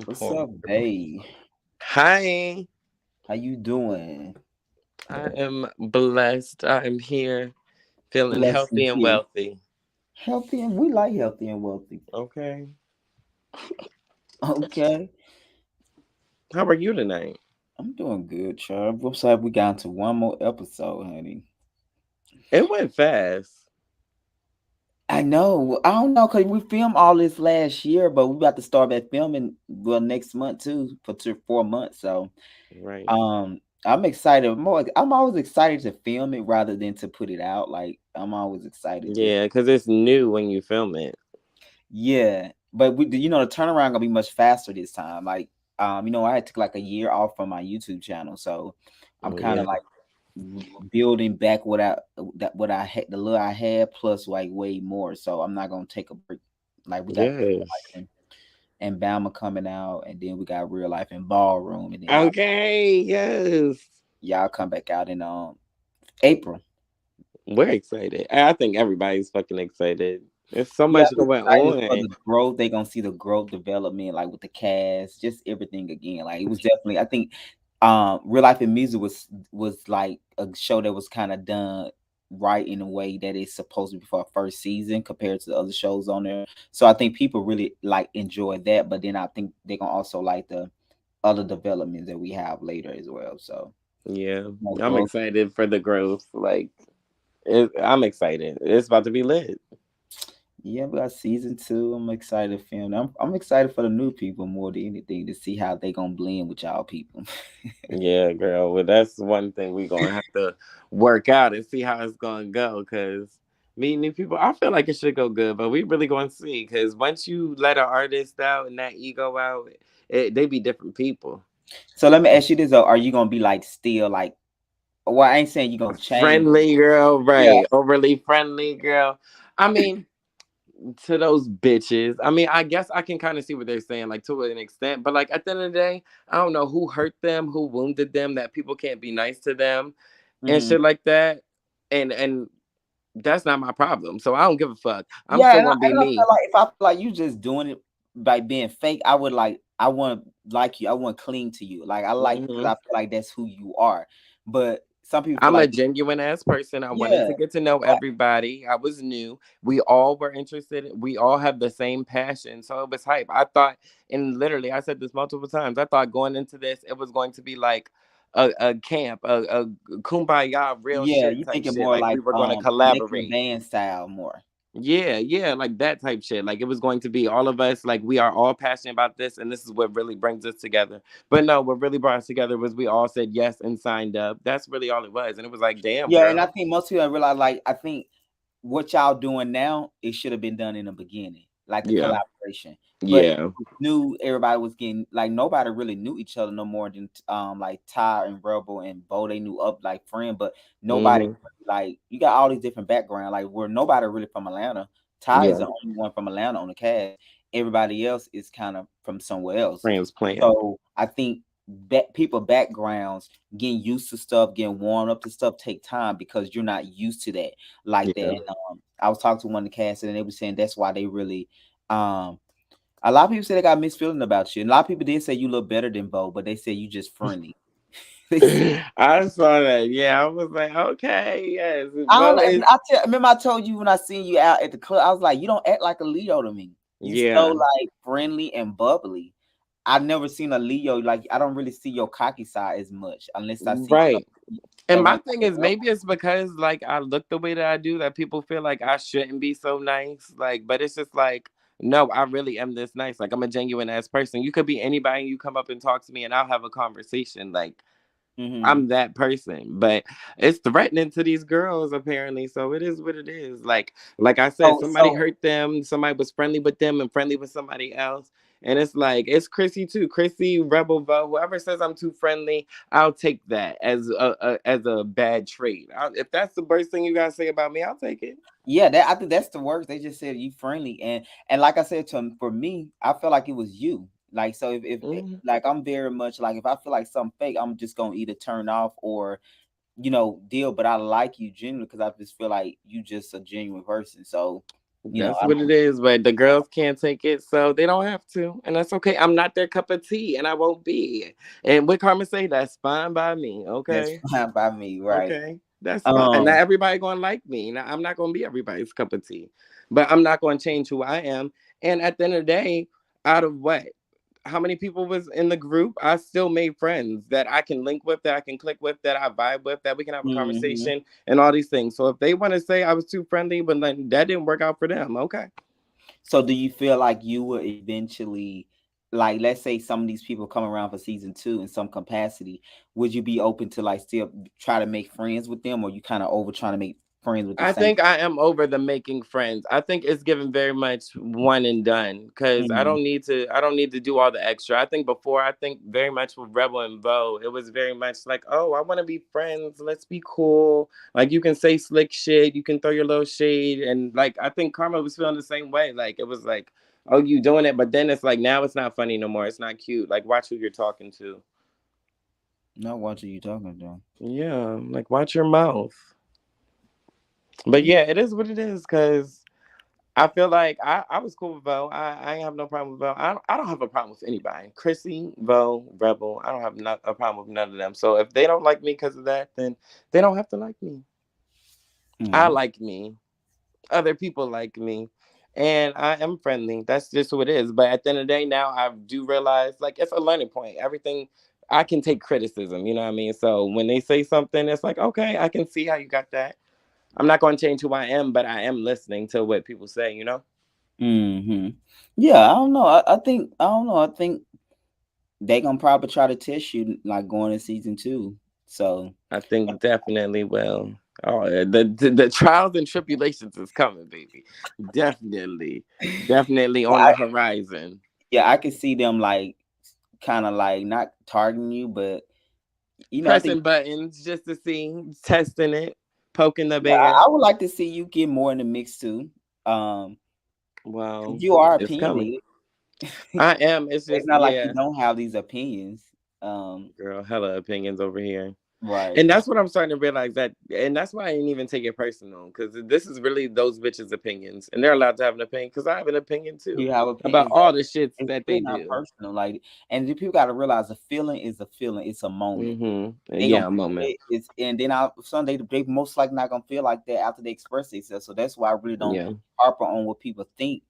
What's up, babe? Hi, How you doing? I am blessed. I am here feeling Blessing healthy and here. wealthy. Healthy and we like healthy and wealthy. Okay. Okay. How are you tonight? I'm doing good, Charles. I'm sorry we got into one more episode, honey. It went fast. I know. I don't know because we filmed all this last year, but we about to start back filming next month too for 4 months. So Right. I'm excited. I'm always excited to film it rather than to put it out. Like I'm always excited just Yeah, because it's new when you film it. yeah, but the turnaround gonna be much faster this time. Like, I had took like a year off from my YouTube channel, so I'm kind of Yeah. like building back what I had the little I had plus like way more. So I'm not gonna take a break. Like we got Real Yes. Life and Bama coming out, and then we got Real Life and Ballroom, and then Okay. Yes. y'all come back out in April. We're excited. I think everybody's fucking excited. There's so Yeah, much I'm going excited for on. the growth. They gonna see the growth development, like with the cast, just everything again. Like it was definitely, I think, Real Life and Music was like a show that was kind of done right in a way that it's supposed to be for a first season compared to the other shows on there. So I think people really like enjoy that. But then I think they're gonna also like the other developments that we have later as well. So Yeah. more I'm growth. excited for the growth. I'm excited. It's about to be lit. Yeah, we got season two. I'm excited to film. I'm excited for the new people more than anything to see how they gonna blend with y'all people. Yeah, girl. Well, that's one thing we gonna have to work out and see how it's gonna go. Cause meeting new people, I feel like it should go good, but we really gonna see. Cause once you let an artist out and that ego out, they be different people. So let me ask you this though: Are you gonna be like still like? Well, I ain't saying you gonna change. Friendly girl, Yeah. right? Overly friendly girl. I mean, to those bitches. I mean, I guess I can kind of see what they're saying, like to an extent. But like at the end of the day, I don't know who hurt them, who wounded them, that people can't be nice to them and Hmm. shit like that. And that's not my problem. So I don't give a fuck. I'm Yeah, still and I, gonna be and I feel me. like if I feel like you just doing it by being fake, I would like I want to like you. I want to cling to you. Like I like you because hmm I feel like that's who you are. But some people feel I'm a like genuine ass person. I wanted yeah, to get to know everybody. I was new. We all were interested. We all have the same passion. So it was hype. I thought, and literally, I said this multiple times. I thought going into this, it was going to be like a camp, a kumbaya, real yeah, shit you type thinking shit. more Like like we were going to Nicki and collaborate. Van style more. Yeah, yeah, like that type shit. Like it was going to be all of us, like we are all passionate about this, and this is what really brings us together. But no, what really brought us together was we all said yes and signed up. That's really all it was. And it was like, damn, Yeah, and I girl. think most people realize like I think what y'all doing now, it should have been done in the beginning, like the Yeah. collaboration. But Yeah. knew everybody was getting like nobody really knew each other no more than like Ty and Rebel and Bo. They knew up like friend, but nobody hmm like you got all these different background. Like where nobody really from Atlanta. Ty is Yeah. the only one from Atlanta on the cast. Everybody else is kind of from somewhere else. Transplant. So I think people backgrounds getting used to stuff, getting warmed up to stuff take time because you're not used to that like that. Yeah. And I was talking to one of the cast and they were saying that's why they really um a lot of people say they got mixed feeling about you. And a lot of people did say you look better than Bo, but they said you just friendly. They said, I saw that. Yeah, I was like, okay, yes. I don't Bo know. is Remember I told you when I seen you out at the club, I was like, you don't act like a Leo to me. You so yeah. like friendly and bubbly. I've never seen a Leo like I don't really see your cocky side as much unless I see Right. And that my one thing time. is maybe it's because like I look the way that I do that people feel like I shouldn't be so nice. Like, but it's just like, no, I really am this nice. Like I'm a genuine ass person. You could be anybody and you come up and talk to me and I'll have a conversation. Like Mm-hmm. I'm that person. But it's threatening to these girls apparently. So it is what it is. Like I said, So somebody so hurt them, somebody was friendly with them and friendly with somebody else. And it's like it's Chrissy too. Chrissy, Rebel Vote, whoever says I'm too friendly, I'll take that as a bad trait. If that's the worst thing you gotta say about me, I'll take it. yeah, that I think that's the worst. They just said you friendly and like I said to him, for me, I feel like it was you. Like so, if Mhm. like I'm very much like if I feel like something fake, I'm just gonna either turn off or deal. But I like you genuinely because I just feel like you just a genuine person. So That's I what it don't. is, but the girls can't take it, so they don't have to, and that's okay. I'm not their cup of tea, and I won't be. And what Carmen say, that's fine by me. That's Okay, fine by me, right? okay, that's fine. And not Um, everybody gonna like me. Now, I'm not gonna be everybody's cup of tea, but I'm not gonna change who I am. And at the end of the day, out of what? How many people was in the group? I still made friends that I can link with, that I can click with, that I vibe with, that we can have a mhm. conversation and all these things. So if they want to say I was too friendly, but then that didn't work out for them, okay. So do you feel like you will eventually, like, let's say some of these people come around for season two in some capacity, would you be open to like still try to make friends with them, or you kind of over trying to make friends with the I same? think I am over the making friends. I think it's given very much one and done because I Mhm. don't need to. I don't need to do all the extra. I think before, I think very much with Rebel and Vo, it was very much like, oh, I want to be friends. Let's be cool. Like you can say slick shit, you can throw your little shade, and like I think Karma was feeling the same way. Like it was like, oh, you doing it, but then it's like now it's not funny no more. It's not cute. Like watch who you're talking to. Not what are you talking about? Yeah, like watch your mouth. But yeah, it is what it is because I feel like I was cool with Vo. I ain't have no problem with Vo. I don't have a problem with anybody. Chrissy, Vo, Rebel. I don't have a problem with none of them. So if they don't like me because of that, then they don't have to like me. I Mhm. like me. Other people like me. And I am friendly. That's just who it is. But at the end of the day, now I do realize like it's a learning point. Everything I can take criticism, you know what I mean? So when they say something, it's like, okay, I can see how you got that. I'm not going to change who I am, but I am listening to what people say, you know? Mhm. Yeah, I don't know. I think I don't know. I think they gonna probably try to test you like going in season two. So I think definitely will. Oh, the trials and tribulations is coming, baby. Definitely, definitely on I, the horizon. yeah, I can see them like kind of like not targeting you, but I think Pressing buttons just to see, testing it, poking the yeah, bear. I would like to see you get more in the mix too. Um, 'Cause Well, you are it's coming. opinionated. I am. It's It's just not like you yeah, don't have these opinions. Um, girl, hella opinions over here. right. And that's what I'm starting to realize that, and that's why I didn't even take it personal because this is really those bitches' opinions, and they're allowed to have an opinion because I have an opinion too You have about opinions. all the shits It's that really they not do. personal. Like, and the people got to realize a feeling is a feeling. It's a moment. They gonna Yeah, a moment. it's and then I Sunday they most likely not gonna feel like that after they express themselves. So that's why I really don't Yeah, harp on what people think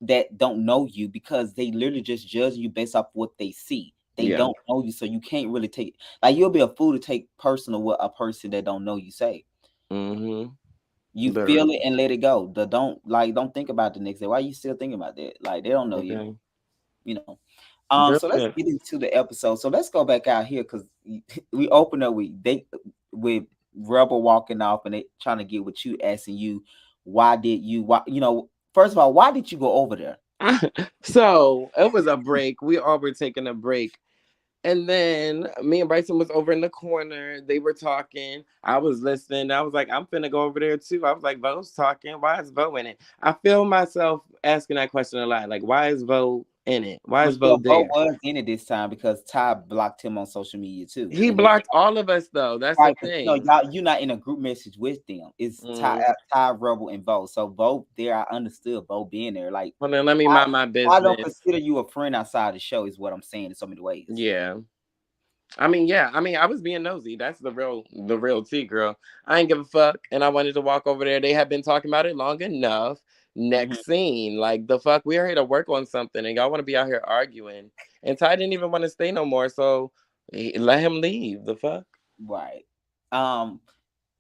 that don't know you because they literally just judge you based off what they see. They yeah. don't know you, so you can't really take like you'll be a fool to take personal what a person that don't know you say. Mm-hmm. You feel it Literally. and let it go. The don't think about the next day. Why you still thinking about that? Like they don't know you, Okay. you know. Real So let's shit. get into the episode. So let's go back out here because we open up with Rebel walking off and they trying to get with you, asking you why first of all why did you go over there? So it was a break. We all were taking a break. And then me and Bryson was over in the corner. They were talking. I was listening. I was like, I'm finna go over there too. I was like, Vo's talking. Why is Vo in it? I feel myself asking that question a lot. Like, why is Vo in it? Why Well, is Vo Bo there? was in it this time because Ty blocked him on social media too, He and then blocked all of us though. That's the right, but thing. you're not in a group message with them. It's Mm. Ty Rebel and Bo. So Bo there, I understood Bo being there. Like Hold on, let me I mind my I don't business. consider you a friend outside the show, is what I'm saying in so many ways. Yeah. I mean, yeah. I mean, I was being nosy. That's the real tea, girl. I ain't give a fuck, and I wanted to walk over there. They had been talking about it long enough. Mhm. Next scene, like the fuck, we are here to work on something, and y'all want to be out here arguing. And Ty didn't even want to stay no more, so let him leave. The fuck. Right. Um,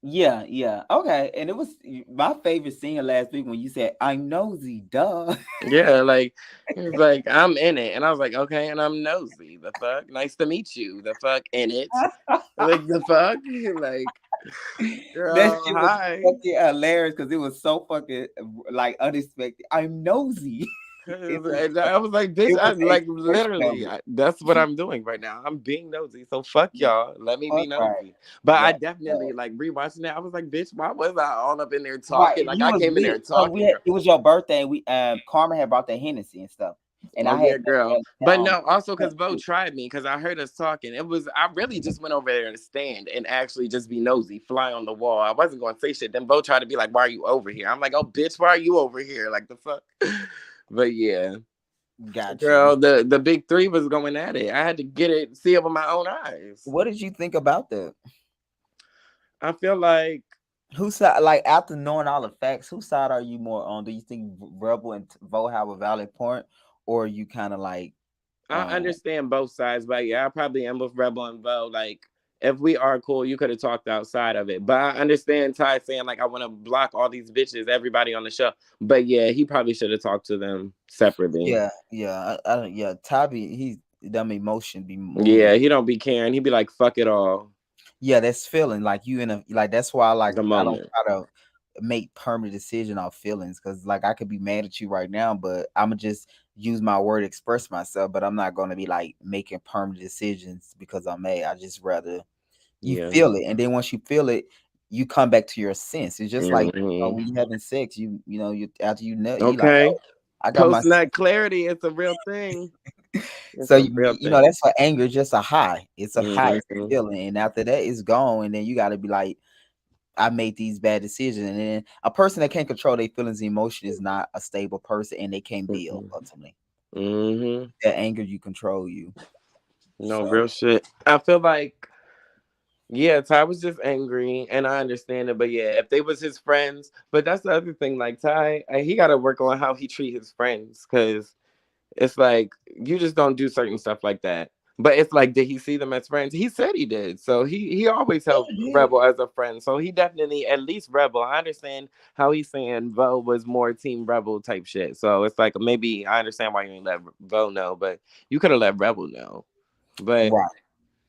yeah, yeah. Okay. And it was my favorite scene last week when you said, I'm nosy, duh. Yeah, like he was like, I'm in it, and I was like, okay, and I'm nosy. The fuck, nice to meet you. The fuck, in it. Like the fuck, like That girl, shit was hi. fucking hilarious because it was so fucking like unexpected. I'm nosy. It was And I was like, bitch, it I was the like expression of literally, that's what I'm doing right now. I'm being nosy. So fuck it. y'all. Let me be Fuck right. nosy. But I Right. definitely Right. like rewatching that. I was like, bitch, why was I all up in there Right. talking? Like You I was came in lit. there So we talking, had girl. it was your birthday and we Karma had brought that Hennessy and stuff. And Oh I had yeah, girl. that But no, also point because Bo too. tried me because I heard us talking. I really just went over there to stand and actually just be nosy, fly on the wall. I wasn't going to say shit. Then Bo tried to be like, "Why are you over here?" I'm like, "Oh, bitch, why are you over here?" Like the fuck. But yeah, Got you. girl, the big three was going at it. I had to get it, see it with my own eyes. What did you think about that? I feel like Whose side, like after knowing all the facts, whose side are you more on? Do you think Rebel and Vo have a valid point, or you kind of like, I um, understand both sides, but yeah, I probably am with Rebel and Vo. Like, if we are cool, you could have talked outside of it. But I understand Ty saying like I want to block all these bitches, everybody on the show. But yeah, he probably should have talked to them separately. yeah, Tabby, he dumb emotion be moving. Yeah, he don't be caring. He be like, fuck it all. Yeah, that's feeling like you in a like. That's why like The I don't moment. try to make permanent decision off feelings because like I could be mad at you right now, but I'ma just use my word to express myself. But I'm not gonna be like making permanent decisions because I'm mad. I just rather you Yeah. feel it, and then once you feel it, you come back to your sense. It's just like Hmm. when you having sex, you after you nut, you like, Okay. oh, I got my. Post nut clarity. It's a real thing. So It's a real you know thing. that's for anger. It's just a high. It's a high. It's a Hmm. feeling, and after that, it's gone. And then you got to be like, I made these bad decisions. And then a person that can't control their feelings and emotion is not a stable person, and they can't build Hmm. ultimately. Hmm. That anger you control you. No, So real shit. I feel like, yeah, Ty was just angry, and I understand it. But yeah, if they was his friends, but that's the other thing. Like Ty, he got to work on how he treat his friends, because it's like you just don't do certain stuff like that. But it's like, did he see them as friends? He said he did. So he always yeah, held yeah. Rebel as a friend. So he definitely at least Rebel. I understand how he's saying Vo was more Team Rebel type shit. So it's like maybe I understand why you ain't let Vo know, but you could have let Rebel know. But Right.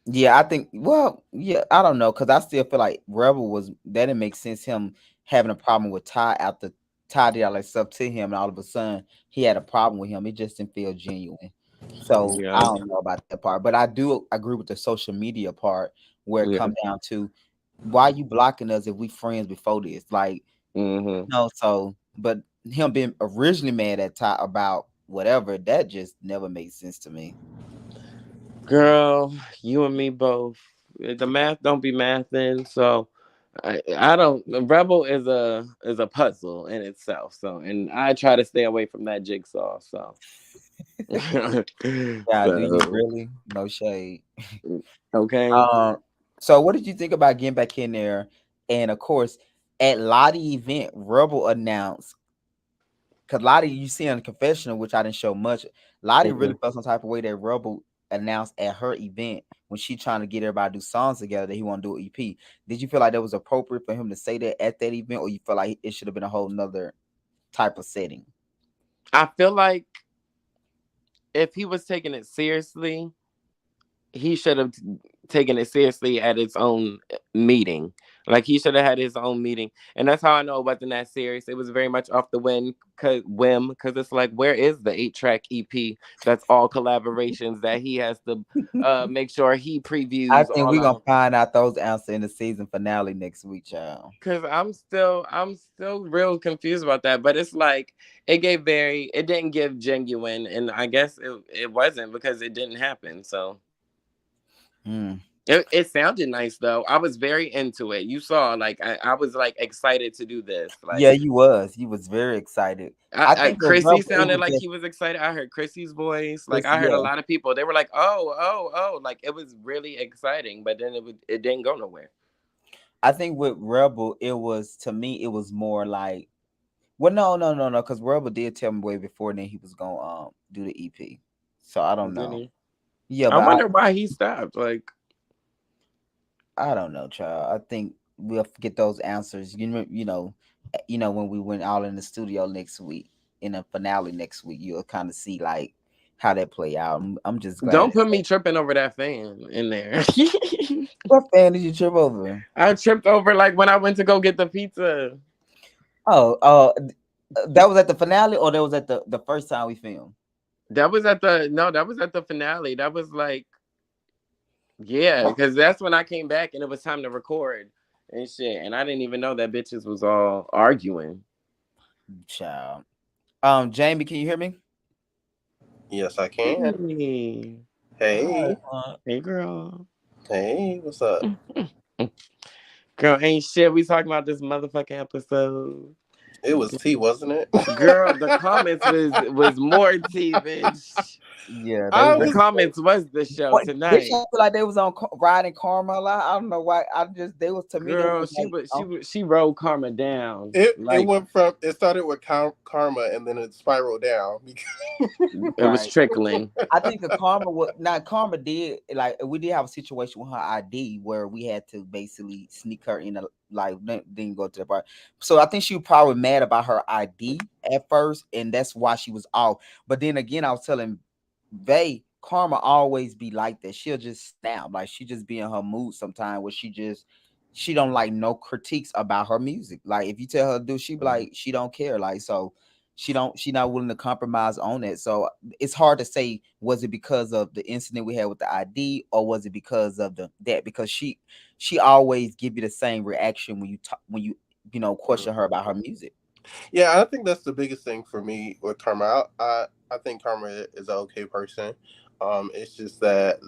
Yeah, I think. Well, yeah, I don't know because I still feel like Rebel was that didn't make sense. Him having a problem with Ty after Ty did all that stuff to him, and all of a sudden he had a problem with him. It just didn't feel genuine. So I yeah, don't know about that part, but I do agree with the social media part where it yeah. comes down to why you blocking us if we friends before this, like Hmm. no. So, but him being originally mad at Ty about whatever that just never made sense to me. Girl, you and me both. The math don't be mathing, so I don't. Rebel is a puzzle in itself. So, and I try to stay away from that jigsaw. So, Yeah, do you so really? No shade. okay. Um, so what did you think about getting back in there? And of course, at Lottie event, Rebel announced because Lottie, you see on the confessional, which I didn't show much. Lottie really Mhm. felt some type of way that Rebel announced at her event when she trying to get everybody to do songs together that he want to do an EP. Did you feel like that was appropriate for him to say that at that event, or you feel like it should have been a whole nother type of setting? I feel like if he was taking it seriously, he should have taken it seriously at its own meeting. Like he should have had his own meeting, and that's how I know it wasn't that serious. It was very much off the whim, because it's like, where is the 8-track EP that's all collaborations that he has to make sure he I previews think all we're gonna on? find out those answers in the season finale next week, child. Because I'm still real confused about that. But it's like it didn't give genuine, and I guess it wasn't because it didn't happen. So. Hmm. It sounded nice though. I was very into it. You saw, like I was like excited to do this. Yeah, Like you was. You was very excited. I think as well, Chrissy it sounded was like just he was excited. I heard Chrissy's voice. Like this. I heard a Yeah, lot of people. They were like, "Oh, oh, oh!" Like it was really exciting. But then it didn't go nowhere. I think with Rebel, it was to me, it was more like, well, no, because Rebel did tell me way before then he was gonna do the EP. So I don't Didn't know. he? Yeah, I but wonder why he stopped. Like, I don't know, child. I think we'll get those answers. When we went all in the studio next week in the finale next week, you'll kind of see like how that play out. I'm just glad. don't put me tripping over that fan in there. What fan did you trip over? I tripped over like when I went to go get the pizza. That was at the finale, or that was at the first time we filmed. That was at the no, that was at the finale. That was like, yeah, because that's when I came back and it was time to record and shit. And I didn't even know that bitches was all arguing. Child. Jamie, can you hear me? Yes, I can. Hey, Hey, hey, girl. hey, what's up? Girl, ain't shit. We talking about this motherfucking episode. It was tea, wasn't it? Girl, the comments was more tea, bitch. Yeah, they I The was. was. comments was the show What bitch? I tonight. feel like they was on riding Karma a lot. I don't know why. I just they was to me they Girl, was like she wrote Karma down. It Like went from it started with karma and then it spiraled down. it was right. trickling. I think the Karma was not Karma did like we did have a situation with her ID where we had to basically sneak her in a like didn't go to the bar. So I think she was probably mad about her ID at first, and that's why she was off. But then again, I was telling Vay Karma always be like that. She'll just snap, like she just be in her mood sometime where she don't like no critiques about her music. Like if you tell her to do, she be like she don't care. Like so she not willing to compromise on it. So it's hard to say was it because of the incident we had with the ID or was it because of the that because she always give you the same reaction when you talk when you know question her about her music. Yeah, I think that's the biggest thing for me with Karma. I think Karma is an okay person. It's just that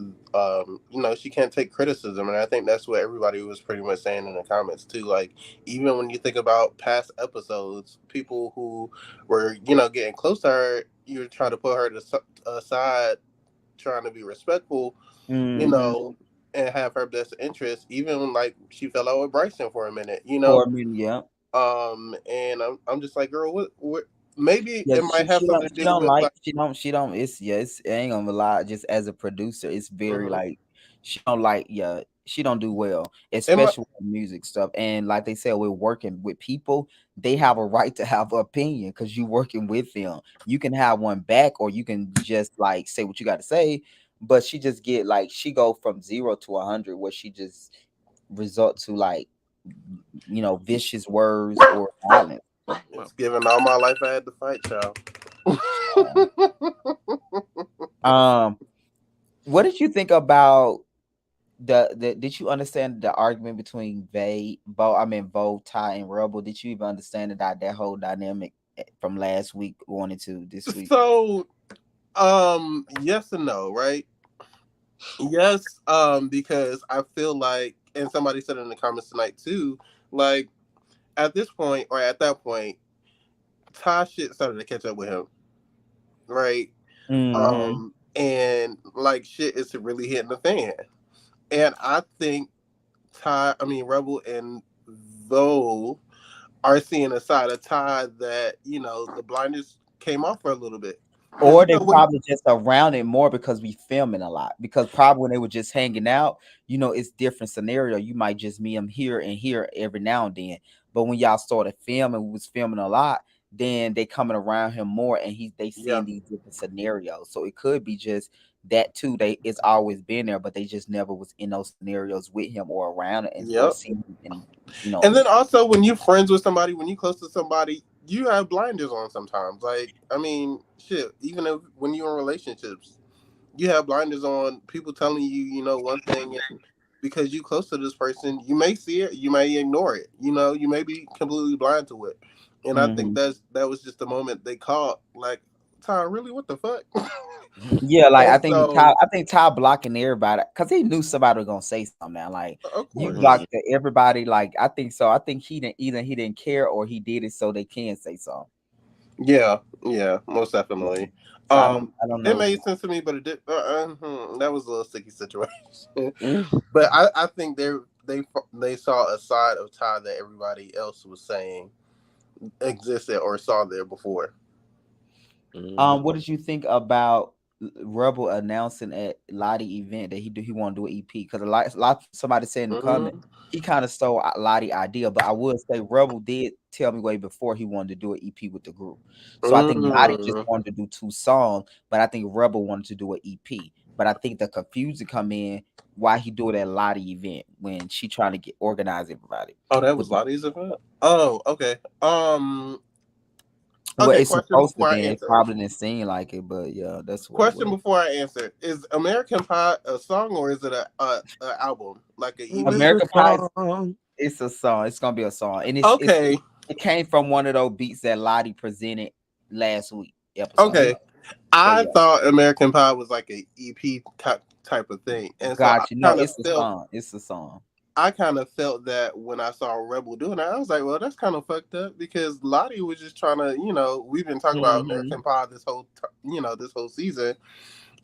she can't take criticism, and I think that's what everybody was pretty much saying in the comments too. Like even when you think about past episodes, people who were getting close to her, you were trying to put her aside, trying to be respectful, you Mm-hmm. know, and have her best interest. Even when, like she fell out with Bryson for a minute, For a minute, yeah. and I'm just like, girl, what? Maybe Yeah, it might have something to she do don't with like like, she don't it's yeah it's I ain't gonna lie just as a producer it's very mhm. like she don't like yeah she don't do well It might, especially with music stuff and like they said we're working with people they have a right to have an opinion because you working with them you can have one back or you can just like say what you got to say but she just get like she go from 0 to 100 where she just resort to like vicious words or violence. it's given all my life I had to fight, child. um what did you think about the did you understand the argument between Vo, Ty, and Rebel? Did you even understand that whole dynamic from last week going into this week? So, yes and no, right? Yes, because I feel like, and somebody said in the comments tonight too, like at this point or at that point, Ty shit started to catch up with him, right? Mm-hmm. And like shit is really hitting the fan. And I think Rebel and Vo are seeing a side of Ty that, the blinders came off for a little bit. Because, Or they when, probably just around it more because we filming a lot. Because probably when they were just hanging out, it's different scenario. You might just meet them here and here every now and then. But when y'all started filming, we was filming a lot, then they coming around him more and they yeah, seeing these different scenarios. So it could be just that too. It's always been there, but they just never was in those scenarios with him or around it and or yep. seeing him and And then also when you friends with somebody, when you close to somebody, you have blinders on sometimes. Like, shit, even if when you're in relationships, you have blinders on, people telling you, one thing, and because you close to this person, you may see it, you may ignore it, you may be completely blind to it. And I think Mhm. that was just the moment they caught, like, Ty, really, what the fuck? Yeah, like And Ty, so, I think Ty blocking everybody because he knew somebody was gonna say something. Now, like of you course, blocked everybody. Like I think so. I think he didn't care or he did it so they can say something. yeah, yeah, most Yeah. definitely. So I don't It know. made sense to me, but it did. That was a little sticky situation. But I think they saw a side of Ty that everybody else was saying existed or saw there before. What did you think about Rebel announcing at Lottie event that he want to do an EP? Because a lot somebody said in the comment Hmm. he kind of stole Lottie idea, but I would say Rebel did tell me way before he wanted to do an EP with the group. So I think Lottie just Mm. wanted to do 2 songs, but I think Rebel wanted to do an EP. But I think the confusion come in why he do it at Lottie event when she trying to get organize everybody. Oh, that With was Lottie's event. Oh, okay. well, Okay. it's Question supposed to before I be. It answer. probably didn't seem like it, but yeah, that's what it Question was. before I answer: is American Pie a song or is it a album like an It was EP? a American Pie song. it's a song. It's gonna be a song, and Okay. it came from one of those beats that Lottie presented last week episode. Okay. So I yeah, thought American Pie was like a EP type of thing, and so got you. No, it's the song. It's the song. I kind of felt that when I saw Rebel doing that. I was like, well, that's kind of fucked up because Lottie was just trying to, we've been talking about Hmm. American Pie this whole, this whole season,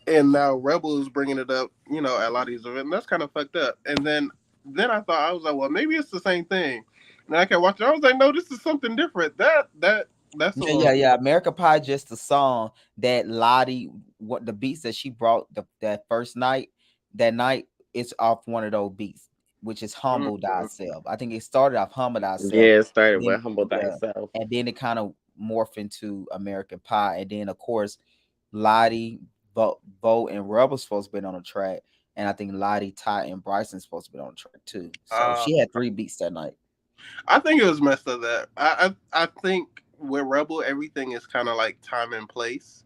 and now Rebel is bringing it up, at Lottie's event. And that's kind of fucked up. And then I was like, well, maybe it's the same thing. And I kept watching. I was like, no, this is something different. That's a Yeah, little. yeah, yeah. American Pie, just the song that Lottie, what the beats that she brought that first night, that night, it's off one of those beats, which is Humble Mm-hmm. Thyself. I think it started off Humble Thyself, Yeah, it started then with Humble yeah, Thyself. and then it kind of morphed into American Pie, and then of course Lottie, Bo, and Rebel's supposed to be on the track, and I think Lottie, Ty, and Bryson supposed to be on the track too. So Uh, she had 3 beats that night. I think it was messed up that I think with Rebel everything is kind of like time and place.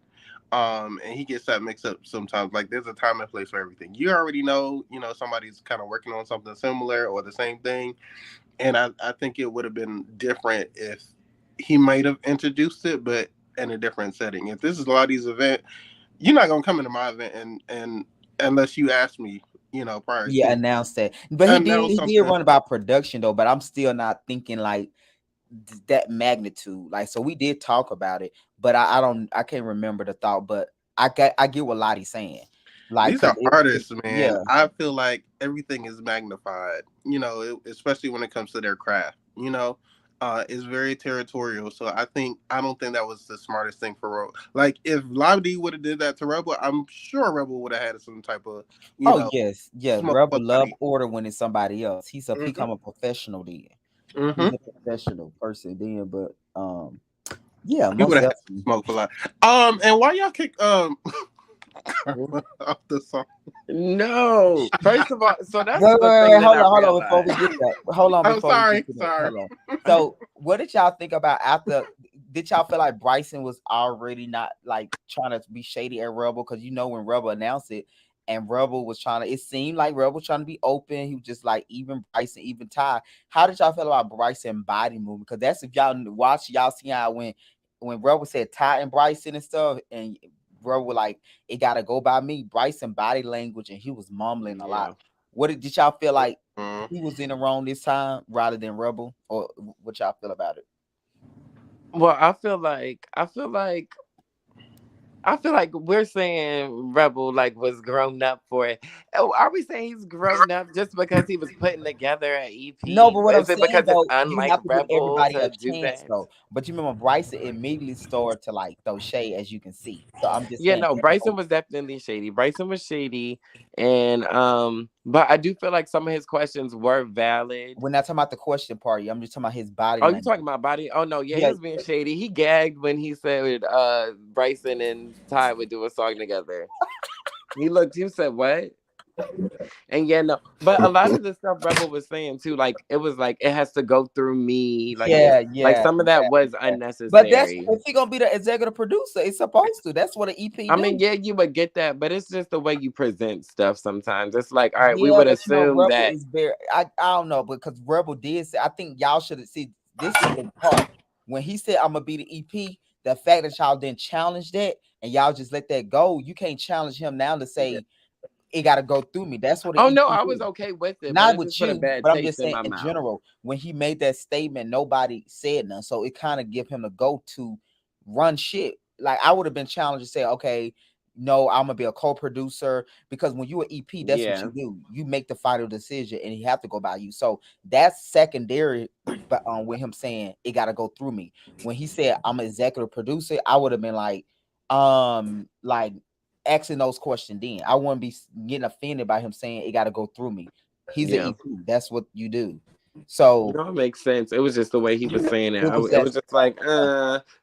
And he gets that mixed up sometimes. Like there's a time and place for everything. You already know, somebody's kind of working on something similar or the same thing. And I think it would have been different if he might have introduced it, but in a different setting. If this is Lottie's event, you're not gonna come into my event and unless you ask me, prior Yeah, to announced that, but he did announce he did something. run about production though. But I'm still not thinking like that magnitude. Like, so we did talk about it, but I can't remember the thought. But I get what Lottie's saying, like, These are cause it artists, yeah. man. I feel like everything is magnified, especially when it comes to their craft. It's very territorial. So I don't think that was the smartest thing for Rebel. Like if Lobby would have did that to Rebel, I'm sure Rebel would have had some type of, Oh yes, yeah. smoke for Rebel love Lottie. order when it's somebody else. He's a Hmm. become a professional then. He's Hmm. a professional person then. But yeah, He would most have had some definitely. smoke for Lottie. And why y'all kick off the song? No, first of all, so that's Wait, the wait, thing wait, that I hold on before we realized. get that. Hold on I'm before we sorry, get to that. sorry. Hold on. So, what did y'all think about after? Did y'all feel like Bryson was already not like trying to be shady at Rebel? Because when Rebel announced it, and Rebel was trying to, it seemed like Rebel was trying to be open. He was just like even Bryson, even Ty. How did y'all feel about Bryson body movement? Because that's, if y'all watch, y'all see how when Rebel said Ty and Bryson and stuff, and Rebel like, it gotta go by me. Bryson body language, and he was mumbling a lot. Yeah. What did y'all feel like Mhm. he was in the wrong this time rather than Rebel, or what y'all feel about it? Well, I feel like we're saying Rebel like was grown up for it. Oh, are we saying he's grown up just because he was putting together an No, EP? but what I'm Is it saying because it's though, you unlike have to give Rebel everybody to a do chance that? though. But you remember Bryson immediately started to like throw shade, as you can see. So I'm just Yeah, saying, no, Bryson was definitely shady. Bryson was shady, and but I do feel like some of his questions were valid. we're not talking about the question party. I'm just talking about his body Oh, you language. talking about body? Oh no, yeah, he Yeah, was being shady. He gagged when he said Bryson and Ty would do a song together. He looked. He said, "What?" And yeah, no, but a lot of the stuff Rebel was saying too, like it was like it has to go through me, like this, yeah, like yeah, some of that yeah, was yeah. But that's, unnecessary. if he gonna be the executive producer, it's supposed to. That's what an EP I mean, do. yeah, you would get that, but it's just the way you present stuff. Sometimes it's like, all right, we Yeah, would but assume Rebel that. is very. I don't know, because Rebel did say. I think y'all should have seen. This is the part when he said, "I'm gonna be the EP." The fact that y'all didn't challenge that and y'all just let that go, you can't challenge him now to say it got to go through me. That's what an Oh no, EP I was do. okay with it, but Not it just with put a you, bad but I'm taste just in saying my in mouth. general. When he made that statement, nobody said nothing, so it kind of give him the go to run shit. Like, I would have been challenged to say, okay, no, I'm gonna be a co-producer, because when you an EP, that's what Yeah, you do. You make the final decision, and he have to go by you. So that's secondary. But with him saying it got to go through me, when he said I'm an executive producer, I would have been like asking those questions. Then I wouldn't be getting offended by him saying it got to go through me. He's an yeah. EP. That's what you do. So No, it makes sense. It was just the way he was saying it. it was It that was just simple. like,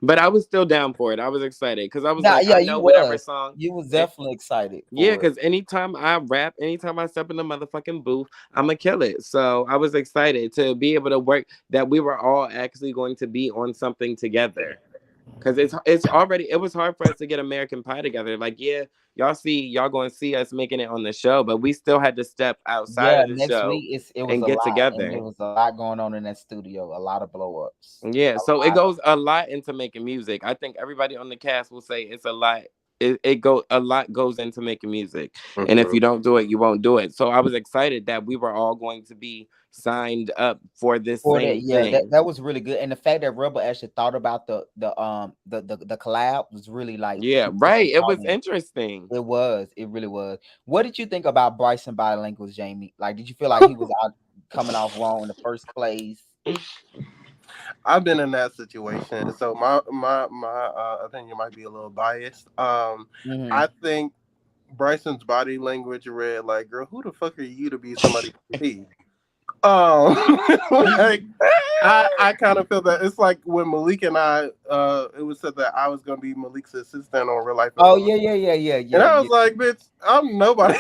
but I was still down for it. I was excited because I was Nah, like, yeah, I you know whatever was. song. You was It, definitely excited yeah, for it. because anytime I rap, anytime I step in the motherfucking booth, I'm gonna kill it. So I was excited to be able to work that we were all actually going to be on something together. Cause it's already it was hard for us to get American Pie together. Like, yeah, y'all going to see us making it on the show, but we still had to step outside Yeah, of the next show week it was and a get lot, and there together. was a lot going on in that studio. A lot of blow ups. Yeah, A so it lot. goes a lot into making music. I think everybody on the cast will say it's a lot a lot goes into making music, and if Mhm. you don't do it, you won't do it. So I was excited that we were all going to be signed up for this For that, same yeah, that thing. that was really good, and the fact that Rebel actually thought about the collab was really like Yeah, just right, it was exciting. interesting. It really was. What did you think about Bryson body language, Jamie? Like, did you feel like he was out coming off wrong in the first place? I've been in that situation, so my opinion might be a little biased. Hmm. I think Bryson's body language read like, "Girl, who the fuck are you to be somebody to Um, like I kind of feel that it's like when Malik and I, it was said that I was gonna be Malik's assistant on Real Life and Oh Family, yeah, yeah, yeah, yeah, and yeah, I yeah. was like, bitch, I'm nobody.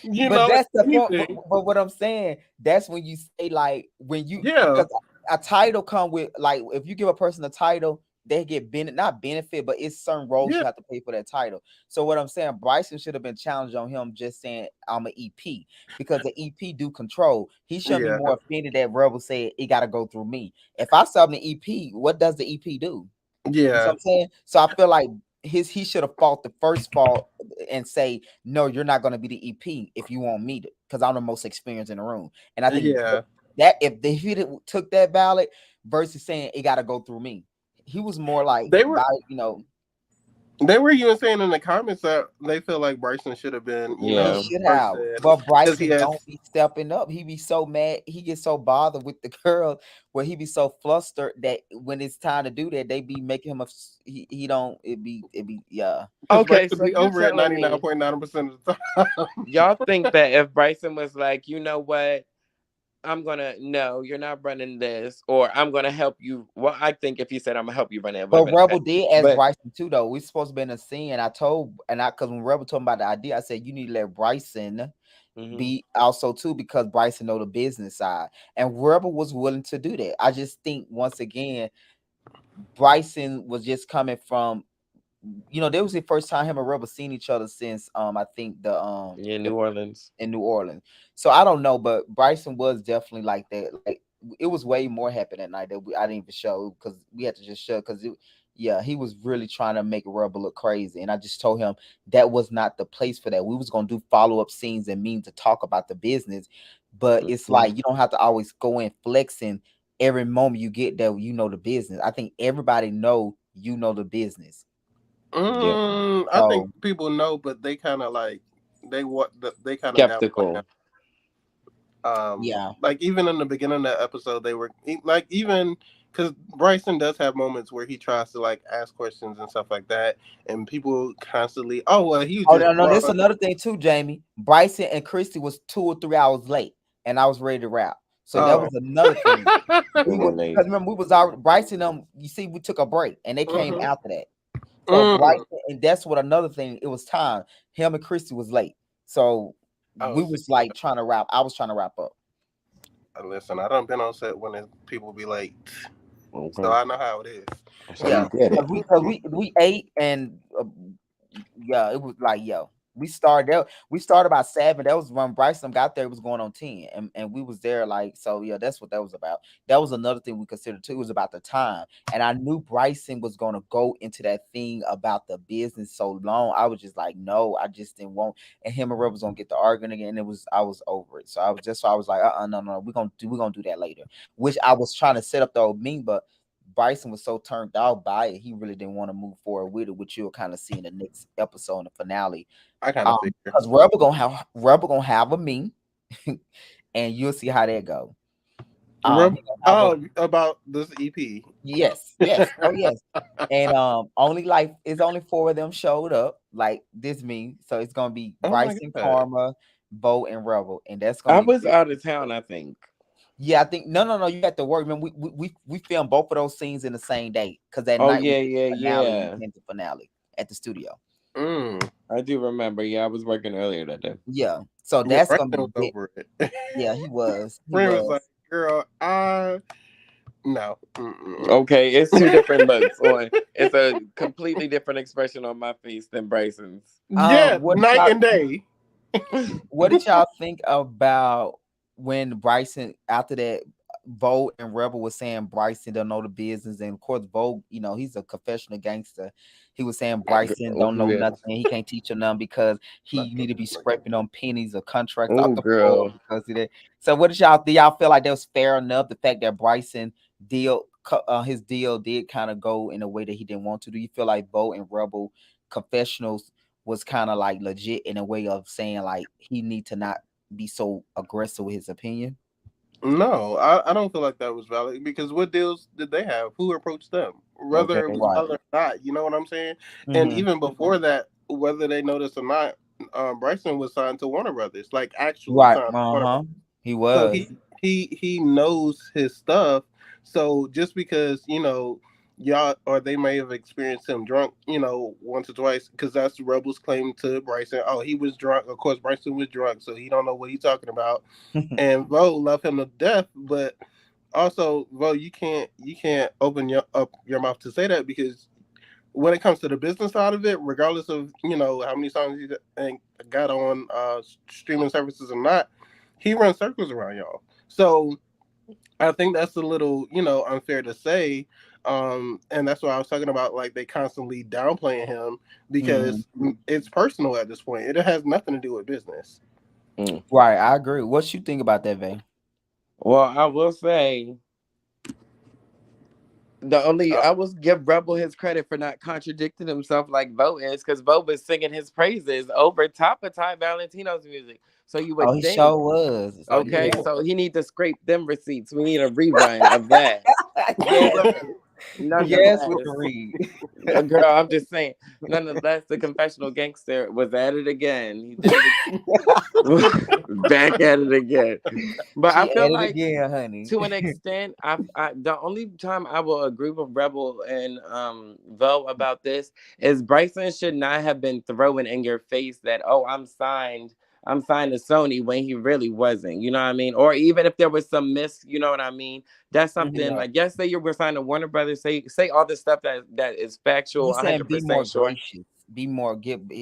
you But know, if that's the point. anything, But what I'm saying, that's when you say like when you yeah, because a title come with like if you give a person a title, they get not benefit, but it's certain roles yeah, you have to pay for that title. So what I'm saying, Bryson should have been challenged on him just saying I'm an EP because the EP do control. He shouldn't be yeah, more offended that Rebel said it got to go through me. If I sub the EP, what does the EP do? You see what yeah, I'm saying? So I feel like he should have fought the first fault and say, no, you're not going to be the EP if you want me to, because I'm the most experienced in the room. And I think yeah. that if he took that ballot versus saying it got to go through me, he was more like, They by were they were even saying in the comments that they feel like Bryson should have been, he Yeah. should have. person But because he Bryson has, don't be stepping up. He be so mad. He gets so bothered with the girl where he be so flustered that when it's time to do that, they be making him he don't it be yeah. because Okay, Bryson so be you over at telling me 99.9% of the time. y'all think that if Bryson was like, you know what, I'm gonna no, you're not running this, or I'm gonna help you. Well, I think if he said I'm gonna help you run it, it would have But been okay. Rebel did ask But Bryson too, though. We supposed to be in a scene, and I told, and I because when Rebel told me about the idea, I said you need to let Bryson mhm. be also too because Bryson know the business side, and Rebel was willing to do that. I just think once again, Bryson was just coming from, that was the first time him and Rebel seen each other since I think Yeah, the New Orleans. in New Orleans. So I don't know, but Bryson was definitely like that. Like it was way more happening that night that I didn't even show because we had to just show because yeah, he was really trying to make Rebel look crazy, and I just told him that was not the place for that. We was gonna do follow up scenes and mean to talk about the business, but it's Mhm. like you don't have to always go in flexing every moment you get that you know the business. I think everybody know you know the business. Yeah, I think So people know, but they kind of like they kind of downplay. skeptical. yeah. Like even in the beginning of the episode, they were like even because Bryson does have moments where he tries to like ask questions and stuff like that, and people constantly, oh well, he was Oh just no, no, drunk. this another thing too, Jamie. Bryson and Christy was 2 or 3 hours late, and I was ready to rap. So that Oh, was another thing. They We were were late. because remember we was already Bryson. You see, we took a break, and they came hmm after that. So mm. Bryson, and that's what another thing. It was time. Him and Christy was late, so Oh, we was like trying to wrap. I was trying to wrap up. listen, I don't been on set when people be late, so Okay, I know how it is. so Yeah, you get it. because we ate and yeah, it was like yo. We started about 7. That was when Bryson got there. It was going on 10, and we was there like so. Yeah, that's what that was about. That was another thing we considered too. It was about the time, and I knew Bryson was going to go into that thing about the business so long. I was just like, no, I just didn't want. And him and Red was gonna get the arguing again. And I was over it. So I was like, no, no, we're gonna do that later. Which I was trying to set up the old meme, but Bryson was so turned out by it, he really didn't want to move forward with it, which you'll kind of see in the next episode, in the finale. I kind of figure. Because Rebel gonna have a meme, and you'll see how that go. He gonna have a Oh, about this EP. yes, yes, oh yes, and only like it's only 4 of them showed up, like this meme, so it's gonna be Oh my Bryson, god. Karma, Bo, and Rebel, and that's gonna I be was out of town, I think. yeah. I think no, no, no. You got to work. Man, we filmed both of those scenes in the same day because that Oh night we yeah, did yeah, the finale. We yeah. did the finale at the studio. Mm. I do remember. Yeah, I was working earlier that day. Yeah, so Yeah, that's gonna Bryson be was big. over it. Yeah, he was. He Friend was like, was. "Girl, no." Mm-mm. Okay, it's two different looks. On it's a completely different expression on my face than Bryson's. Yeah, What did night y'all and day. What did y'all think about when Bryson after that? Vogue and Rebel was saying Bryson don't know the business, and of course Vogue, he's a confessional gangster. He was saying Bryson Oh, don't know yeah. nothing. He can't teach him nothing because he need to be scraping on pennies or contracts Oh, off the floor girl. because of that. So what did y'all do? Y'all feel like that was fair enough? The fact that Bryson his deal did kind of go in a way that he didn't want to. Do you feel like Bo and Rebel confessionals was kind of like legit in a way of saying like he need to not be so aggressive with his opinion? No, I don't feel like that was valid because what deals did they have? Who approached them? Whether it Okay. was Right. valid or not, you know what I'm saying? And Mm-hmm. even before that, whether they noticed or not, Bryson was signed to Warner Brothers, like actually Right. signed to Warner Uh-huh. Brothers. He So was. he knows his stuff. So just because y'all or they may have experienced him drunk, once or twice, because that's the Rebels' claim to Bryson. Oh, he was drunk. Of course, Bryson was drunk, so he don't know what he's talking about. And Vo love him to death, but also Vo, you can't open your mouth to say that because when it comes to the business side of it, regardless of how many songs he got on streaming services or not, he runs circles around y'all. So I think that's a little unfair to say. And that's why I was talking about like they constantly downplaying him Mm-hmm. because it's personal at this point. It has nothing to do with business. Mm. Right. I agree. What you think about that, Vay? Well, I will say the only Uh, I will give Rebel his credit for not contradicting himself like Bo is, because Bo was singing his praises over top of Ty Valentino's music. So you Oh, would he think, sure was. okay, Yeah. so he need to scrape them receipts. We need a rerun of that. Yes. But Yes, we nonetheless, can read. girl, I'm just saying. Nonetheless, the confessional gangster was at it again. He did it back at it again. But I She feel added like again, honey. to an extent, I the only time I will agree with Rebel and Vo about this is Bryson should not have been throwing in your face that, oh, I'm signed to Sony when he really wasn't. You know what I mean? Or even if there was some miss, you know what I mean? That's something Right. like, yes, say you were signed to Warner Brothers, say all the stuff that is factual, He's saying be more 100% sure. gracious. Be more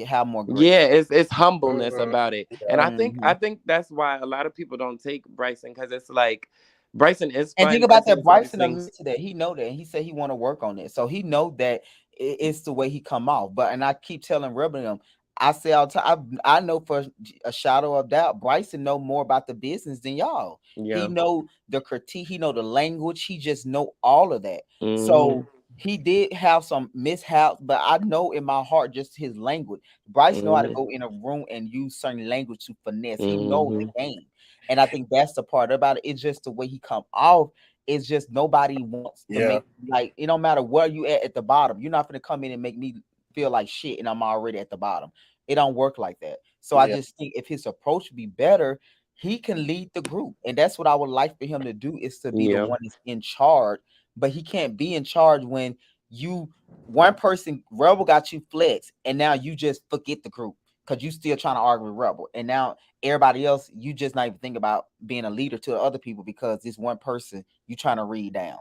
have more Yeah, grace. it's humbleness mhm, about it, and yeah. I Hmm. think that's why a lot of people don't take Bryson, because it's like Bryson is And fine. think about Bryson that. is nice Bryson things. admit to that. He know that. He said he want to work on it. So he know that it's the way he come off. But and I keep telling Rebel him, I say all the time, I know for a shadow of doubt, Bryson know more about the business than y'all. He Yeah. know the critique, he know the language, he just know all of that. Hmm. So he did have some mishaps, but I know in my heart just his language. Bryce know how to Hmm. go in a room and use certain language to finesse. He know the Hmm. game. And I think that's the part about it. It's just the way he come off. It's just nobody wants to Yeah. make like it don't matter where you at the bottom. You're not gonna come in and make me feel like shit and I'm already at the bottom. It don't work like that. So I Yeah. just think if his approach be better, he can lead the group. And that's what I would like for him to do is to be the Yeah. one that's in charge. But he can't be in charge when you one person Rebel got you flex and now you just forget the group because you still trying to argue with Rebel. And now everybody else, you just not even think about being a leader to the other people because this one person you trying to read down.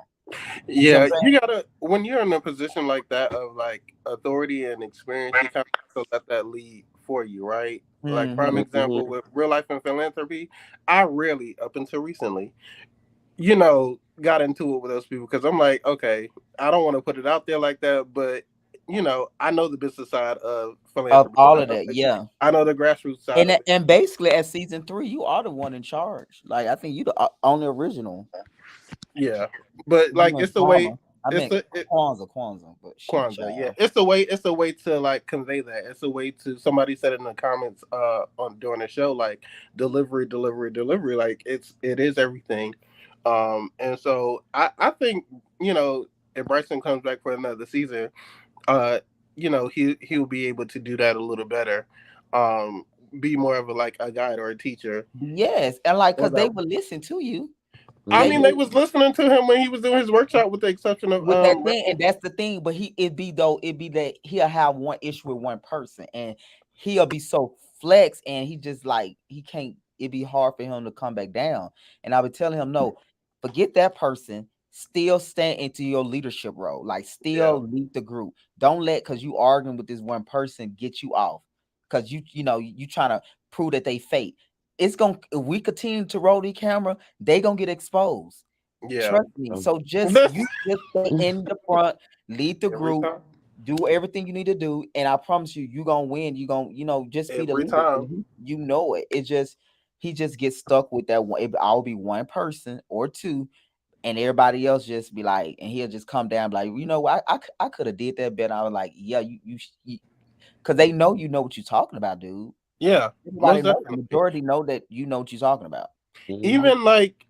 You see what I'm Yeah, saying? you gotta when you're in a position like that of like authority and experience, you kind of have to let that lead for you, right? Like prime Mm-hmm. example Hmm. with real life and philanthropy, I rarely, up until recently, got into it with those people because I'm like, okay, I don't want to put it out there like that, but I know the business side of Of philanthropy. all of that, yeah. I know the grassroots side of it. And basically at season 3, you are the one in charge. Like I think you the only original. Yeah, but like You and it's the way Palmer. I it's meant a Kwanzaa, but she Kwanzaa, yeah, child. it's a way to like convey that. It's a way to somebody said in the comments on during the show like delivery, delivery, delivery. Like it is everything. And so I think if Bryson comes back for another season, uh, he'll be able to do that a little better. Um, be more of a like a guide or a teacher. Yes, and like Or because they that, would listen to you. I They mean, Hmm. they would was listening to him when he was doing his workshop, with the exception of with that thing, and that's the thing. But it be that he'll have one issue with one person, and he'll be so flex, and he just like he can't. It'd be hard for him to come back down. And I would tell him, no, forget that person. Still stand into your leadership role. Like yeah, still lead the group. Don't let because you arguing with this one person get you off. Because you trying to prove that they fake. It's gonna if we continue to roll the camera, they gonna get exposed. yeah. Trust me. Um, So just That's you just stay in the front, lead the every group, time. do everything you need to do, and I promise you, you gonna win. You gonna, just be the every leader. time. You know it. It just he just gets stuck with that one. I'll be one person or two, and everybody else just be like, and he'll just come down like, what, I could have did that better. I was like, yeah, because they know what you're talking about, dude. Yeah, Everybody most know, the definitely. majority know that you know what you're talking about. Hmm. Even like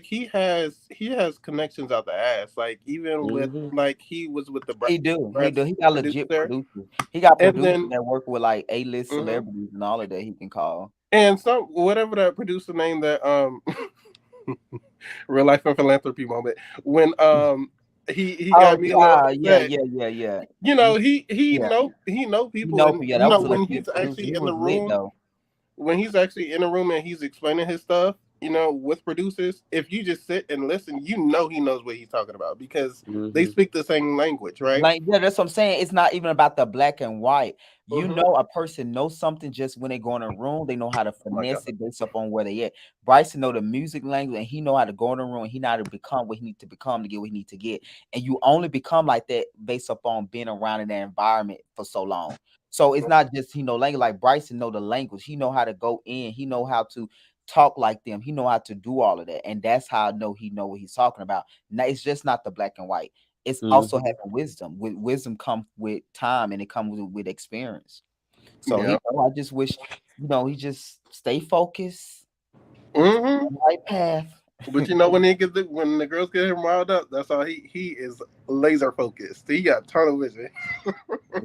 he has connections out the ass. Like even with Hmm. like he was with the He do. Bratz He got legit producer, producers. He got and producers then that work with like A-list mhm. celebrities and all of that he can call. And some whatever that producer name that real life and philanthropy moment when he Oh, got me a little yeah, upset. yeah, yeah, yeah. You You, know yeah, he know you people, know, and yeah, that was a when legit he's producer. actually He in the was lit room, though. and he's explaining his stuff, with producers, if you just sit and listen, he knows what he's talking about because they Hmm. speak the same language, right? Like, yeah, that's what I'm saying. It's not even about the black and white. Mm-hmm. A person knows something just when they go in a room. They know how to Oh my god. finesse it based upon where they at. Bryson know the music language, and he know how to go in the room. And he know how to become what he need to become to get what he need to get. And you only become like that based upon being around in that environment for so long. So it's not just he know language. Like Bryson know the language. He know how to go in. He know how to talk like them. He know how to do all of that. And that's how I know he know what he's talking about. Now it's just not the black and white. It's also Hmm. having wisdom. With wisdom comes with time, and it comes with experience. So Yeah. I just wish, he just stay focused Mm-hmm. on the right path. But when the girls get him riled up, that's all he is laser focused. He got tunnel vision.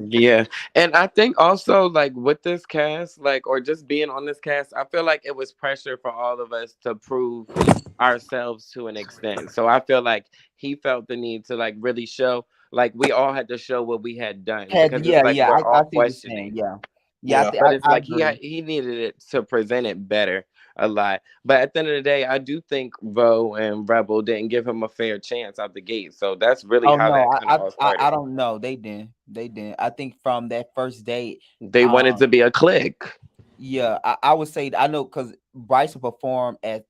Yeah. And I think also like with this cast, like or just being on this cast, I feel like it was pressure for all of us to prove ourselves to an extent. So I feel like he felt the need to like really show like we all had to show what we had done because it's Yeah, like yeah, we're I all see what you're saying. questioning. Yeah, yeah, Yeah. But it's I like agree. he needed it to present it better a lot. But at the end of the day, I do think Vo and Rebel didn't give him a fair chance out the gate. So that's really Oh how no, that kind of all I started. don't know. They didn't. They didn't. I think from that first date, They wanted um, to be a clique. yeah, I would say I know because Bryson performed at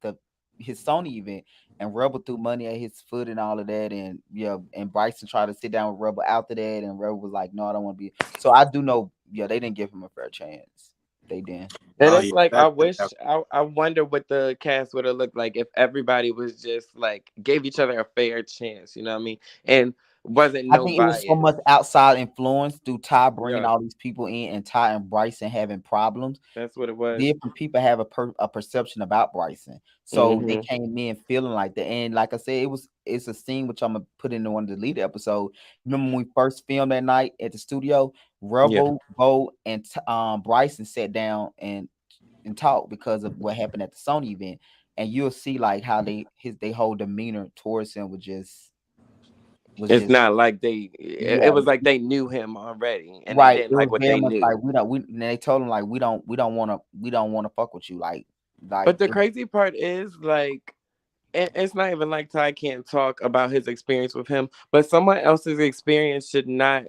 his Sony event, and Rebel threw money at his foot and all of that, and yeah, and Bryson tried to sit down with Rebel after that, and Rebel was like, "No, I don't want to be." So I do know, yeah, they didn't give him a fair chance. They didn't. And Oh it's yeah. like That didn't happen. I wonder what the cast would have looked like if everybody was just like gave each other a fair chance, you know what I mean? And wasn't I no think it was so much bias. outside influence through Ty bringing Yeah, all these people in, and Ty and Bryson having problems. that's what it was. Different people have a perception about Bryson, so they Hmm. came in feeling like that. And like I said, it's a scene which I'm gonna put into one of the deleted episode. Remember when we first filmed that night at the studio? Yeah. Rebel, Bo, and Bryson sat down and talked because of what happened at the Sony event, and you'll see like how they whole demeanor towards him was It's just not like it yeah. was like they knew him already and they Right, didn't it like was what very they much like knew. we don't. And they told him like we don't want to fuck with you. Like But the crazy part is like it's not even like Ty can't talk about his experience with him, but someone else's experience should not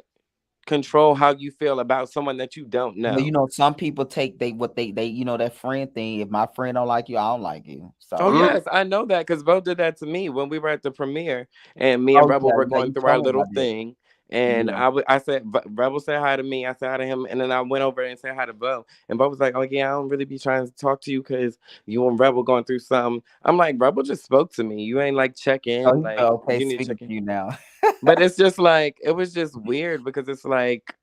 control how you feel about someone that you don't Well, know. some people take they that friend thing. If my friend don't like you, I don't like you. Oh So, Mm. yes, I know that because Bo did that to me when we were at the premiere, and me and oh Rebel yeah, were yeah, going you through our told me little about that. thing, and Yeah. I said Rebel said hi to me, I said hi to him, and then I went over and said hi to Bo, and Bo was like, "Oh yeah, I don't really be trying to talk to you because you and Rebel going through something." I'm like, Rebel just spoke to me. You ain't like check Oh, in, he like felt okay you need to speaking check to in. you now. But it's just like it was just weird because it's like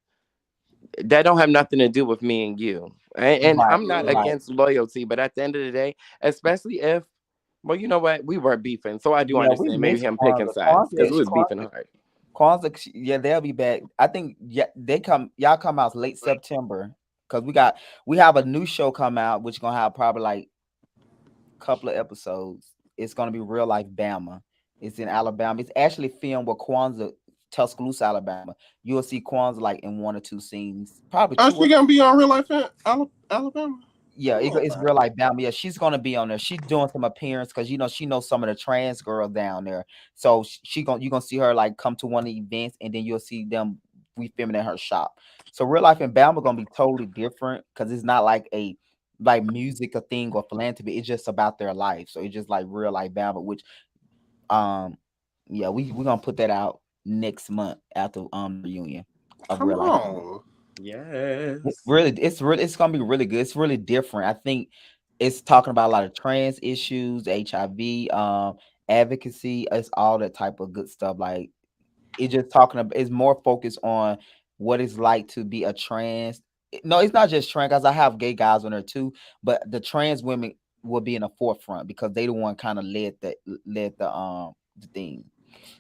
that don't have nothing to do with me and you. And Right, I'm not Mm. right. against loyalty, but at the end of the day, especially if, well, you know what, we were beefing, so I do Yeah, we understand maybe missed him picking Kwanzaa. sides because we Kwanzaa, was beefing hard. Yeah, they'll be back. I think yeah, y'all come out late September because we have a new show come out which gonna have probably like couple of episodes. It's gonna be real life Bama. It's in Alabama. It's actually filmed with Kwanzaa, Tuscaloosa, Alabama. You'll see Kwanzaa like in one or two scenes, probably Oh, two. she gonna be on Real Life in Alabama. Yeah, Oh, it's real life Bama. Yeah, she's gonna be on there. She's doing some appearance because she knows some of the trans girls down there. So you gonna see her like come to one of the events, and then you'll see them refilming at her shop. So real life in Bama gonna be totally different because it's not like a like music a thing or philanthropy. It's just about their life. So it's just like real life Bama, which um yeah, we're gonna put that out next month after the reunion. of Come real life. on. Yes. It's gonna be really good. It's really different. I think it's talking about a lot of trans issues, HIV, advocacy. It's all that type of good stuff. Like it's just talking about. It's more focused on what it's like to be a trans. No, it's not just trans guys. I have gay guys on there too, but the trans women will be in the forefront because they the one kind of led the thing.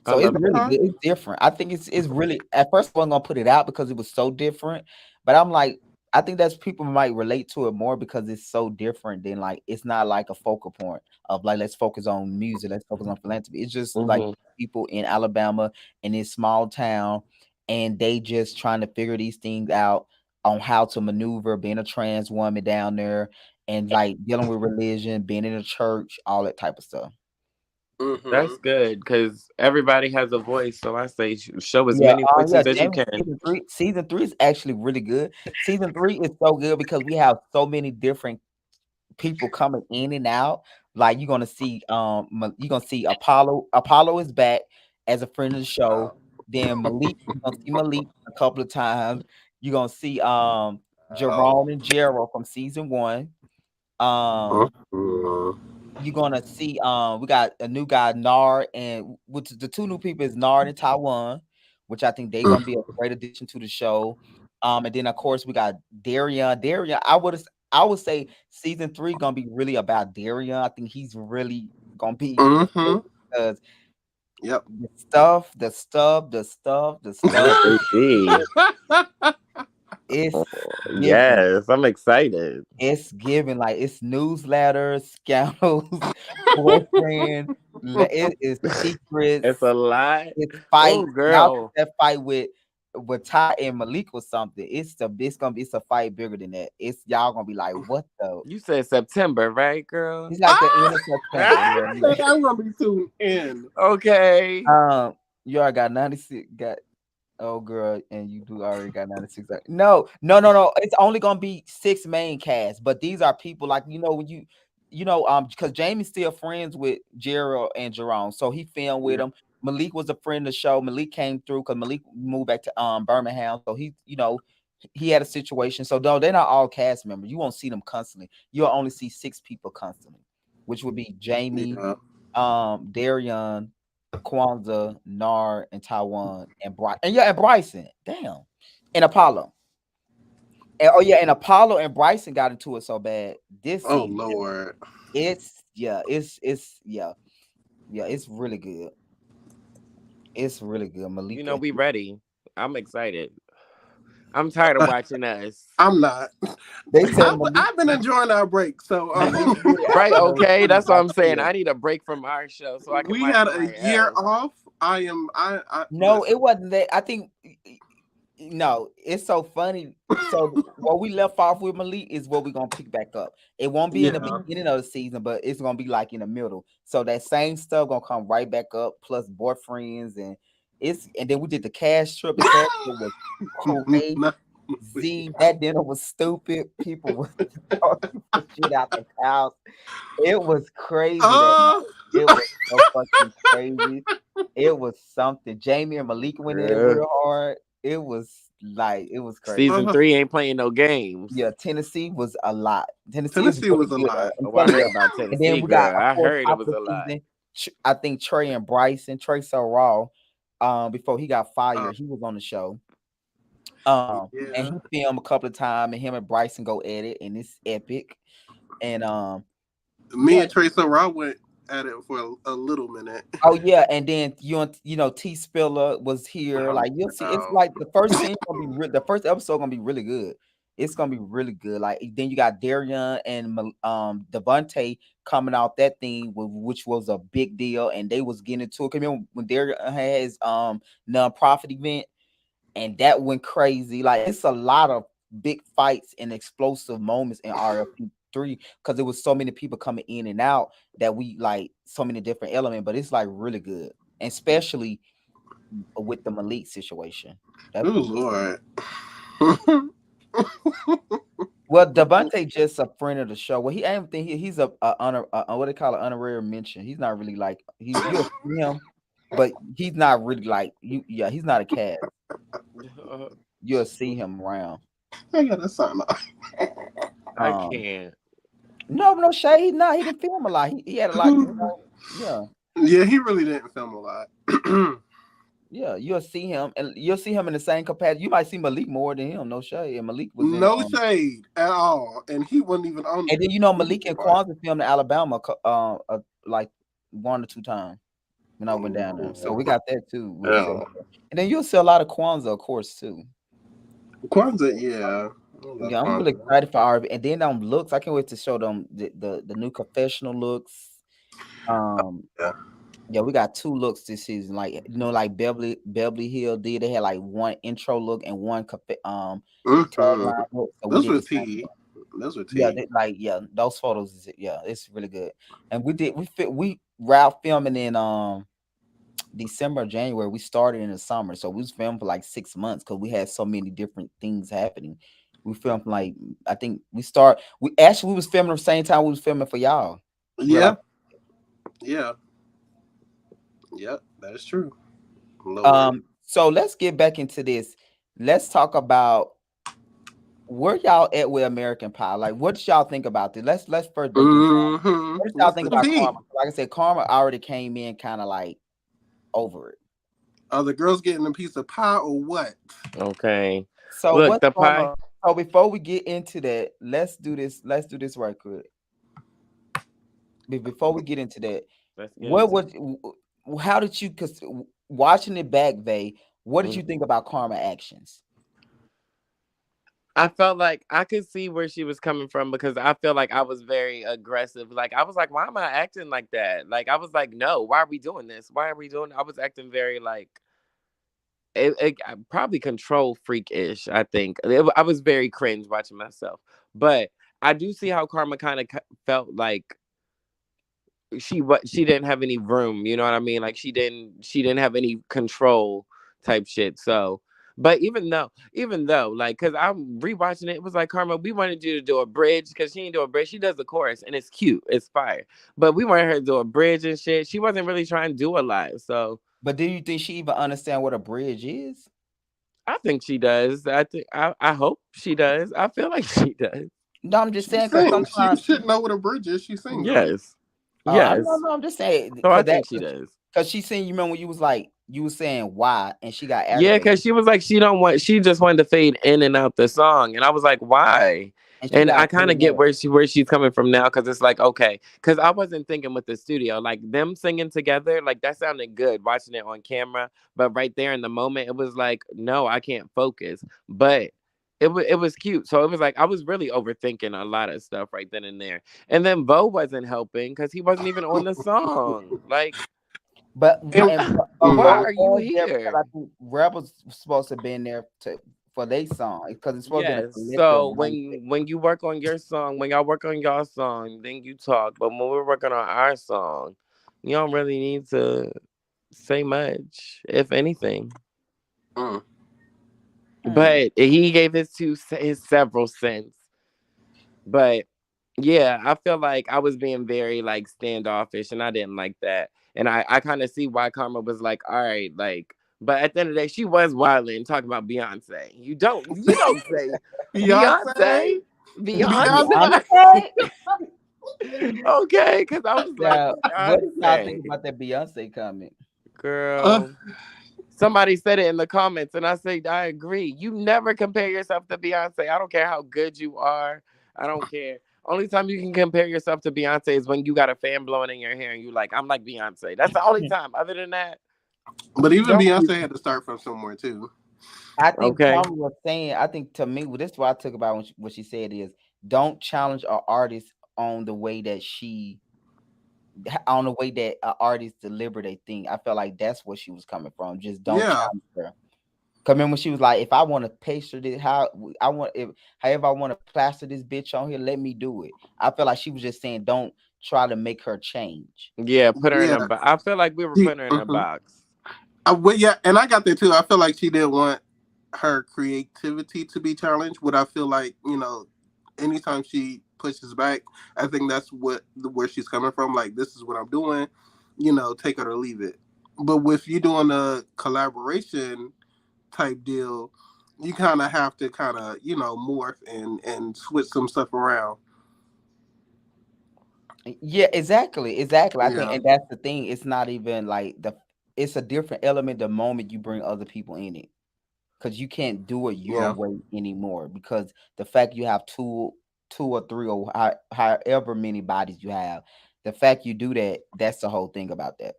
I So it's love really that. Okay. good. It's different. I think it's really at first I wasn't gonna put it out because it was so different. But I'm like, I think that's people might relate to it more because it's so different than like it's not like a focal point of like let's focus on music, let's focus on philanthropy. It's just like Hmm. people in Alabama in this small town and they just trying to figure these things out on how to maneuver being a trans woman down there and like dealing with religion, being in a church, all that type of stuff. Mm-hmm. That's good because everybody has a voice. So I say show as Yeah, many yeah, voices as you Jamie, can. season 3 is actually really good. Season 3 is so good because we have so many different people coming in and out. Like you're gonna see Apollo. Apollo is back as a friend of the show. Then Malik, you're gonna see Malik a couple of times. You're gonna see Oh. Jerome and Gerald from season 1. Um Mm-hmm. you're gonna see we got a new guy Nard, and which the two new people is Nard and Taiwan, which I think they're gonna be a great addition to the show. And then of course we got Darian. I would say season 3 gonna be really about Darian. I think he's really gonna be Mm-hmm. because Yep. the Oh, stuff baby. it's giving. Yes, I'm excited. It's giving like it's newsletters, scandals, boyfriend. It is It's secrets. a lot. It's Oh, fight. Y'all think girl. that fight with Ty and Malik was something. It's a fight bigger than that. It's y'all gonna be like, what the? You said September, right, girl? It's like the end of September. Yeah, I said I'm gonna be tuned in. Okay. you already got 96. Got oh girl, and you do already got 96. No. It's only gonna be 6 main cast, but these are people like when because Jamie's still friends with Gerald and Jerome, so he filmed with Yeah. him. Malik was a friend of the show. Malik came through because Malik moved back to Birmingham, so he had a situation. So though they're not all cast members, you won't see them constantly. You'll only see 6 people constantly, which would be Jamie, Yeah. Darian, Kwanzaa, Nar, and Taiwan, and and Bryson. Damn. And Apollo. And oh yeah, and Apollo and Bryson got into it so bad this Oh season. Lord. Yeah, it's really good. It's really good. Malika. We ready. I'm excited. I'm tired of watching us. I'm not. They said Malika. I've been enjoying our break, so Malika did it Right, after okay. That's what I'm saying. her. I need a break from our show so I can we watch had a somebody year else. off. I am. I No, listen. it wasn't that. I think no, it's so funny. So what we left off with Malik is what we're gonna pick back up. It won't be in the Yeah. beginning of the season, but it's gonna be like in the middle. So that same stuff gonna come right back up, plus boyfriends and then we did the cash trip. The cash trip was No. crazy. That dinner was stupid. People was throwing shit out the house. It was crazy that Oh. night. It was so fucking crazy. It was something. Jamie and Malik went in Yeah. real hard. It was crazy. Season 3 ain't playing no games. Yeah, Tennessee was a lot. Tennessee is Tennessee really was a good. lot. I'm Oh, I telling heard you. about And then Tennessee, we got, girl. of I course, heard it top of was the a lot. season. I think Trey and Bryson. Trey so raw. Before he got Uh, fired, he was on the show. And yeah. he filmed a couple of times, and him and Bryson go at it, and it's epic. And Me yeah, and Trace Raw went at it for a little minute. oh yeah, and then T Spiller was here. Oh, Like you'll see, it's no. like the first scene gonna be the first episode gonna be really good. It's gonna be really good. Like then you got Darian and Devontae coming out that thing, which was a big deal, and they was getting into it. 'Cause remember when Darian had his nonprofit event, and that went crazy. Like it's a lot of big fights and explosive moments in RFP3 because there was so many people coming in and out that we like so many different elements, but it's like really good, and especially with the Malik situation. Oh That's what Lord. well, Devontae just a friend of the show. Well, I don't think he's a honor what they call an honorary mention. He's not really like you'll see him, but he's not really like you. Yeah, he's not a cast. you'll see him around. I got a sign off. I Um, can't. no, no shade. He not. He didn't film a lot. He had a lot. Yeah, Yeah, he really didn't film a lot. yeah. You'll see him, and you'll see him in the same capacity. You might see Malik more than him. No shade. And Malik was in. No shade at all, and he wasn't even on And the then Malik music and part. Kwanzaa filmed in Alabama, like 1 or 2 times when I went down there. So we got that too. Yeah. And then you'll see a lot of Kwanzaa, of course, too. Kwanzaa, yeah. I love Yeah, I'm really Kwanzaa. excited for RB. And then looks, I can't wait to show them the new confessional looks. Um, Yeah. yeah, we got 2 looks this season. Like like Beverly Hill did. They had like one intro look and one Mm-hmm. tagline look. So we Those did were the same. T. Those were Yeah, T. those photos it's really good. And we route filming in December, January. We started in the summer, so we was filming for like 6 months because we had so many different things happening. We filmed like I think we was filming the same time we was filming for y'all. Real Yeah. life. Yeah. Yep. That is true. Lower. So let's get back into this. Let's talk about where y'all at with American Pie. Like, what did y'all think about this? Let's first break this down. Mm-hmm. What did y'all What's think the about tea? Karma? Like I said, Karma already came in kind of like over it. Are the girls getting a piece of pie or what? Okay. So Look, what's the going pie. on? So before we get into that, let's do this. Let's do this right quick. Before we get into that, Let's get what into was how did you? Because watching it back, Vay, what did it. you think about Karma actions? I felt like I could see where she was coming from because I feel like I was very aggressive. Like I was like, why am I acting like that? Like I was like, no, why are we doing this? Why are we doing? I was acting very like probably control freak ish. I think I was very cringe watching myself, but I do see how Karma kind of felt like she didn't have any room. You know what I mean? Like she didn't have any control type shit. So. But even though, like, cause I'm rewatching it, it was like Karma. We wanted you to do a bridge, cause she didn't do a bridge. She does the chorus, and it's cute, it's fire. But we wanted her to do a bridge and shit. She wasn't really trying to do a lot. So But do you think she even understand what a bridge is? I think she does. I hope she does. I feel like she does. No, I'm just She saying because sings. She sometimes, should know what a bridge is. She sings, right? Yes. I no, Yes. no, I'm just saying So I because think she does. she seen you. Remember when you was saying why, and she got Yeah, aggravated, because she was like, she just wanted to fade in and out the song. And I was like, why? and she And got I kind really of get mad. where she's coming from now, because it's like, okay, because I wasn't thinking with the studio, like them singing together, like that sounded good watching it on camera. But right there in the moment, it was like, no, I can't focus. But it was cute. So it was like I was really overthinking a lot of stuff right then and there. And then Vo wasn't helping because he wasn't even on the song. Like, But And, why Bo are you was there because here? I think Rebels was supposed to be in there for their song because it's supposed to be a Yes. collective So mindset. when you work on your song, when y'all work on y'all song, then you talk. But when we're working on our song, you don't really need to say much, if anything. mm, Hmm. But he gave his several cents. But yeah, I feel like I was being very like standoffish, and I didn't like that. And I kind of see why Karma was like, all right, like. But at the end of the day, she was wilding talking about Beyonce. You don't say Beyonce, Beyonce, Beyonce. Beyonce. Beyonce. Okay, because I was like, Now, what did y'all think Beyonce, about that Beyonce comment? Uh, girl. Somebody said it in the comments, and I said, I agree. You never compare yourself to Beyonce. I don't care how good you are. I don't care. Only time you can compare yourself to Beyonce is when you got a fan blowing in your hair and you like, I'm like Beyonce. That's the only time. Other than that, but you even don't. Beyonce had to start from somewhere too. I think Okay. Karma was saying, I think to me, well, this is what I took about what she said is don't challenge an artist on the way that on the way that an artist deliver their thing. I felt like that's where she was coming from. Just don't Yeah, challenge her. Cause remember she was like, if I want to paste this, however I want to plaster this bitch on here, let me do it. I feel like she was just saying, don't try to make her change. Yeah, put her in a yeah. box. I feel like we were She, putting her in a mhm. box. Well, yeah, and I got that too. I feel like she didn't want her creativity to be challenged. What I feel like, anytime she pushes back, I think that's where she's coming from. Like, this is what I'm doing, take it or leave it. But with you doing a collaboration type deal, you kind of have to kind of morph and switch some stuff around. Yeah, exactly. I think, Yeah, and that's the thing. It's not even like it's a different element the moment you bring other people in it, because you can't do it your yeah. way anymore. Because the fact you have two or three or however many bodies you have, the fact you do that, that's the whole thing about that.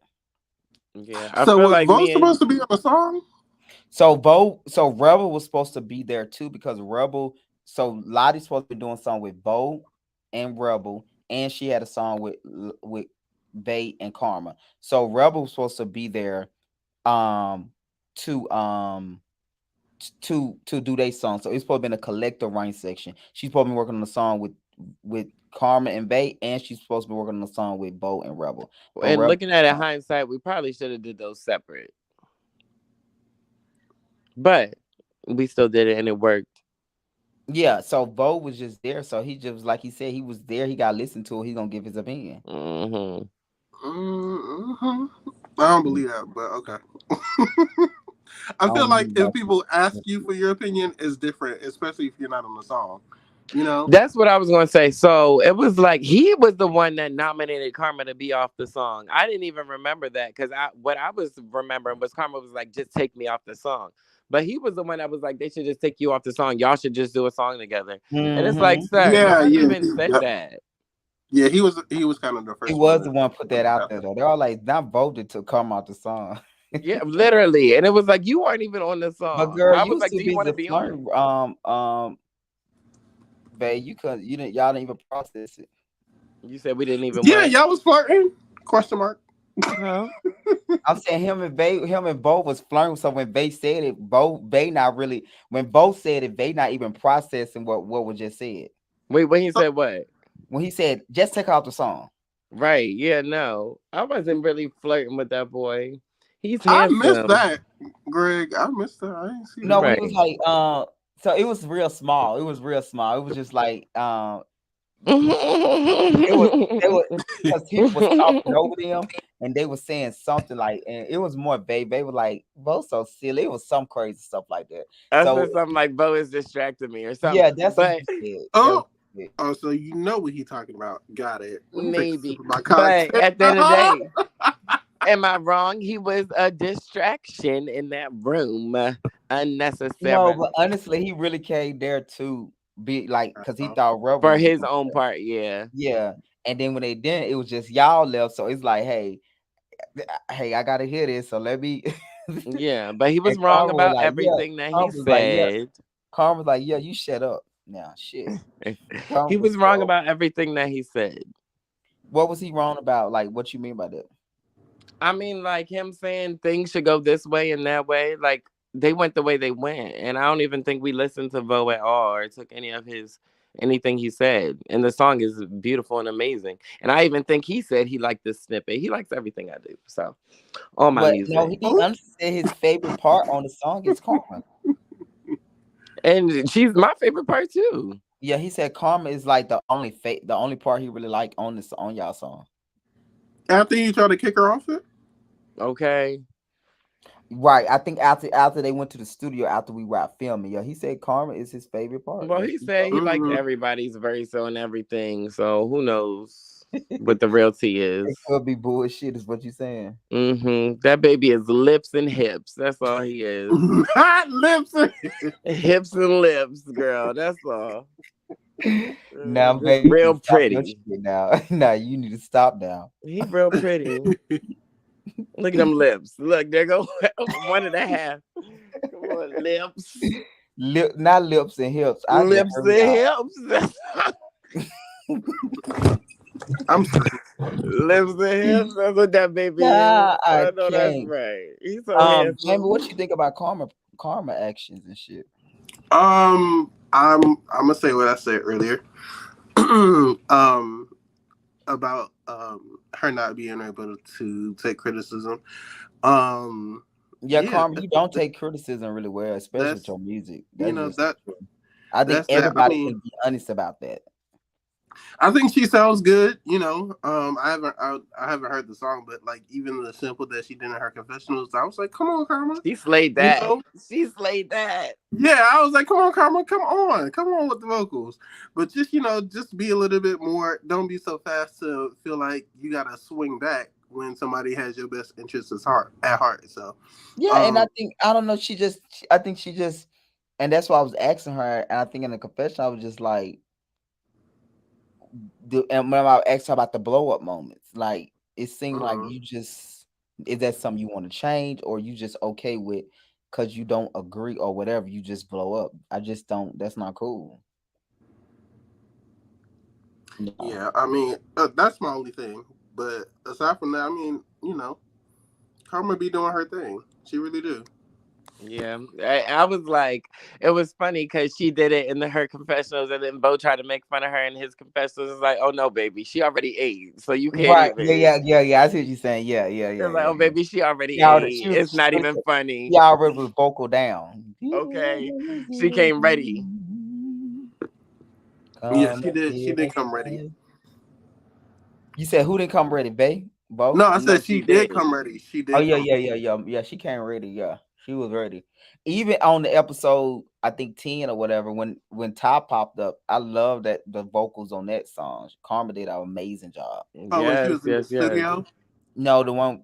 Yeah, I So feel was like Vo me and supposed to be on the song? So Rebel was supposed to be there too because Rebel. So Lottie's supposed to be doing a song with Bo and Rebel, and she had a song with Bay and Karma. So Rebel was supposed to be there, um, to to do their song. So it's supposed to be in a collective range section. She's supposed to be working on a song with Karma and Bay, and she's supposed to be working on a song with Bo and Rebel. But and Rebel, looking at it hindsight, we probably should have did those separate, but we still did it and it worked. yeah, so Bo was just there. So he just like he said, he was there. He got listened to. He's gonna give his opinion. Hmm. Hmm. I don't believe that, but okay. I I feel don't like believe if that. people ask you for your opinion, it's different, especially if you're not on the song. You know? That's what I was going to say. So it was like he was the one that nominated Karma to be off the song. I didn't even remember that because what I was remembering was Karma was like, just take me off the song. But he was the one that was like, they should just take you off the song. Y'all should just do a song together. And it's like, Hmm. sir, Yeah, nobody yeah, even said yep. that. Yeah. He was kind of the He first one was to the one put put that it out out there there. though. They're all like not voted to come out the song. Yeah, literally. And it was like, you weren't even on the But song. girl, I you was was like, too do you want to busy be on it? flirting. Babe, you didn't y'all didn't even process it. You said we didn't even Yeah, what? y'all was flirting? Question mark. Huh? I'm saying him and Bo was flirting. So when Bay said it, Bay not really. When Bo said it, Bay not even processing what was just said. Wait, when he So, said what? When he said just take out the song. Right. Yeah, no. I wasn't really flirting with that boy. He's I missed handsome. that, Greg. I missed that. I didn't see No, that. we was Right. like, so it was real small. It was real small. It was just like, it was they were because people was talking over them and they were saying something like, and it was more babe. They were like, both so silly. It was some crazy stuff like that. I So said something like Bo is distracting me or something. yeah, that's what But you said. That was Oh, it. oh, so you know what he talking about? Got it. Let me take a sip maybe. of my But cocktail. at the end of the day, am I wrong? He was a distraction in that room. No, Unnecessary. but honestly, he really came there to be like, because he thought Rebel For was his gonna own play. part, yeah. Yeah. And then when they didn't, it was just y'all left. So it's like, hey, I gotta hear this. So let me. Yeah. But he And was wrong Karma was about like, yeah. everything that he Karma was like, yeah. said. Karma was like, yeah, you shut up. Now, shit. Karma He was was wrong so. about everything that he said. What was he wrong about? Like, what you mean by that? I mean, like him saying things should go this way and that way. Like they went the way they went, and I don't even think we listened to Vo at all or took any of his anything he said. And the song is beautiful and amazing. And I even think he said he liked this snippet. He likes everything I do. So all my But no, music, he understood his favorite part on the song is Karma. and she's my favorite part too. Yeah, he said Karma is like the only part he really like on this on y'all song. After you try to kick her off it? Okay. Right. I think after they went to the studio after we wrapped filming, yeah, he said Karma is his favorite part. Well, he said he liked Mm-hmm. everybody's verse on everything. So who knows what the real tea It is? could be bullshit, is what you saying. That baby is lips and hips. That's all he is. Not lips. Hips and lips, girl. That's all. Now, Just baby, you need real to stop your pretty. shit now. Now you need to stop now. He real pretty. Look at them lips. Look, there go one and a half. Come on, lips. Not lips and hips. I just Lips heard and hips. I'm sorry. Lips and hips. That's what that baby is. nah, I I know that's can't. right. He's so Jamie, handsome. what you think about karma actions and shit? I'm gonna say what I said earlier. um, about her not being able to take criticism. Yeah, Yeah, karma, you don't take criticism really well, especially with that's your music. you That's know just that true. I think that's that. I everybody mean, can be honest about that. I think she sounds good. I haven't heard the song, but like even the sample that she did in her confessionals, I was like, come on, Karma. She slayed You that. know, She slayed that. yeah, I was like, come on, Karma, come on with the vocals. But just just be a little bit more. Don't be so fast to feel like you gotta swing back when somebody has your best interests at heart. So, Yeah, and I um, think I don't know. I think she just, and that's why I was asking her. And I think in the confession, I was just like, and when I asked her about the blow up moments, like it seemed like mhm. you just, is that something you want to change, or you just okay with because you don't agree or whatever, you just blow up. I just don't. That's not cool. No. Yeah, I mean, that's my only thing. But aside from that, I mean, Karma be doing her thing. She really do. Yeah, I was like, it was funny because she did it in her confessionals, and then Bo tried to make fun of her in his confessionals. It's like, oh no, baby, she already ate, so you can't Right. Yeah. even. Yeah. Yeah. Yeah. I see what you're saying. Yeah. Yeah. Yeah. It's like, Yeah. oh Yeah. baby, she already She already. ate. It's not even She funny. already was vocal down. Okay, she came ready. Yeah, Come she did. She here did and come ready. say. You said who didn't come ready, Bay? Bo? No, I No, said she she did did. come ready. She Oh did yeah, come. yeah, yeah, yeah, yeah. She came ready. Yeah, she was ready. Even on the episode, I think 10 or whatever, when Ty popped up, I love that the vocals on that song. Karma did an amazing job. Oh, when she Yes, was in the yes, yes. studio. No, the one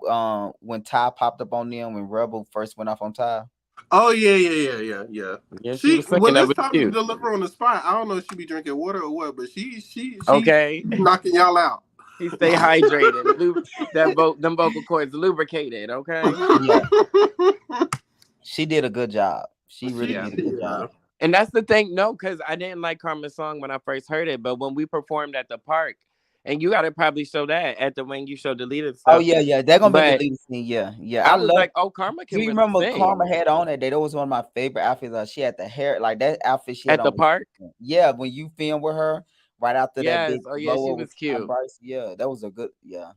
when Ty popped up on them when Rebel first went off on Ty. Oh yeah, yeah, yeah, yeah, yeah. Yeah, she She was singing. when That it's was time to cute. deliver on the spot, I don't know if she be drinking water or what, but she Okay, knocking y'all out. she stay hydrated. Them vocal cords lubricated. Okay. Yeah, she did a good job. She really Yeah. did a good Yeah. job. And that's the thing, no, because I didn't like Karma's song when I first heard it, but when we performed at the park, and you gotta probably show that at the when you show deleted Oh stuff. yeah, yeah, they're gonna be But deleted scene. Yeah, yeah. I I was love. like, oh, Karma Do can you really remember Karma sing had on that day? That was one of my favorite outfits. She had the hair, like that outfit she had at the on. park. Yeah, when you filmed with her right after that Yes. big Oh yeah, blow she up with was Ty cute. Bryce. Yeah, that was a good. Yeah,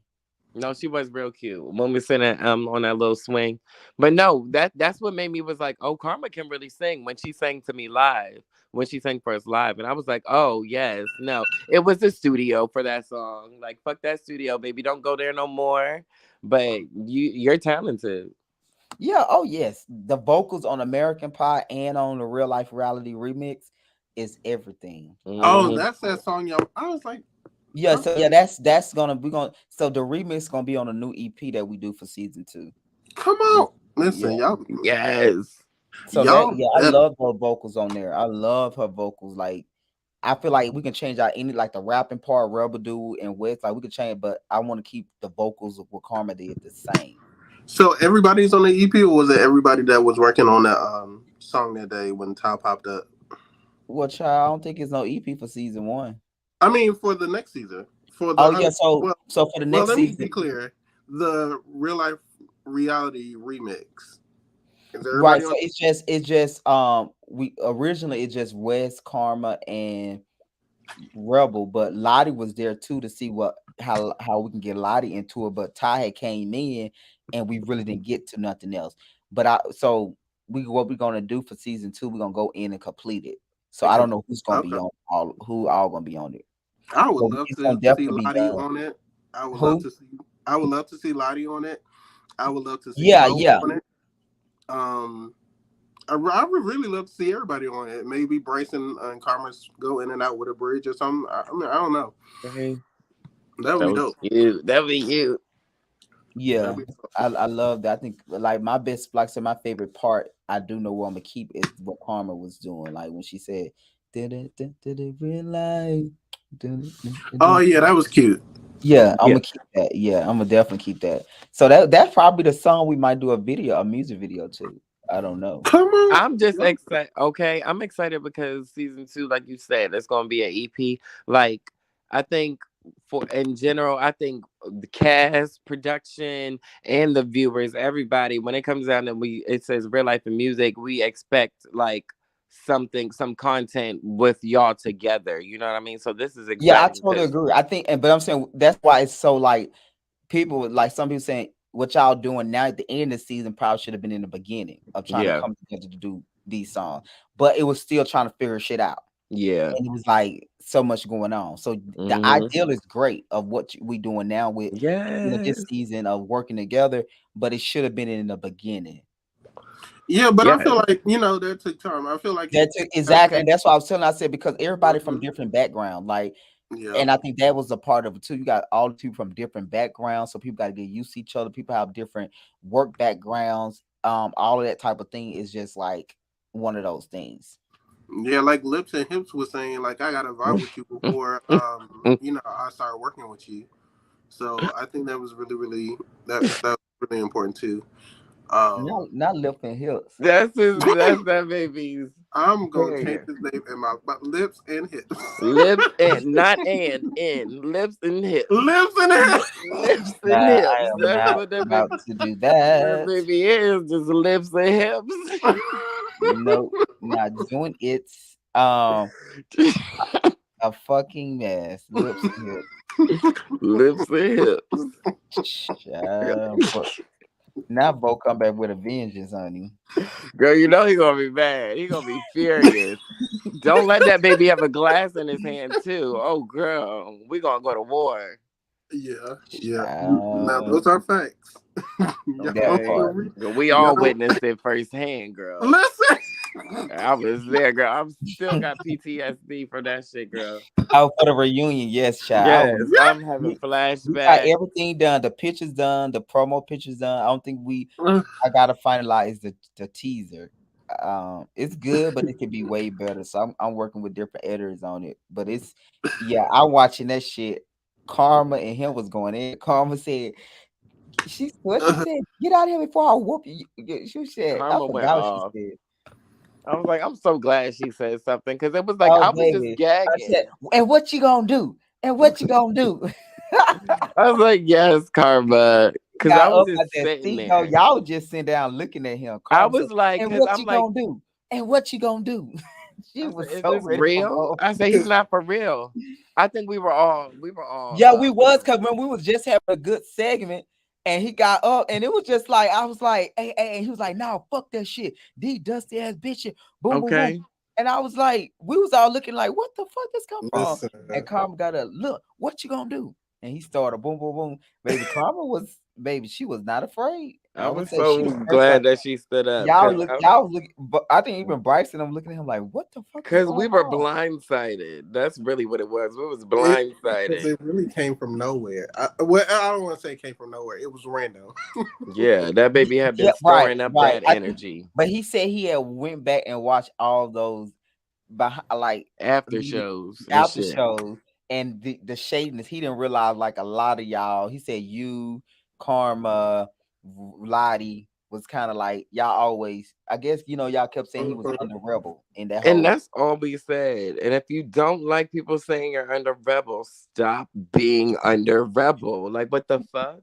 No, she was real cute when we sitting on that little swing. But no, that's what made me was like, oh, Karma can really sing when she sang to me live, when she sang for us live. And I was like, oh yes, no. It was the studio for that song. Like, fuck that studio, baby. Don't go there no more. But you're talented. yeah. Oh yes, the vocals on American Pie and on the Real Life Reality remix is everything. Oh, Hmm. that's that song, y'all. I was like, Yeah, so okay, yeah, that's gonna be going. So the remix gonna be on a new EP that we do for season 2. come Yeah, on, yeah. listen, y'all, Yes. So that y'all yeah, I better. love her vocals on there. I love her vocals. Like I feel like we can change out any like the rapping part, Rebel Dude and West. Like we could change, but I want to keep the vocals of what Karma did the same. So everybody's on the EP, or was it everybody that was working on that song that day when Ty popped up? Well, child, I don't think it's no EP for season 1. I mean, for the next season, for the Oh yeah, so well, so for the well, next let me season, be clear: the real life reality remix. Is right? everybody So on? it's just we originally it's just West, Karma, and Rebel, but Lottie was there too to see what how we can get Lottie into it. But Ty had came in and we really didn't get to nothing else. But I so we what we're gonna do for season 2, we're gonna go in and complete it. So I don't know who's gonna be Okay. on all gonna be on it. I would But love it's to gonna see definitely be Lottie done. on it. I would love Who? to see. I would love to see Lottie on it. I would love to see Yeah, Bo yeah. on it. Um, I would really love to see everybody on it. Maybe Bryson and Karmas go in and out with a bridge or something. I mean, I don't know. Okay. That would That be was dope. cute. That was you. That'd Yeah. be dope. I love that. I think like my best like I said, my favorite part I do know what I'm gonna keep is what Karma was doing. Like when she said, did it realize? Oh yeah, that was cute. Yeah, I'm Yeah. gonna keep that. Yeah, I'm gonna definitely keep that. So that's probably the song we might do a music video to. I don't know. Come on. I'm just excited. Okay, I'm excited because season 2, like you said, it's gonna be an EP. Like I think for in general, I think the cast, production, and the viewers, everybody, when it comes down to it says real life and music, we expect like something, some content with y'all together. You know what I mean? So this is Yeah, I exciting totally because agree. I think, but I'm saying that's why it's so like people like some people saying what y'all doing now at the end of the season probably should have been in the beginning of trying to yeah, come together to do these songs, but it was still trying to figure shit out. Yeah. and it was like so much going on. So the Mm-hmm. ideal is great of what we doing now with this Yes. season of working together, but it should have been in the beginning. Yeah, but I Yeah. feel like that took time. I feel like That's exactly, and that's why I was telling. I said because everybody from Mhm. different background, like, Yeah, and I think that was a part of it too. You got all the two from different backgrounds, so people got to get used to each other. People have different work backgrounds. All of that type of thing is just like one of those things. yeah. Like Lips and Hips was saying, like I got to vibe with you before, I started working with you. So I think that was really, really that was really important too. Um, Not lifting hips. That's that baby's I'm gonna change hair. his name in my Lips and Hips. Lips and not and in lips and hips. Lips and Hips. Lips and Nah, I hips. am That's not what that about baby. to do That that. baby is just lips and hips. Nope, not doing it. A fucking mess. Lips and Lips and hips. hips. But now Bo come back with a vengeance on you. Girl, you know he gonna be mad. He gonna be furious. Don't let that baby have a glass in his hand too. Oh girl, we gonna go to war. Yeah, yeah. Now Uh, those are facts. that Okay. part. We all Y'all witnessed it firsthand, girl. listen. I was there, girl. I'm still got PTSD from that shit, girl. Oh, for the reunion, yes, child. Yes, I'm having We got flashbacks. everything done. The pictures done. The promo pictures done. I don't think we. I gotta finalize the teaser. It's good, but it could be way better. So I'm working with different editors on it. But it's yeah, I'm watching that shit. Karma and him was going in. Karma said she what she said. Get out of here before I whoop you. She said I Karma went forgot what she off. said. I was like, I'm so glad she said something because it was like Oh I was just baby, I said, gagging. and what you gonna do? And what you gonna do? I was like, yes, Karma, because I Got was up at just that sitting seat. No, there. y'all just sitting down looking at him. I Carmen said, was like, and because what I'm you like, gonna do? And what you gonna do? She I said, was is so this ready for real? both. I said, he's not for real. I think we were all Yeah, we what's was because when we was just having a good segment, and he got up, and it was just like I was like, hey, and he was like, "No, fuck that shit, D dusty ass bitch, boom, boom, boom." okay. And I was like, we was all looking like, "What the fuck this come from?" Listen. And Karma got a look. What you gonna do? And he started boom, boom, boom. Baby, Karma was baby. She was not afraid. I I would was say she so the first one. glad that she stood up because Y'all was looking, but I think even Bryson, I'm looking at him like, what the fuck is we going were on? blindsided. That's really what it was. We was It because blindsided. it really came from nowhere. I don't want to say it came from nowhere. It was random. Yeah, that baby had been Yeah, right, storing up right. that I think, energy. but he said he had went back and watched all those behind, like After leading shows and after shit. shows, and the shadiness. He didn't realize like a lot of y'all. He said you, Karma, Lottie was kind of like y'all always. I guess y'all kept saying he was under rebel in that And whole. that's all we said. And if you don't like people saying you're under rebel, stop being under rebel. Like, what the fuck?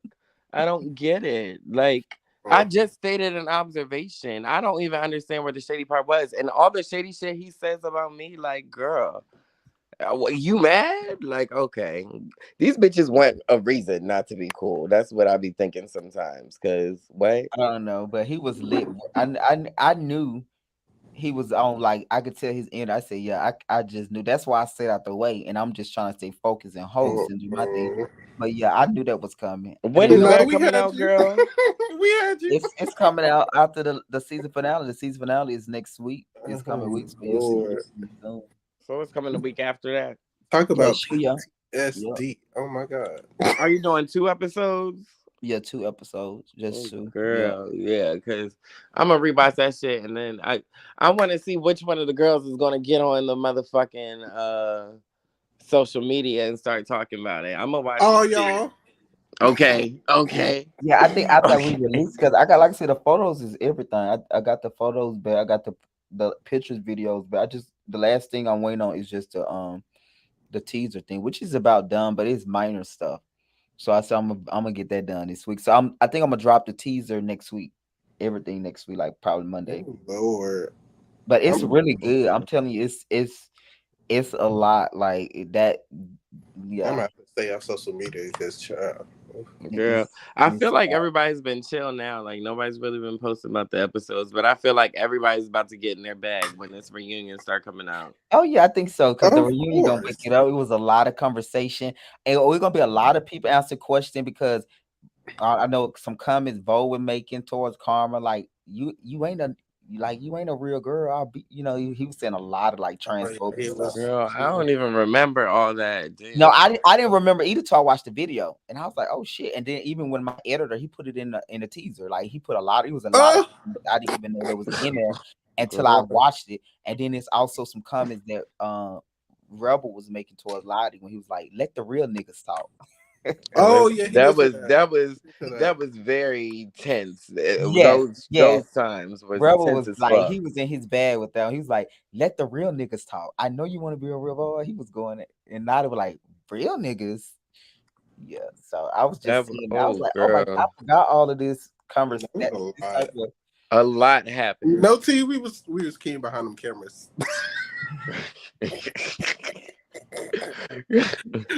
I don't get it. Like, I just stated an observation. I don't even understand where the shady part was. And all the shady shit he says about me, like, girl, you mad? Like, okay. These bitches want a reason not to be cool. That's what I be thinking sometimes. Cause what? I don't know, but he was lit. I knew he was on, like I could tell his end. I said, yeah, I just knew. That's why I stayed out the way, and I'm just trying to stay focused and host and do my thing. But yeah, I knew that was coming. And When then is No, that we coming had out, you. girl? We had you. it's coming out after the season finale. The season finale is next week. This coming Oh week, so you'll see Lord. it soon. So it's coming the week after that. Talk Yeah, about sure, yeah, yeah, PTSD. Oh my God. Are you doing 2 episodes? yeah. 2 episodes, Oh, just two. Yeah. girl, yeah, because I'm gonna rewatch that shit, and then I want to see which one of the girls is gonna get on the motherfucking social media and start talking about it. I'm gonna watch Oh it too. y'all. Okay, okay, Yeah, I think after we okay. release, because I got, like I said, the photos is everything. I got the photos, but I got the pictures, videos, but I just the last thing I'm waiting on is just the teaser thing, which is about done, but it's minor stuff. So I said I'm gonna get that done this week. So I think I'm gonna drop the teaser next week, everything next week, like probably Monday. Oh Lord. But it's I'm really good. I'm telling you, it's a lot like that. I'm gonna Yeah, have to stay off social media because Girl, I feel like everybody's been chill now. Like nobody's really been posting about the episodes, but I feel like everybody's about to get in their bag when this reunion start coming out. Oh yeah, I think so because the Of reunion gonna pick course. it up. It was a lot of conversation, and we're gonna be a lot of people answer questions because I know some comments Bo was making towards Karma, like you ain't a you ain't a real girl. I'll be, he was saying a lot of like Oh, yeah, transphobic he stuff. was. Girl, I don't even remember all that. No, Damn. I didn't remember either till I watched the video, and I was like, oh shit. And then even when my editor, he put it in the teaser, like he put a lot. It was a lot of Uh, I didn't even know there was in there until I Girl. watched it. And then there's also some comments that Rebel was making towards Lottie when he was like, let the real niggas talk. oh yeah, he That did say was that. that was He said that. that was very tense. Yes, yes. Those times was Rebel tense was as like, fuck. he was in his bag with them. He was like, let the real niggas talk. I know you want to be a real boy. He was going, and now they were like, real niggas. Yeah. So I was just seeing, I was Oh like, oh my, I girl, forgot all of this conversation. It was This a type lot. of, a lot happened. No T, we was keen behind them cameras.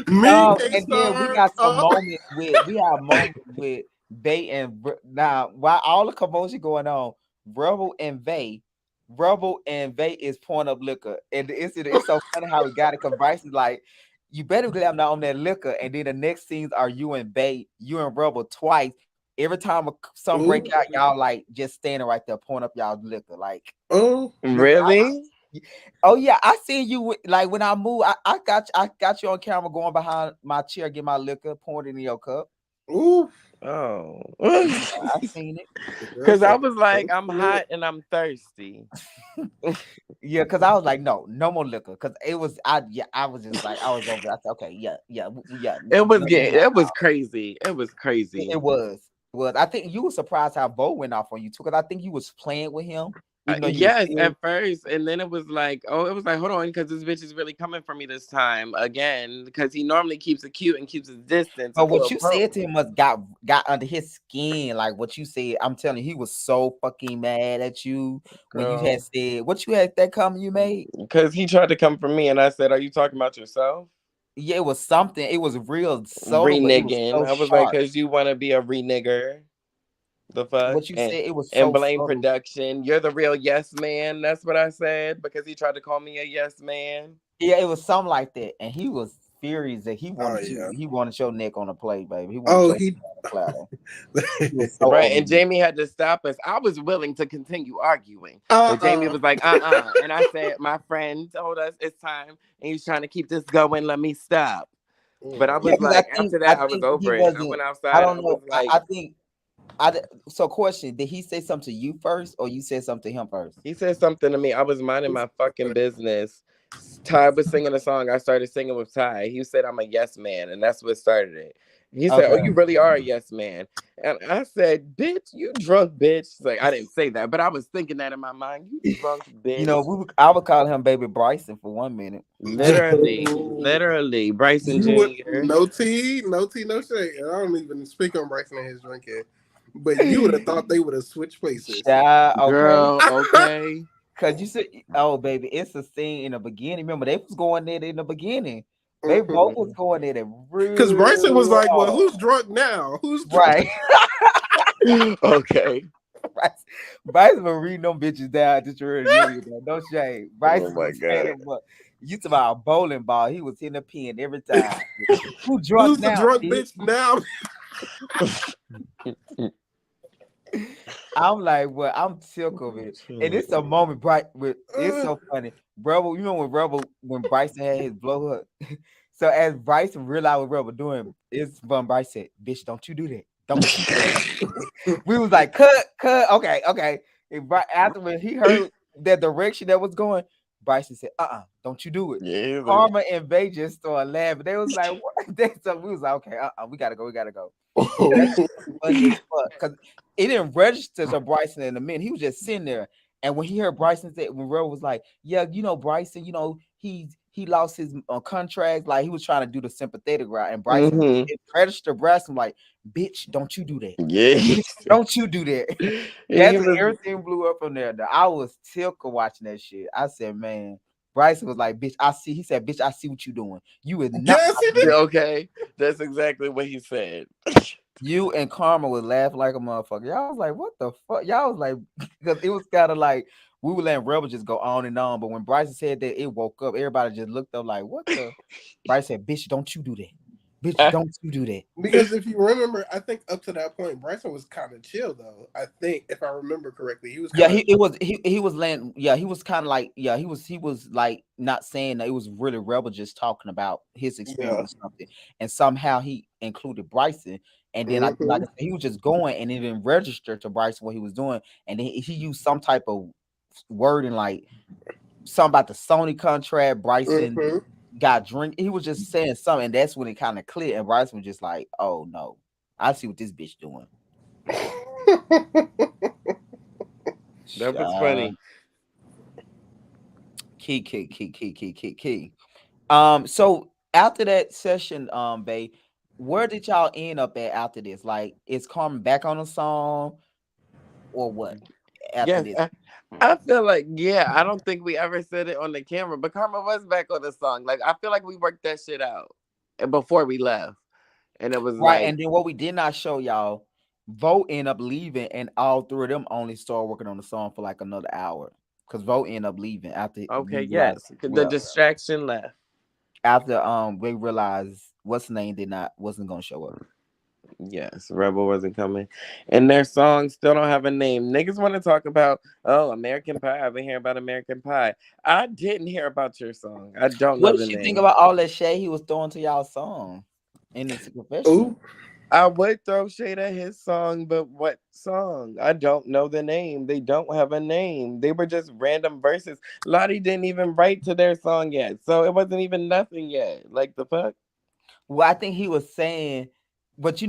Me, K and then we Star. got some moments with, we have moments with Vay and now while all the commotion going on, Rebel and Vay is pouring up liquor, and it's so funny how we got it. Cause Bryce is like, you better glad I'm not on that liquor, and then the next scenes are you and Vay, you and Rebel twice. Every time some break Ooh, out, y'all like just standing right there pouring up y'all liquor, like. oh, Really? Oh yeah, I seen you like when I moved. I got you on camera going behind my chair, get my liquor, pouring it in your cup. ooh. Oh, I seen it. The girl because I said, was like, "Don't I'm do hot it." and I'm thirsty. Yeah, because I was like, no, no more liquor. Because it was I was just like, I was over there. I said, okay, yeah. It was crazy. It was It crazy. was. Was I think you were surprised how Bo went off on you too, because I think you was playing with him, even though you was Yes, serious. at first, and then it was like, oh, it was like, hold on, because this bitch is really coming for me this time again, because he normally keeps it cute and keeps his distance But until what a you pro. said to him must got under his skin. Like what you said, I'm telling you, he was so fucking mad at you when you had Girl, said what you had that comment you made. because he tried to come for me, and I said, "Are you talking about yourself?" Yeah, it was something. It was real subtle, but it was Reneging. so I was like, sharp. "Cause you want to be a renigger." The fuck, What you said, it was and so blame subtle. production. You're the real yes man. That's what I said because he tried to call me a yes man. Yeah, it was something like that, and he was furious that he Oh wanted you. yeah. He wanted your neck on the plate, baby. He wanted Oh, your neck he. on the platter. He was so Right, over and you. Jamie had to stop us. I was willing to continue arguing, uh but Jamie uh was like, and I said, my friend told us it's time, and he's trying to keep this going. Let me stop. But I Yeah, was because like, after I that, I was think he over it. I wasn't. went I outside. don't I was know. like, I think so. Question: did he say something to you first, or you said something to him first? he said something to me. I was minding my fucking business. Ty was singing a song. I started singing with Ty. He said I'm a yes man, and that's what started it. He said, "Oh, Okay. you really are a yes man," and I said, "Bitch, you drunk, bitch." It's like I didn't say that, but I was thinking that in my mind. You drunk, bitch. I would call him Baby Bryson for 1 minute. Literally, Bryson You would Jr. no shade. And I don't even speak on Bryson and his drinking, but you would have thought they would have switched places. Child, okay. Girl, okay. Cause you said, oh baby, it's a scene in the beginning. Remember, they was going there in the beginning. They both was going there Because Bryson was real like, "Well, hard. who's drunk now? Who's drunk?" Right. Okay. Bryce, Bryce was reading them bitches down just real. No shame. Bryce Oh my was saying god. what you talking about a bowling ball. He was hitting the pin every time. Who drunk Who's the now, drunk bitch? bitch now? I'm like, well, I'm tickled with it. And it's a moment, bright with it's so funny. Rebel, you know when Bryson had his blow up. So as Bryson realized what Rebel doing, it's when Bryce said, bitch, don't you do that. Don't you do that. We was like, cut, okay. And after when he heard that direction that was going, Bryson said, don't you do it. Yeah, Karma and Vay just started laughing. They was like, what? So we was like, okay, we gotta go. That shit was funny as fuck because it didn't register to Bryson in a minute. He was just sitting there, and when he heard Bryson say, when Ro was like, "Yeah, Bryson, he lost his contract, like he was trying to do the sympathetic route," and Bryson mm-hmm. it registered Bryson like, "Bitch, don't you do that? Yeah. Don't you do that?" And he That's when was everything blew up from there. I was tickled watching that shit. I said, "Man." Bryson was like, "Bitch, I see." He said, "Bitch, I see what you doing. You is not Yes, about he to do did. that." Okay, that's exactly what he said. You and Karma would laugh like a motherfucker. Y'all was like, "What the fuck?" Y'all was like, because it was kind of like we were letting Rebel just go on and on. But when Bryson said that, it woke up. Everybody just looked up like, "What the?" Bryson said, "Bitch, don't you do that. Bitch, don't you do that." Because if you remember, I think up to that point, Bryson was kind of chill though. I think if I remember correctly, he was Yeah, kind of he was letting, yeah, he was kind of like, yeah, he was like not saying that. It was really Rebel just talking about his experience yeah. with something, and somehow he included Bryson, and then like I Hmm. said, he was just going and it didn't register to Bryson what he was doing, and then he used some type of wording like something about the Sony contract. Bryson Hmm. got drink. He was just saying something, and that's when it kind of cleared, and Bryson was just like, "Oh no, I see what this bitch doing." That was Uh, funny. key. So after that session, Bay, where did y'all end up at after this? Like, is Carmen back on the song or what after Yes, this? I feel like yeah. I don't think we ever said it on the camera, but Karma was back on the song. Like I feel like we worked that shit out before we left, and it was Right, like and then what we did not show y'all, Vote end up leaving, and all three of them only started working on the song for like another hour. Cause Vote end up leaving after we okay, realized, yes, the well, distraction left. after we realized what's the name wasn't gonna show up. Yes, Rebel wasn't coming, and their songs still don't have a name. Niggas want to talk about American Pie. I've been hearing about American Pie. I didn't hear about your song. I don't What know did the she think name. about all that shade he was throwing to y'all song in the Ooh. confessional? I would throw shade at his song, but what song? I don't know the name. They don't have a name. They were just random verses. Lottie didn't even write to their song yet, so it wasn't even nothing yet. Like the fuck? Well, I think he was saying, but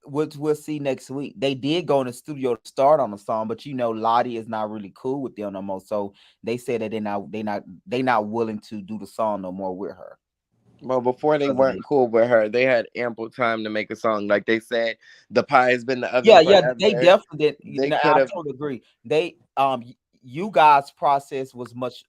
what we'll see next week. They did go in the studio to start on the song, but Lottie is not really cool with them no more. So they said that they not willing to do the song no more with her Well, before they because of that. weren't cool with her, they had ample time to make a song. Like they said, the pie has been the oven Yeah, yeah, they forever. definitely did. They could I have. totally agree. You guys' process was much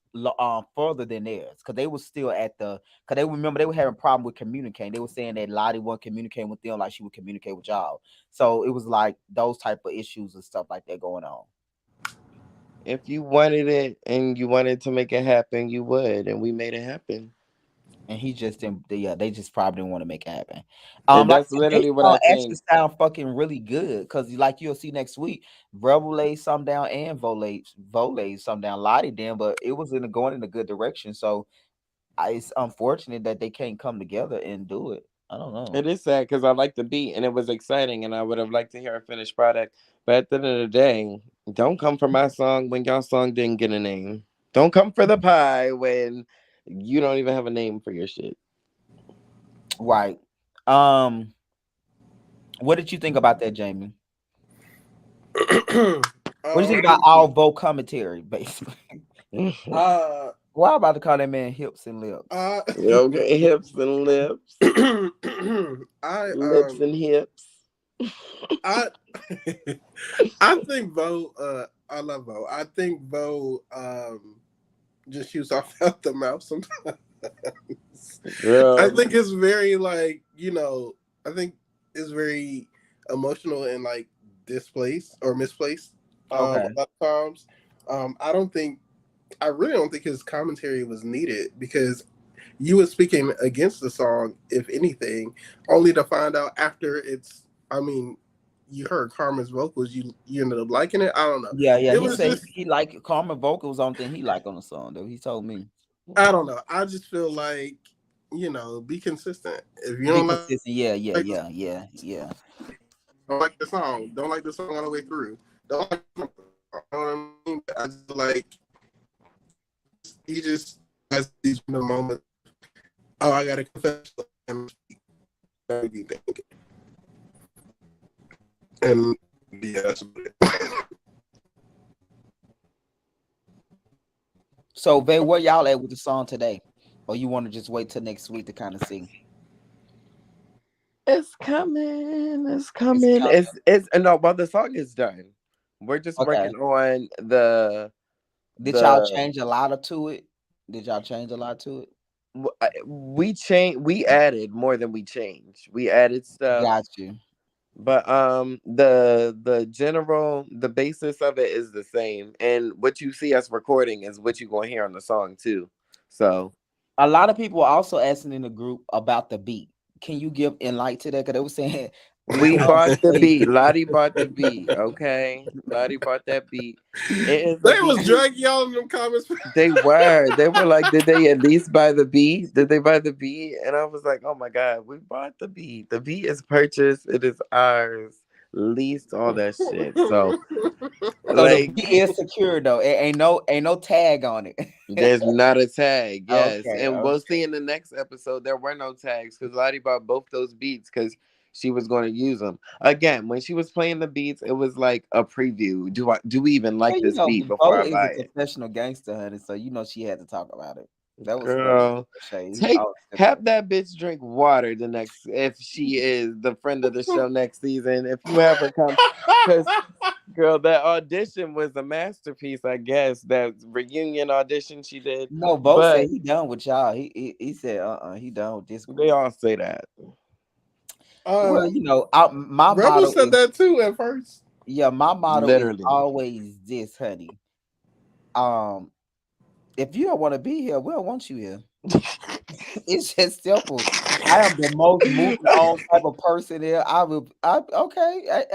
further than theirs because they were still because they remember they were having a problem with communicating. They were saying that Lottie wasn't communicating with them like she would communicate with y'all. So it was like those type of issues and stuff like that going on. If you wanted it and you wanted to make it happen, you would, and we made it happen. And he just didn't. Yeah, they just probably didn't want to make it happen. And Like that's I said, they literally what song I actually think. sound fucking really good because, like you'll see next week, Rebel laid some down and Volate some down. Lottie did, but it was going in a good direction. So it's unfortunate that they can't come together and do it. I don't know. It is sad because I like the beat and it was exciting, and I would have liked to hear a finished product. But at the end of the day, don't come for my song when y'all song didn't get a name. Don't come for the pie when you don't even have a name for your shit. Right. Um. What did you think about that, Jamie? What do you think about um, all vote commentary, basically? uh, Why I'm about to call that man hips and lips? uh, Okay, hips and lips, I lips and hips. I I think Bo I love Bo. I think Bo just shoots off out the mouth sometimes. I Girl, think it's very like, I think it's very emotional and like displaced or misplaced Okay. a lot of times. I don't think I really don't think his commentary was needed because you were speaking against the song, if anything, only to find out after it's. I mean, you heard Karma's vocals, you ended up liking it. I don't know. Yeah, yeah. It He was said just he like Carmen vocals on thing he like on the song though. He told me. I don't know. I just feel like be consistent. If you Be don't consistent. Yeah, yeah, like yeah, yeah, yeah. don't like the song, don't like the song all the way through. Don't like the song, you know what I mean? But I just like he just has these moments. Oh, I got to confess, and everything. And yeah, that's about it. So, Vay, where y'all at with the song today? Or you want to just wait till next week to kind of see? it's coming. It's It's coming. coming. It's no. Well, the song is done. We're just Okay. working on the Did y'all the change a lot of to it? Did y'all change a lot to it? We changed. We added more than we changed. We added stuff, Got you. but the basis of it is the same, and what you see us recording is what you gonna hear on the song too. So A lot of people are also asking in the group about the beat. Can you give enlight to that? Because they were saying we we always bought the say beat. Lottie bought the beat. Okay, Lottie bought that beat. It is a They beat. was dragging y'all in them comments. They were. They were like, did they at least buy the beat? Did they buy the beat? And I was like, oh my God, we bought the beat. The beat is purchased. It is ours. Leased, all that shit. So, so. The like, beat is secure though. It ain't no tag on it. there's not a tag. Yes. Okay, And we'll okay. see in the next episode, there were no tags because Lottie bought both those beats because she was going to use them. Again, when she was playing the beats, it was like a preview. Do we even Well, like you this know, beat before Bo I is a buy it? professional gangster, honey. So you know she had to talk about it. That was nothing Girl, shade. He take always said that. have that bitch drink water the next if she is the friend of the show next season. If you ever come, because girl, that audition was a masterpiece. I guess that reunion audition she did, No, Bo said but he done with y'all. He said he done with this they group. all say that. uh, Well, my Rebel motto said is that too at first. yeah, my motto is Literally, always this, honey. Um, if you don't want to be here, we don't want you here. It's just simple. I am the most moving on type of person there. I okay.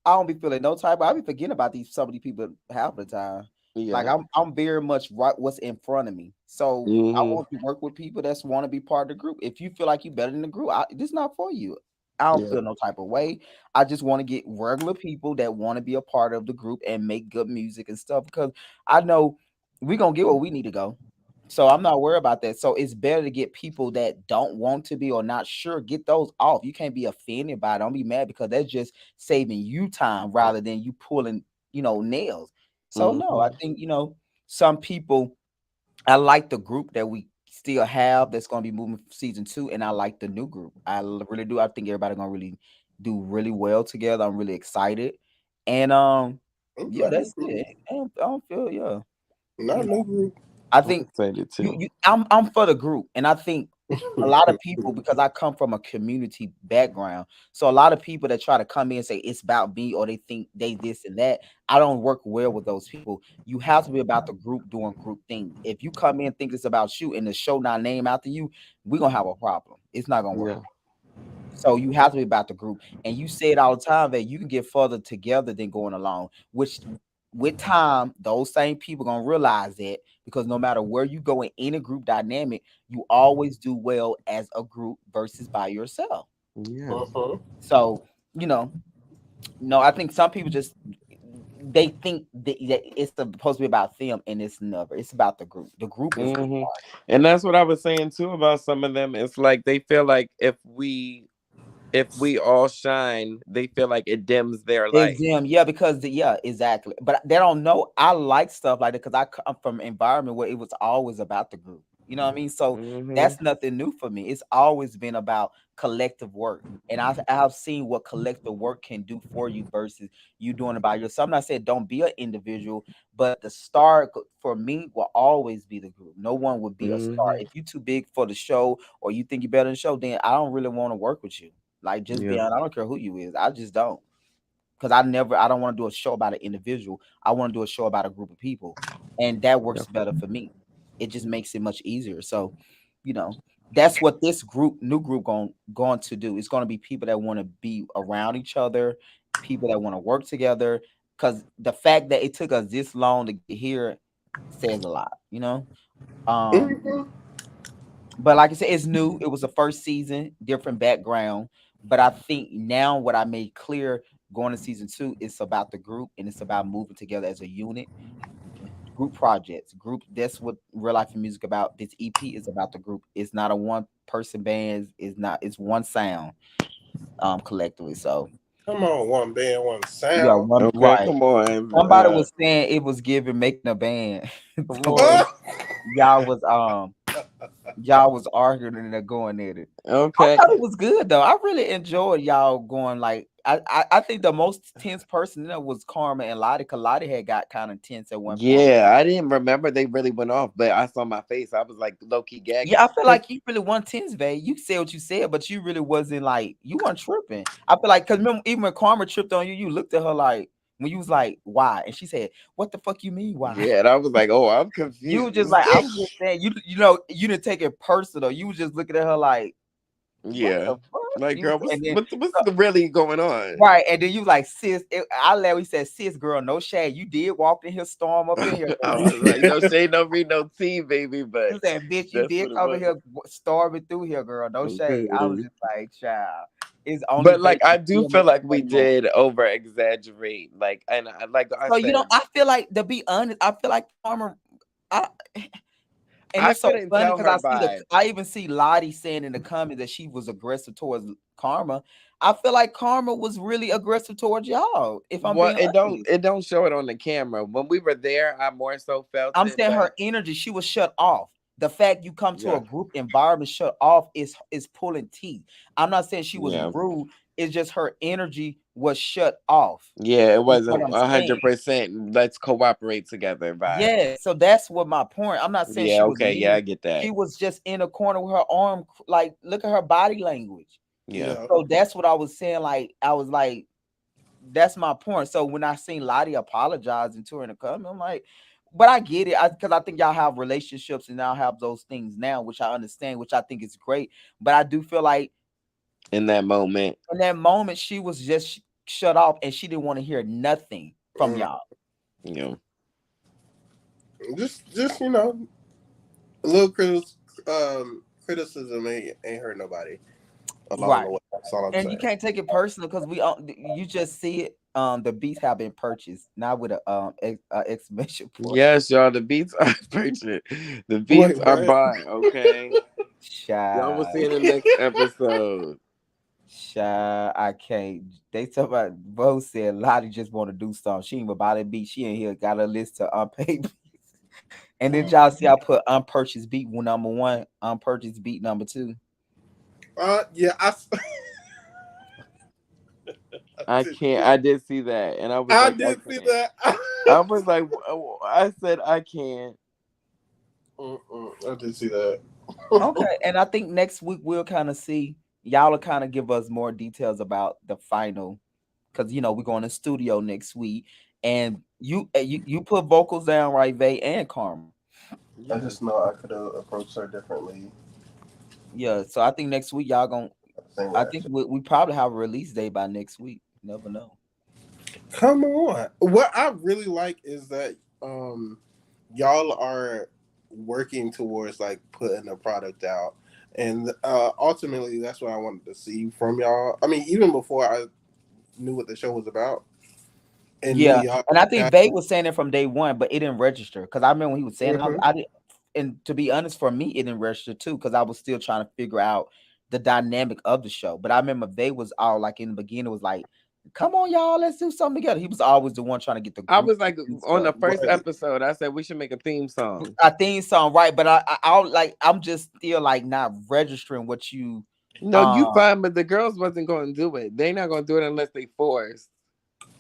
I don't be feeling no type. I be forgetting about some of these people half the time. Like yeah. I'm very much right what's in front of me. So I Hmm. want to work with people that's want to be part of the group. If you feel like you better than the group, this not for you. I don't Yeah, feel no type of way. I just want to get regular people that want to be a part of the group and make good music and stuff because I know we gonna get where we need to go. So I'm not worried about that. So it's better to get people that don't want to be or not sure. Get those off. You can't be offended by it. Don't be mad because that's just saving you time rather than you pulling, nails. So no, I hmm, think, some people I like the group that we still have that's gonna be moving for season two, and I like the new group. Really do. I think everybody gonna really do really well together. I'm really excited. And yeah, Okay, that's cool. it. I don't feel Not you a know. new group. I I'm think excited too. I'm for the group, and I think a lot of people because I come from a community background, so a lot of people that try to come in and say it's about me or they think they this and that. I don't work well with those people. You have to be about the group doing group things. If you come in and think it's about you and the show not name after you, we're gonna have a problem. It's not gonna work. Yeah, So you have to be about the group. And you say it all the time that you can get further together than going alone, which with time, those same people gonna realize that because no matter where you go in any group dynamic, you always do well as a group versus by yourself. yeah. Uh-huh. So, you know, no, I think some people just they think that it's supposed to be about them and it's never. It's about the group. The group is the Hmm. part. And that's what I was saying too about some of them. It's like they feel like if we all shine, they feel like it dims their It's light. them, yeah, because yeah, exactly. But they don't know I like stuff like that because I come from an environment where it was always about the group. You know what I mean? So Hmm. that's nothing new for me. It's always been about collective work. And I've seen what collective work can do for you versus you doing it by yourself. I'm not saying don't be an individual, but the star for me will always be the group. No one would be a star. Hmm. If you're too big for the show or you think you're better than the show, then I don't really want to work with you. Like just be Yeah. honest, I don't care who you is. I just don't because I don't want to do a show about an individual. I want to do a show about a group of people, and that Yeah. works better for me. It just makes it much easier. So, you know, that's what this new group going to do. It's going to be people that want to be around each other, people that want to work together. Because the fact that it took us this long to get here says a lot. Um, Mhm. but like I said, it's new. It was the first season, different background. But I think now what I made clear going to season two, it's about the group and it's about moving together as a unit. Group projects, group. That's what real life and music about. This EP is about the group. It's not a one person band. It's not. It's one sound. Collectively. So Come on, one band, one yeah, sound. one Okay, right. come on. Somebody was saying it was giving making a band. Come The way on. y'all was y'all was arguing and they're going at it. I Okay. thought it was good though. I really enjoyed y'all going like I think the most tense person there was Karma and Lottie, because Lottie had got kind of tense at one point. Yeah, I didn't remember they really went off, but I saw my face. I was like low key gagging. Yeah, I feel 'Cause like you really weren't tense, babe. You said what you said, but you really wasn't like you weren't tripping. I feel like because remember even when Karma tripped on you, you looked at her like when you was like, why? And she said, what the fuck you mean why? yeah, and I was like, oh, I'm You were just confused. like, I'm just saying, you know, you didn't take it personal. You was just looking at her like, what Yeah, the fuck? like You girl, what's and then what's really going on? right, and then you like, sis, I laugh. We said, sis, girl, no shade. You did walk in here, storm up in here, I girl. was like, no shade, no read, no tea, baby, but You said, bitch, you that's did what it come in was. here storming through here, girl. No shade. I was Okay. just like, child, it's only But baby like I do being feel like we way more. did over exaggerate. Like and like I So you know, said, I feel like to be honest, I feel like Karma. I, and I it's so couldn't funny tell because her vibe. I even see Lottie saying in the comments that she was aggressive towards Karma. I feel like Karma was really aggressive towards y'all. If I'm Well, being honest. it don't show it on the camera. When we were there, I more so felt I'm it, saying but her energy, she was shut off. The fact you come to a yeah, group environment shut off is pulling teeth. I'm not saying she was yeah. rude. It's just her energy was shut off. Yeah, it Is what wasn't I'm saying. 100%. Let's cooperate together vibe. Yeah, so that's what my point. I'm not saying Yeah, she was okay, yeah, mean. I get She that. was just in a corner with her arm, like look at her body language. Yeah. Yeah. So that's what I was saying. Like I was like, that's my point. So when I seen Lottie apologizing to her in the comment, I'm like, but I get it because I think y'all have relationships and y'all have those things now, which I understand, which I think is great. But I do feel like In that moment. in that moment she was just shut off and she didn't want to hear nothing from Mm. y'all. You know. Just a little criticism ain't hurt nobody along Right. the way. That's all I'm And you saying. can't take it personal because we all you just see it. The beats have been purchased, not with a exclamation point. Yes, y'all, the beats are purchased. The beats Wait, are what? bought, okay? Y'all will Shy, see in the next episode. shy, I can't. They talk about Bo said Lottie just want to do something. She ain't even buy that beat. She ain't here. Got a list of unpaid beats. And then y'all see I put unpurchased beat number one, unpurchased beat number two. Yeah, I can't. I did see that, and I was I like, I did see can't. that. I was like, I said, I can't. I did see that. Okay, and I think next week we'll kind of see y'all will kind of give us more details about the final because you know we're going to studio next week, and you put vocals down right, Vay and Karma. I Yes. just know I could have approached her differently Yeah, so I think next week y'all gonna. at the same I think reaction. we probably have a release date by next week. Never know. Come on. What I really like is that y'all are working towards like putting a product out. And ultimately that's what I wanted to see from y'all. I mean, even before I knew what the show was about and knew Yeah, y'all and I think got Vay was saying it from day one, but it didn't register because I remember when he was saying Mhm. I did, and to be honest, for me, it didn't register too because I was still trying to figure out the dynamic of the show. But I remember Vay was all like in the beginning was like, "Come on, y'all, let's do something together." He was always the one trying to get the I group was to like, do on the stuff. first Right. episode, I said we should make a theme song. I think song right, but I'll like I'm just still like not registering what you No, you um fine, but the girls wasn't going to do it. They not going to do it unless they force.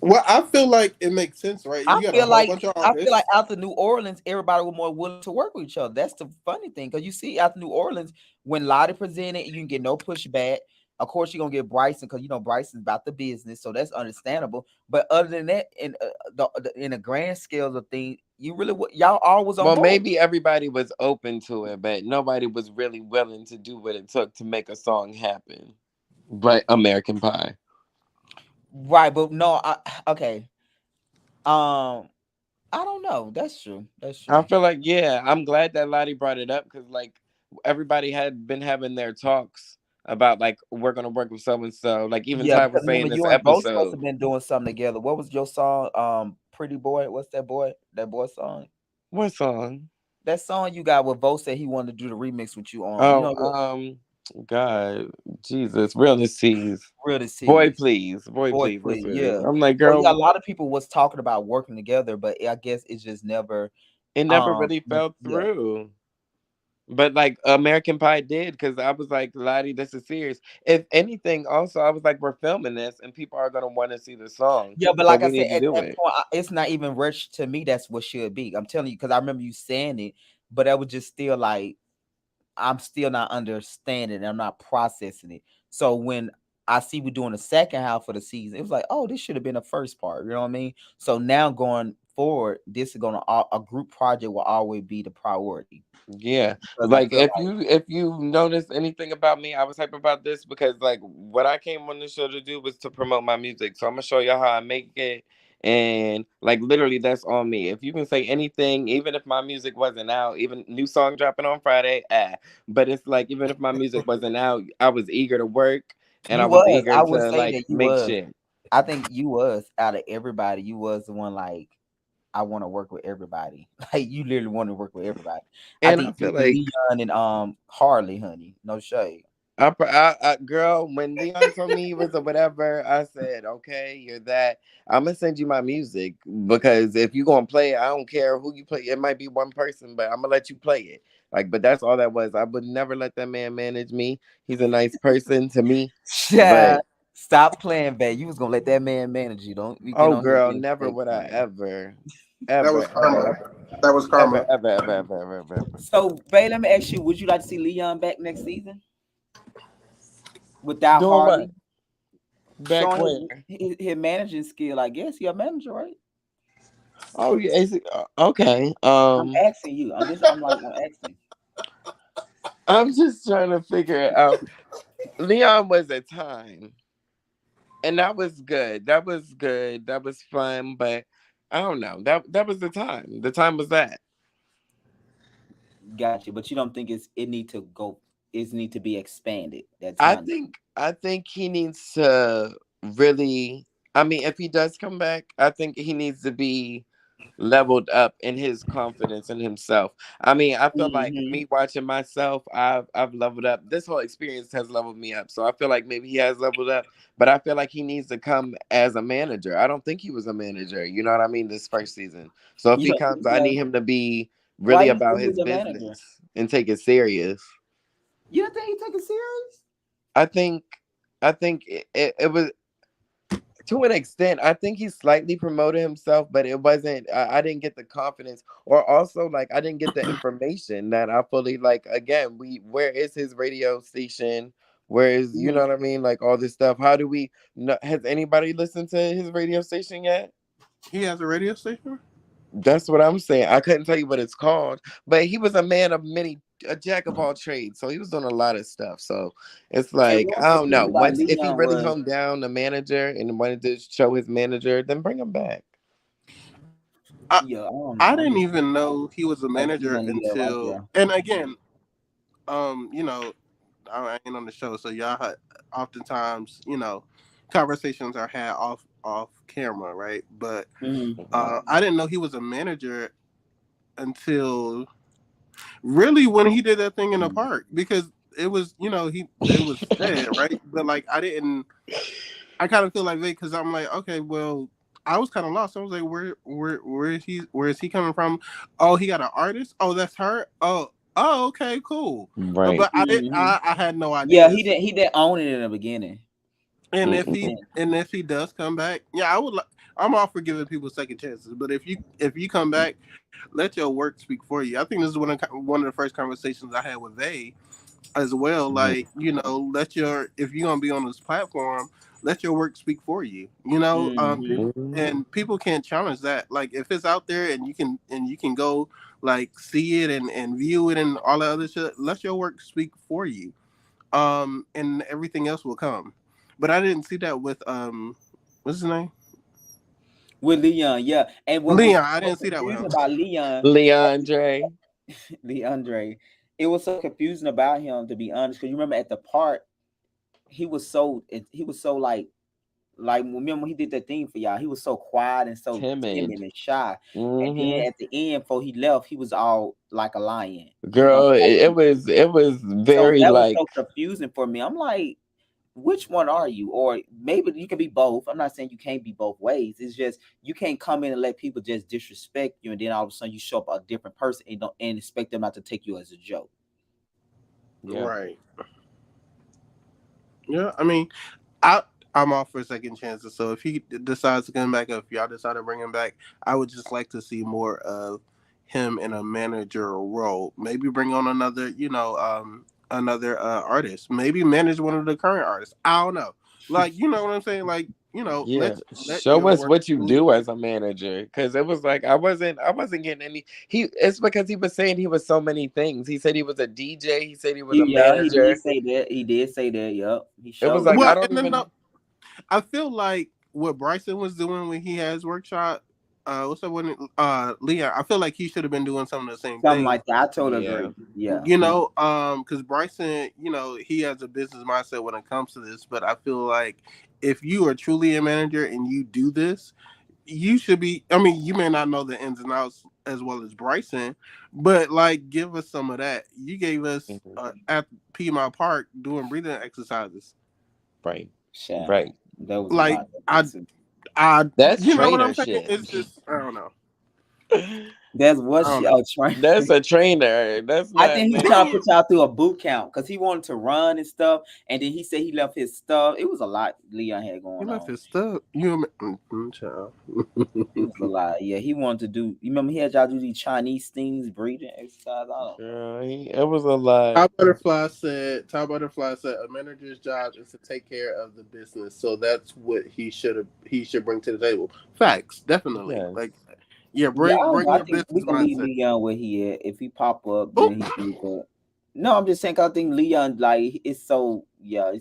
Well, I feel like it makes sense, right? You got a whole bunch of I feel like artists. after New Orleans, everybody was more willing to work with each other. That's the funny thing because you see after New Orleans, when Lottie presented, you can get no pushback. Of course, you're gonna get Bryson because you know Bryson's about the business, so that's understandable. But other than that, in the grand scales of things, you really y'all all was on Well, board, maybe everybody was open to it, but nobody was really willing to do what it took to make a song happen. But American Pie. right? But no, okay. Um, I don't know. That's true. That's I true. feel like, yeah, I'm glad that Lottie brought it up because, like, everybody had been having their talks about, like, we're going to work with so and so. Like, even Yeah, Ty because was saying remember this you and both supposed to episode. have been doing something together. What was your song? Pretty Boy. What's that boy? That boy song? What song? That song you got with Vo said he wanted to do the remix with you on. You Oh, know what? God, Jesus, realness seas. Real to Boy, see. please. Boy, Boy, please. That's please. what it is. Yeah. I'm like, So yeah, a girl, lot of people was talking about working together, but I guess it just never it never really ne- fell yeah. through. But like American Pie did, because I was like, Lottie, this is serious. If anything, also I was like, we're filming this and people are gonna want to see the song. Yeah, but So like I we said, need to at do that it. point, it's not even rushed to me. That's what should be. I'm telling you, because I remember you saying it, but I was just still like, I'm still not understanding. I'm not processing it. So when I see we're doing the second half of the season, it was like, oh, this should have been the first part. You know what I mean? So now going forward, this is gonna a group project will always be the priority Yeah, because I like feel like if you notice anything about me, I was hype about this because like what I came on the show to do was to promote my music. So I'm gonna show y'all how I make it, and like literally that's on me. If you can say anything, even if my music wasn't out, even new song dropping on Friday, but it's like even if my music wasn't out, I was eager to work and I you was was. eager I would to say like that you make was. shit. I think you was out of everybody. You was the one like I want to work with everybody. Like you literally want to work with everybody. I And I think you feel and like Leon and Harley, honey. No shade. girl, when Leon told me he was a whatever, I said, okay, you're that. I'm gonna send you my music because if you gonna play it, I don't care who you play. It might be one person, but I'm gonna let you play it. Like, but that's all that was. I would never let that man manage me. He's a nice person to me, Yeah. but Stop playing, babe. You was gonna let that man manage you. Don't you get oh, on here girl, being never fake would I friend. ever, That ever, was ever, karma. ever, That was ever, karma. ever, ever, ever, ever, ever. So, babe, let me ask you: would you like to see Leon back next season without Doing what? Harley Back showing where? his managing skill? I guess you're a manager, right? Oh, yeah. Okay. I'm asking you. I'm like I'm asking. I'm just trying to figure it out. Leon was a time, and that was good. That was good. That was fun, but I don't know. That was the time. The time was that. Gotcha, but you don't think it need to go? It need to be expanded. That I time. think I think he needs to really. I mean, if he does come back, I think he needs to be leveled up in his confidence in himself. I mean, I feel like Hmm. me watching myself, I've leveled up. This whole experience has leveled me up. So I feel like maybe he has leveled up, but I feel like he needs to come as a manager. I don't think he was a manager, you know what I mean, this first season. So if You he don't think comes, I so? need him to be Why really you about think his he's a manager? business and take it serious. You don't think he take it serious? I think it was to an extent. I think he slightly promoted himself, but it wasn't. I didn't get the confidence, or also like I didn't get the information that I fully like. Again, where is his radio station? Where is, you know Mhm. what I mean? Like all this stuff. How do we? Has anybody listened to his radio station yet? He has a radio station. That's what I'm saying. I couldn't tell you what it's called, but he was a man of many, a jack of all trades. So he was doing a lot of stuff. So it's And like, what was I don't know. confusing about Once if he Leon really was honed down the manager and wanted to show his manager, then bring him back. I yeah, I don't know. I I'm didn't just even know he was a like you manager gonna leave that right until, there. and again, you know, I ain't on the show, so y'all oftentimes, conversations are had off camera, right? But Hmm. I didn't know he was a manager until really when he did that thing in the park, because it was, it was said, right? But like I didn't, I kind of feel like they, because I'm like, okay, well, I was kind of lost. I was like, where is he coming from? Oh, he got an artist. Oh, that's her. Oh, okay, cool. Right. But Hmm. I had no Yeah, idea. he didn't own it in the beginning. And if he Mm-mm. And and if he does come back, yeah, I would. I'm all for giving people second chances, but if you come back, let your work speak for you. I think this is one of the first conversations I had with Vay as well. Like, let your, if you're gonna be on this platform, let your work speak for you. hmm. And people can't challenge that. Like if it's out there and you can go like see it and view it and all that other shit, let your work speak for you. And everything else will come. But I didn't see that with what's his name? With Leon, yeah. And what was Leon. I so didn't see that with confusing him. about Leon, Leandre. Leandre, it was so confusing about him to be honest. Because you remember at the part, he was so like remember when he did that thing for y'all, he was so quiet and so timid Timid. and shy. And Hmm. then at the end, before he left, he was all like a lion. Girl, it was So very that was like so confusing for me. I'm like, which one are you? Or maybe you can be both. I'm not saying you can't be both ways. It's just you can't come in and let people just disrespect you, and then all of a sudden you show up a different person and don't and expect them not to take you as a joke. Yeah. Right. Yeah. I mean, I I'm all for second chances. So if he decides to come back, if y'all decide to bring him back, I would just like to see more of him in a manager role. Maybe bring on another, another artist. Maybe manage one of the current artists. I don't know. Like, you know what I'm saying? Like, Yeah, let show your us work what you do. do as a manager, because it was like I wasn't getting any. It's because he was saying he was so many things. He said he was a DJ. He said he was a He did manager. say that. He did say that. Yup, he It was showed like did. I Well, don't and then even. I feel like what Bryson was doing when he has workshop, what's up when Leon? I feel like he should have been doing some of the same Something things. like that. I totally Yeah, agree. Yeah. Because Bryson, he has a business mindset when it comes to this. But I feel like if you are truly a manager and you do this, you should be. I mean, you may not know the ins and outs as well as Bryson, but like, give us some of that. You gave us mhm, at Piedmont Park doing breathing exercises. right, Child, right. there was a Like, lot that they took. That's you know what I'm saying? trainership. It's just, I don't know. That's what I don't she. know. Oh, train. That's a trainer. That's I not think he man. trying to put y'all through a boot camp because he wanted to run and stuff, and then he said he left his stuff. It was a lot Leon had He going left on. his stuff. Child. It was a lot. Yeah, he wanted to do. You remember he had y'all do these Chinese things, breathing exercise. I don't know. Girl, it was a lot. Top Butterfly said a manager's job is to take care of the business. So that's what he should bring to the table. Facts, definitely. Yes. Like, yeah, Yeah, I don't bring know. I your think we business can leave mindset. Leon where he at. If he pop up, Oh, then he can go. No, I'm just saying. 'Cause I think Leon like it's so yeah.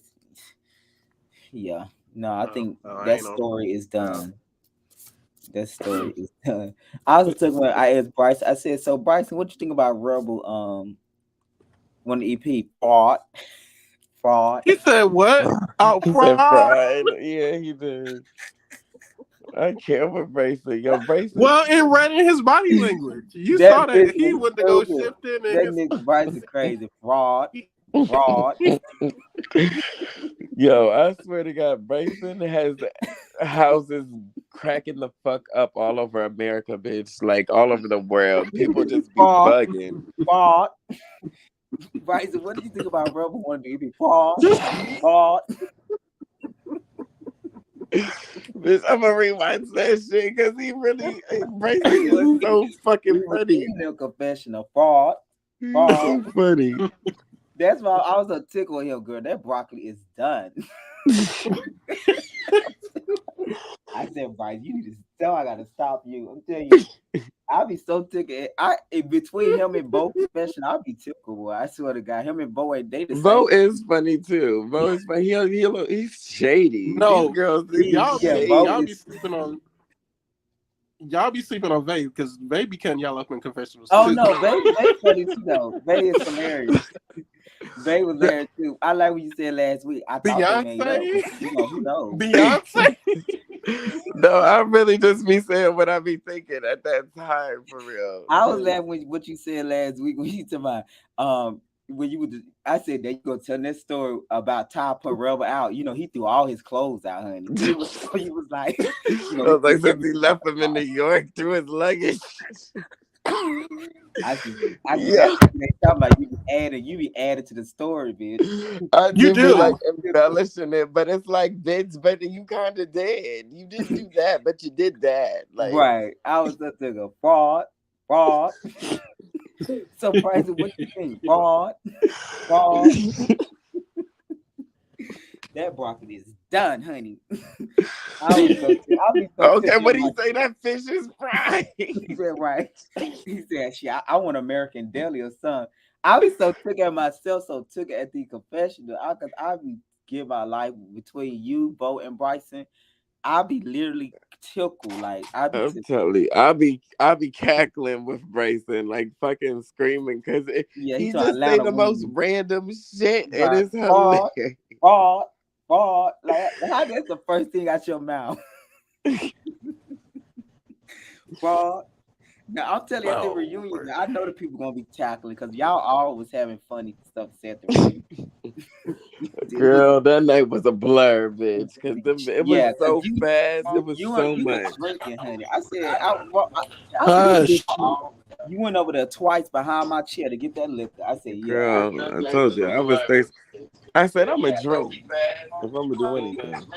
Yeah. No, I think I that ain't on. story is Uh, done. That story is done. I also took when I asked Bryce. I said, "So Bryson, what you think about Rebel? When the EP fraud, fraud." he said what? Oh, He said fraud. fried. Yeah, he did. I can't with Bracelet. Yo, Bracelet. Well, it read in his body language. You That saw that bitch he is went to go stupid. shifting in That his. nigga Bryce is crazy. Fraud, He, fraud. Yo, I swear to God, Bryson has houses cracking the fuck up all over America, bitch. Like all over the world. People just be Fraud, bugging. fraud. Bryson, what did you think about Rebel One? Do you be fraud, fraud? Bitch, I'm gonna rewind that shit because he really Bryson is so He fucking was funny. in the confession of fraud, He's fraud. so funny. That's why I was a tickle with him, girl. That broccoli is done. I said, Bryce, you need to tell. I gotta stop you. I'm telling you, I'll be so tickled. In between him and Bo confession, I'll be tickled, boy. I swear to God, him and Bo ain't they the Bo same. is funny too. Bo is funny. He's shady. These no, girls, they be Yeah, Bo y'all be is. sleeping on Vape because Vape be cutting y'all up in confessionals Oh too. no, Bay funny too though. Bay is hilarious. Bay was there too. I like what you said last week. I thought they made up, Beyonce, but who knows? Beyonce. no, I really just be saying what I be thinking at that time for real. I was 'Cause laughing with what you said last week when you talking about when you was I said that you gonna tell that story about Ty put rubber out. He threw all his clothes out, honey. He was like, I he was like, threw since he everything left him in New York through his luggage. I see Yeah, that they talking about you be adding to the story, bitch. I You do be I like do. embellishing it, but it's like, bitch, but you kind of did. You didn't do that, but you did that. Like, right. I was just thinking fraud, fraud. So Bryson, what you think? Fraud, fraud. That broccoli is done, honey. I'll be so okay, tickled what at do my you say? That fish is fried. he said, right. He said, shit, I want American deli or something. I'll be so took at myself, so took at the confessional. I'll be give my life between you, Bo, and Bryson. I'll be literally tickled. Like I'll be I'm tickled. telling you, I'll be cackling with Bryson, like fucking screaming, because Yeah, he he told just say Atlanta the most when random shit, and right. it's hilarious. Fraud, fraud, fraud. Like how that's the first thing out your mouth. Fraud. Now I'm telling you at the Oh, reunion, word. now, I know the people gonna be tackling because y'all always having funny stuff to say at the reunion. It was Girl, that night was a blur, bitch, because it was yeah, because so fast. It was you so were much. drinking, honey. I said I think it was Hush. all. You went over there twice behind my chair to get that liquor. I said, yeah, Girl, I told you I was thirsty. I said I'm a drink if I'm gonna do anything.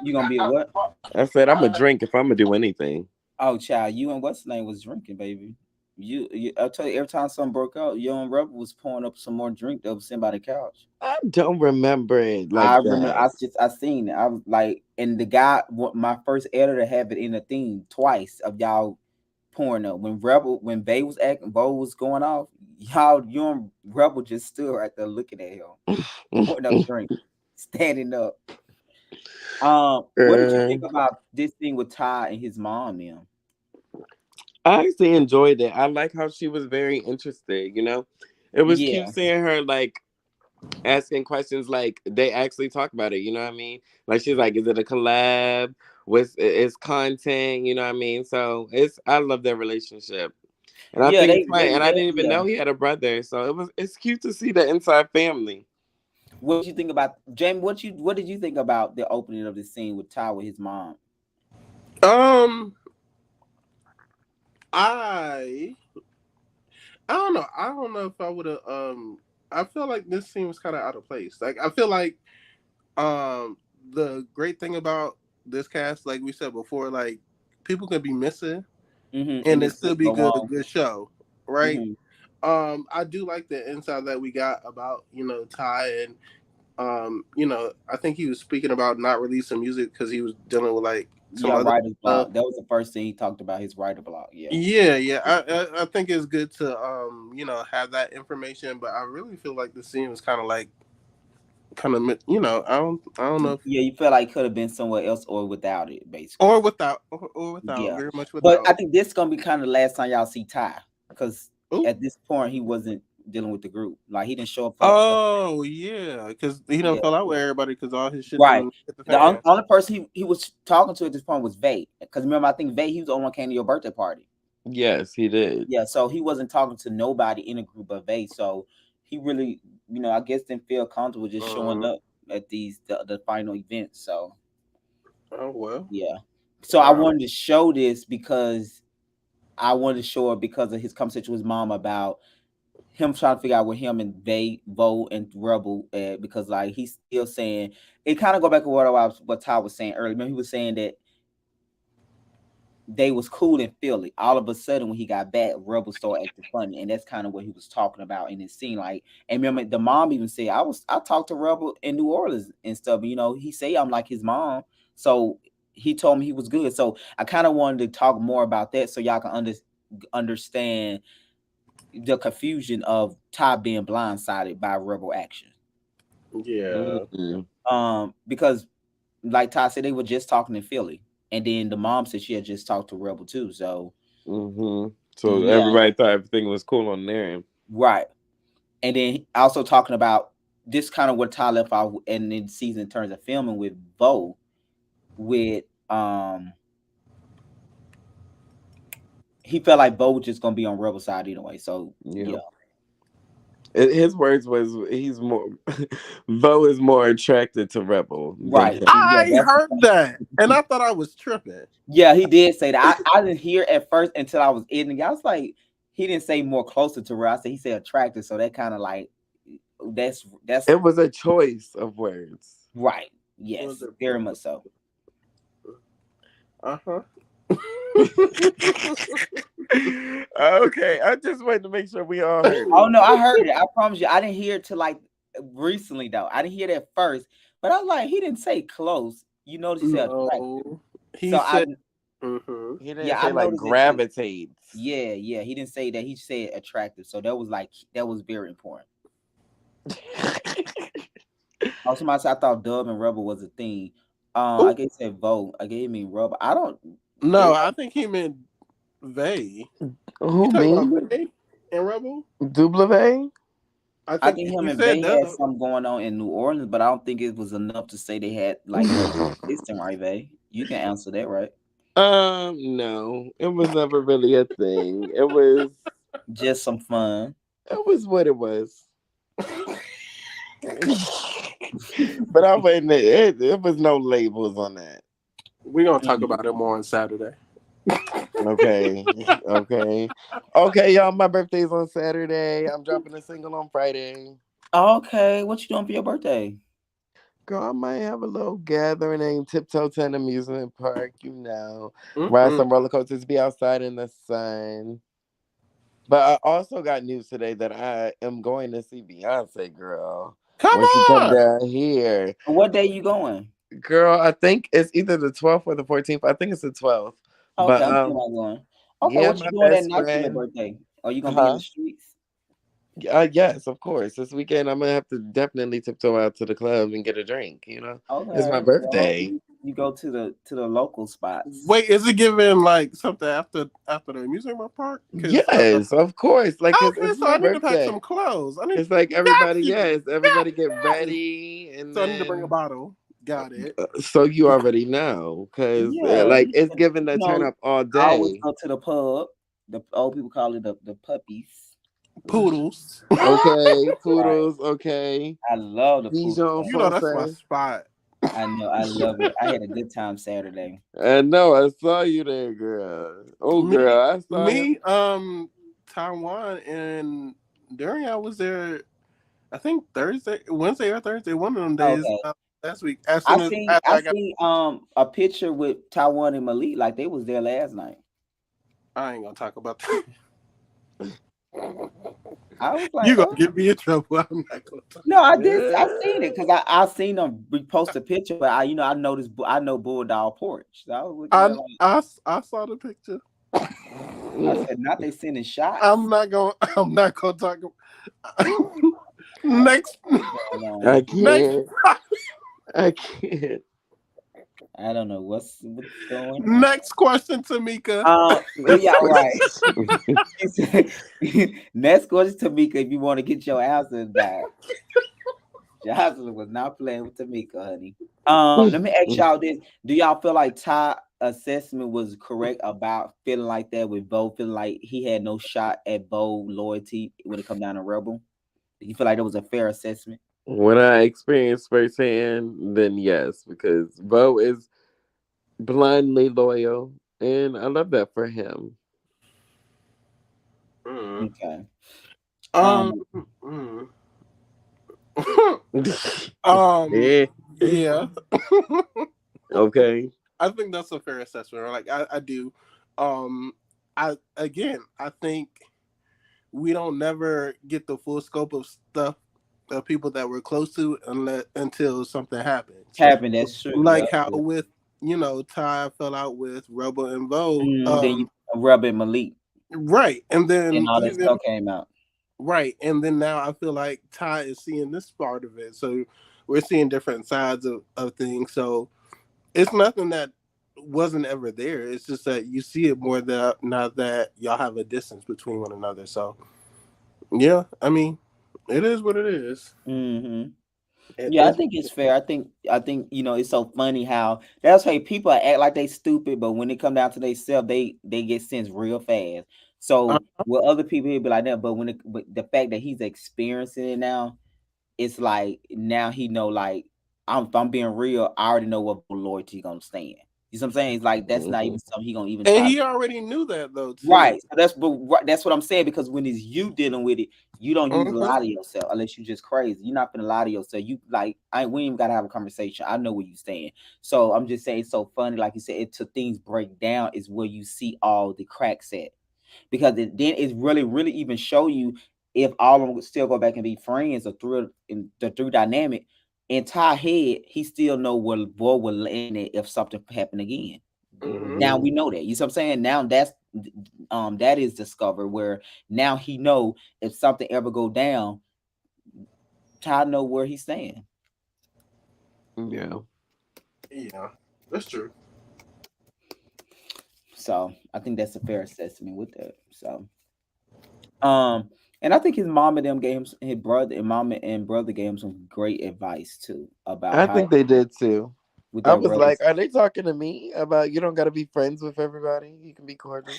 you gonna be a what? I said I'm a drink if I'm gonna do anything. Oh, child, you and what's the name was drinking, baby. I tell you, every time something broke out, you and Rebel was pouring up some more drink that was sitting by the couch. I don't remember it like I remember, that. I seen it. I was like, and the guy, my first editor have it in the thing twice of y'all pouring up. When Bay was acting, Bo was going off, y'all, you and Rebel just stood right there looking at him, pouring up drink, standing up. What did you Uh, think about this thing with Ty and his mom, them? I actually enjoyed it. I like how she was very interested. It was cute Yeah, seeing her like asking questions like they actually talk about it, you know what I mean? Like she's like, is it a collab? What's it's content, you know what I mean? So I love their relationship. And I yeah, think it's they funny. And I didn't even yeah. know he had a brother. So it's cute to see the inside family. What did you think about Jamie? What did you think about the opening of the scene with Ty with his mom? Um, I I don't know. I don't know if I would have. I feel like this seems kind of out of place. Like I feel like the great thing about this cast, like we said before, like people can be missing And and it this still will be go good, a on. good show, right? hmm I do like the insight that we got about Ty and I think he was speaking about not releasing music because he was dealing with like some Yeah, other writer's stuff. block. That was the first thing he talked about. His writer block. Yeah. Yeah, yeah. I think it's good to have that information, but I really feel like the scene was kind of I don't know if, Yeah, you felt like it could have been somewhere else or without it, basically. or without Yeah. very much But I without. think this gonna be kind of the last time y'all see Ty, because Oh, at this point he wasn't dealing with the group. Like he didn't show up for oh yeah, because he done yeah. fell out with everybody because all his shit Right. didn't hit the The fan. only person he was talking to at this point was Vay. Because remember, I think Vay, he was the only one came to your birthday party. Yes, he did. Yeah, so he wasn't talking to nobody in a group of Vay. So he really, I guess didn't feel comfortable just showing Uh, up at the final events. So oh well. yeah. So I Wow. wanted to show this because I wanted to show it because of his conversation with his mom about him trying to figure out where him and they Vo and Rebel because like he's still saying it kind of go back to what Ty was saying earlier. Remember he was saying that they was cool in Philly. All of a sudden when he got back, Rebel started acting funny. And that's kind of what he was talking about in his scene. Like, and remember the mom even said, I talked to Rebel in New Orleans and stuff. He say I'm like his mom. So he told me he was good. So I kind of wanted to talk more about that so y'all can understand the confusion of Ty being blindsided by Rebel action. Yeah. Mhm. Because like Ty said, they were just talking in Philly, and then the mom said she had just talked to Rebel too. So So yeah, everybody thought everything was cool on there. right. And then also talking about this kind of what Ty left off and in season in terms of filming with Bo, with he felt like Bo was just gonna be on Rebel side anyway. So Yeah. yeah, His words was he's more Bo is more attracted to Rebel than right. him. Yeah, I that's the heard that, and I thought I was tripping. yeah, he did say that. I didn't hear at first until I was editing. I was like, he didn't say more closer to her. I said he said attractive, so that kind of like that's It was a choice of words. right. Was Yes, it? very much so. Uh huh. Okay, I just wanted to make sure we all heard Oh it. no, I heard it. I promise you, I didn't hear it till like recently though. I didn't hear that first, but I was like, he didn't say close. You notice he said attractive. No, he So said. Mm-hmm. He didn't yeah, I say like noticed it too. gravitates. Yeah, yeah, he didn't say that. He said attractive. So that was very important. Also, somebody said I thought Dub and Rebel was a thing. I Oh guess said Vogue. I gave me Rebel. I don't. no, It, I think he meant Vay. You Who talking about me? Vay and Rebel? DuBlaVaeè? I I think think him he and said Vay Dub. had something going on in New Orleans, but I don't think it was enough to say they had like it was consistent, right, Vay? You can answer that, right? No, it was never really a thing. Just some fun. It was what it was. But I wasn't. It was no labels on that. We're gonna talk Mhm. about it more on Saturday. Okay. Okay. Okay, y'all. My birthday's on Saturday. I'm dropping a single on Friday. Okay, what you doing for your birthday? Girl, I might have a little gathering named Tiptoe to an amusement park, you know. Ride Mm-mm. some roller coasters, be outside in the sun. But I also got news today that I am going to see Beyonce, girl. Come When she come on. down here. What day you going? Girl, I think it's either the 12th or the 14th. I think it's the 12th. Okay, But I'm thinking about going. Okay, yeah, what you my doing that best night for your friend. birthday? Are you gonna be in the Huh? streets? Yes, of course. This weekend I'm gonna have to definitely tiptoe out to the club and get a drink, you know? It's my Okay, well, birthday. hopefully you go to the local spots. Wait, is it giving like something after the amusement park? Because Yes, of course. Like okay, it's so my I need to pack birthday. some clothes. I need It's like got everybody, you, yes, everybody get got you. ready and So I need to bring a then bottle. Got it. so you already know because Yeah, like it's given you the turn know, up all I always day. go to the pub. The old people call it the puppies. Poodles. Okay, Right. poodles, okay. I love the poodles. Dijon You know that's my Francais. spot. I know. I love it. I had a good time Saturday. I know, I saw you there, girl. Oh, Me, girl, I saw you. me, Taiwan and Darian was there. I think Wednesday or Thursday, one of them days Okay. last week. As soon as after I I got, seen a picture with Taiwan and Malik, like they was there last night. I ain't gonna talk about that. I was like, You gonna oh get me in trouble? I'm not gonna talk. no, I did. I seen it because I seen them repost a picture, but I noticed I know Bulldog Porch. So I was looking at it like I saw the picture. I said, not they sending I'm shots. not gonna. I'm not gonna talk. Next, Going on. I next, can't. I can't. I don't know what's going on. next question, Tamika. Yeah, right. He said, next question, Tamika, if you want to get your answer back. Jocelyn was not playing with Tamika, honey. Let me ask y'all this: do y'all feel like Ty assessment was correct about feeling like that with Bo, feeling like he had no shot at Bo loyalty when it come down to Rebel? Do you feel like that was a fair assessment? When I experienced firsthand, then yes, because Bo is blindly loyal, and I love that for him. Mm. Okay. Um. Um. mm. Yeah. Yeah. Okay. I think that's a fair assessment. Like I do. Um. I think we don't never get the full scope of stuff of people that we're close to until something happens. Happened. That's true. Like Yeah. how with Ty fell out with Rebel and Vogue. Then you Rebel and Malik Right, and and then all that even stuff came out. right, and then now I feel like Ty is seeing this part of it. So we're seeing different sides of things. So it's nothing that wasn't ever there. It's just that you see it more that now that y'all have a distance between one another. So yeah, I mean, it is what it is. Hmm. It Yeah, I is. think it's fair. I think it's so funny how that's why people act like they stupid, but when it come down to they self, they get sense real fast. Uh, So with other people, he'd be like that, but the fact that he's experiencing it now, it's like now he know like if I'm being real, I already know what loyalty gonna stand. You see what I'm saying? It's like that's not even Mhm. something he gonna even and try. he already knew that though too. Right. So that's what I'm saying because when it's you dealing with it, you don't use a Mhm. lie to yourself unless you just crazy. You're not gonna lie to yourself. You like we ain't even gotta have a conversation. I know where you stand. So I'm just saying it's so funny, like you said, it to things break down is where you see all the cracks at. Because then it's really even show you if all of them would still go back and be friends or through in the through dynamic. In Ty head, he still know where boy will land it if something happen again. Mhm. Now Mhm. we know that. You see what I'm saying? Now that is discovered where now he know if something ever go down, Ty know where he's staying. Yeah. Yeah, that's true. So I think that's a fair assessment with that. So um and I think his mom and them gave him his brother and mama and brother gave him some great advice too about I how think they did too. with I their was like, brothers. are they talking to me about you don't got to be friends with everybody? You can be cordial.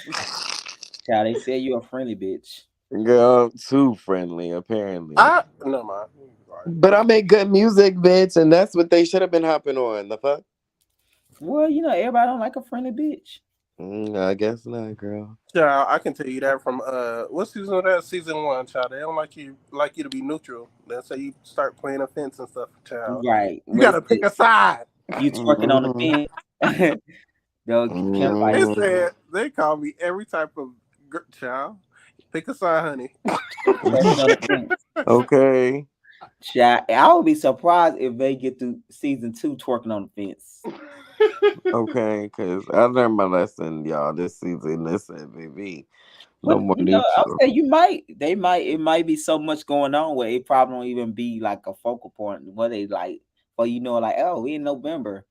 Child, they said you a friendly bitch. Girl, too friendly, apparently. I no mind. But I make good music, bitch, and that's what they should have been hopping on. The fuck? Well, everybody don't like a friendly bitch. I guess not, girl. Child, I can tell you that from what season of that? Season one, child. They don't like you to be neutral. They say you start playing offense and stuff, child. Right. You What is gotta pick it? a side. You twerking on the Mm-hmm. fence. Dog, Kim like They Mm-hmm. said they call me every type of child. Pick a side, honey. twerking on the fence. Okay. Child, I would be surprised if they get through season 2 twerking on the fence. Okay, because I learned my lesson, y'all, this season. Listen, baby. No But more I'll neutral. say you might. They might. It might be so much going on where it probably don't even be like a focal point. What they like, or like, oh, we in November.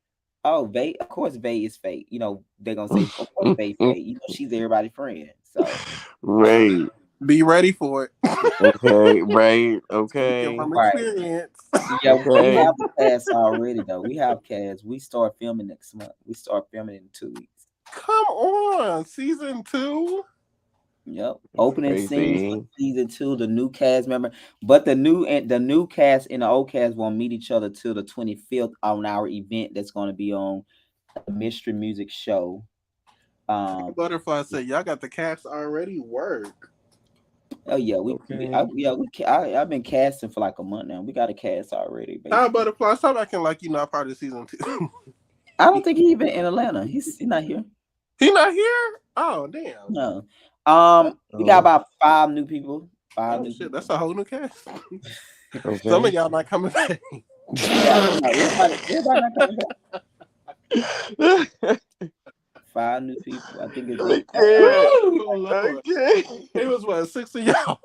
Oh, Vay, of course, Vay is fake. They're gonna say, of course, Vay fake. She's everybody's friend. So, Right. Be ready for it. Okay. Right. Speaking Okay. from right. experience. Yeah, we Okay. have the cast already though. We have cast. We start filming next month. We start filming in 2 weeks. Come on, season two. Yep. It's Opening scenes for crazy. season 2, the new cast member. But the new cast and the old cast won't meet each other till the 25th on our event that's going to be on the Mystery Music Show. Um Butterfly said, "Y'all got the cast already. Work." oh yeah, Okay. I've been casting for like a month now. We got a cast already, How basically. Butterfly? Stop acting like you're not part of season two. I don't think he even in Atlanta. He's not here. He not here? Oh damn. No. We got Oh, about 5 new people. Five Oh new shit, that's people. a whole new cast. Some of okay. y'all not coming back. Yeah, no, everybody not coming back. 5 new people. I think it's I I think can't. Oh I Lord. It can't. was what, 6 of y'all?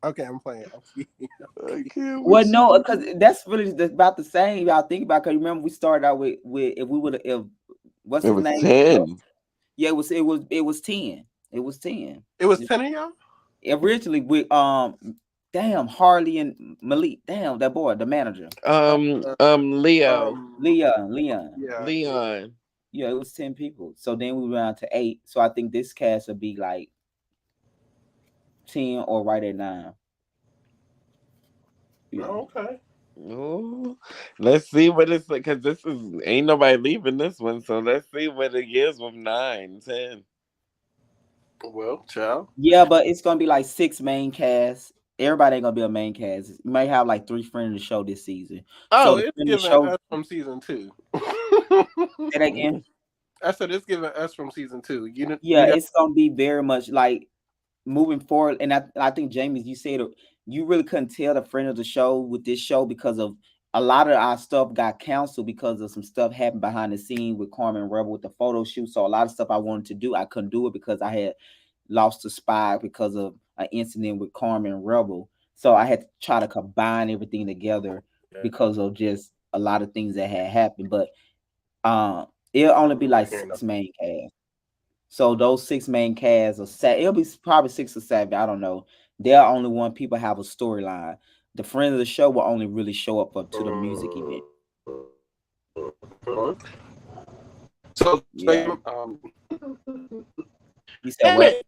Okay, I'm playing. I'm kidding. I can't well, with no, you. because that's really about the same. Y'all think about, because remember we started out with if what's It his was name? 10. Yeah, it was 10. It was 10. It was 10 of y'all? Originally with damn Harley and Malik. Damn, that boy, the manager. Leo. Leon. Yeah. Leon. Yeah, it was 10 people. So then we went on to 8. So I think this cast would be like 10 or right at 9. Yeah. Oh, okay. Oh, let's see what it's like, because this is ain't nobody leaving this one, so let's see what it is with 9, 10. Well, child. Yeah, but it's gonna be like 6 main casts. Everybody ain't gonna be a main cast. You might have like 3 friends of the show this season. So Oh, the it's friend of the giving show, us from season two. say that again. I said it's giving us from season two. Yeah, You got it's gonna be very much like moving forward. And I think James, you said you really couldn't tell the friend of the show with this show because of a lot of our stuff got canceled because of some stuff happened behind the scene with Carmen Rebel with the photo shoot. So a lot of stuff I wanted to do, I couldn't do it because I had lost a spy because of an incident with Carmen Rebel. So I had to try to combine everything together because of just a lot of things that had happened. But it'll only be like 6 main cast. So those 6 main casts are set. It'll be probably 6 or 7. I don't know. They're only one people have a storyline. The friends of the show will only really show up to the music event. so Yeah. He said damn what? it.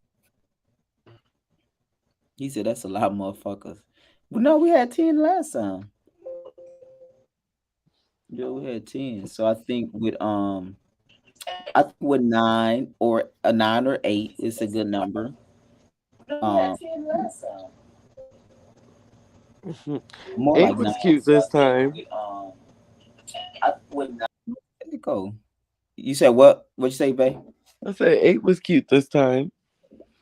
He said that's a lot of motherfuckers. But no, we had 10 last time. Yeah, we had 10. So I think with 9 or 8 is a good number. Um, more 8 like was 9. cute So I this think time. with 9. Let it go. You said what? What you say, babe? I said 8 was cute this time.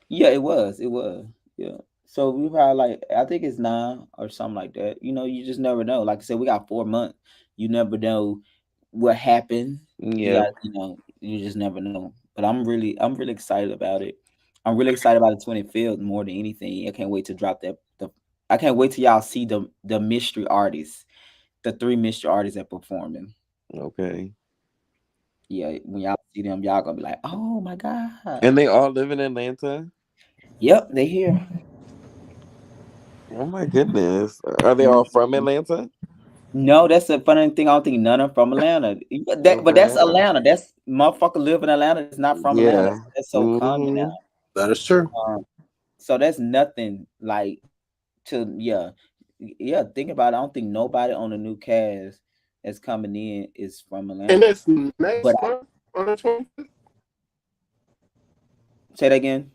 Yeah, it was. It was. Yeah. So we probably I think it's 9 or something like that. You just never know. Like I said, we got 4 months. You never know what happened. You Yeah. got, you just never know. But I'm really excited about it. I'm really excited about the 25th more than anything. I can't wait to drop I can't wait till y'all see the mystery artists, the 3 mystery artists that performing. Okay. Yeah, when y'all see them, y'all gonna be like, oh my God. And they all live in Atlanta? Yep, they here. Oh my goodness. Are they all from Atlanta? No, that's a funny thing. I don't think none are from Atlanta. But that's Okay. Atlanta. That's motherfucker live in Atlanta. It's not from Atlanta. Yeah. That's so common now. Hmm. That is true. So that's nothing like to yeah. Think about it. I don't think nobody on the new cast that's coming in is from And Atlanta. it's But next month on the 25th. Say that again.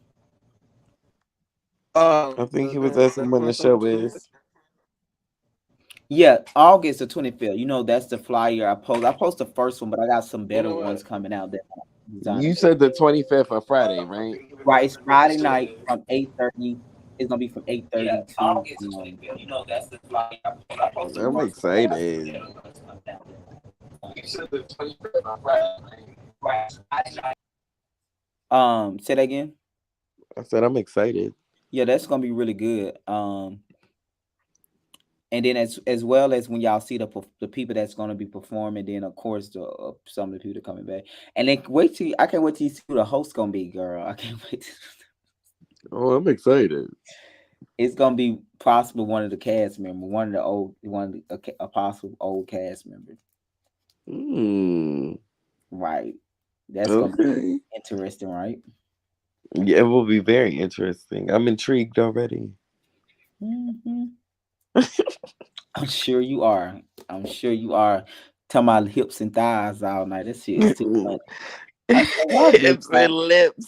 I think he was The asking event when that's the on the show 25th. is. Yeah, August the 25th. You know, that's the flyer I post. I post the first one, but I got some You better know ones what? coming out that I'm designing. You said the 25th of Friday, I right? think he was Right, asking it's when the Friday show night is. from 8:30. It's gonna be from 8:30 Yeah, to August the 25th. You know, that's the flyer I post the I'm first one, but I got some excited. better ones coming out. You said the 25th on Friday, right? Right, Friday night. say that again. I said I'm excited. Yeah, that's gonna be really good. And then as well as when y'all see the people that's gonna be performing, then of course the some of the people coming back, and then I can't wait till you see who the host gonna be, girl. I can't wait. Oh, I'm excited. It's gonna be possible one of the cast members, one of the, a possible old cast member, Hmm. right? That's gonna be Okay. interesting, right? Yeah, it will be very interesting. I'm intrigued already. Hmm. I'm sure you are. I'm sure you are. Talking about hips and thighs all night. That shit is too funny. I said, why this Hips man? and lips.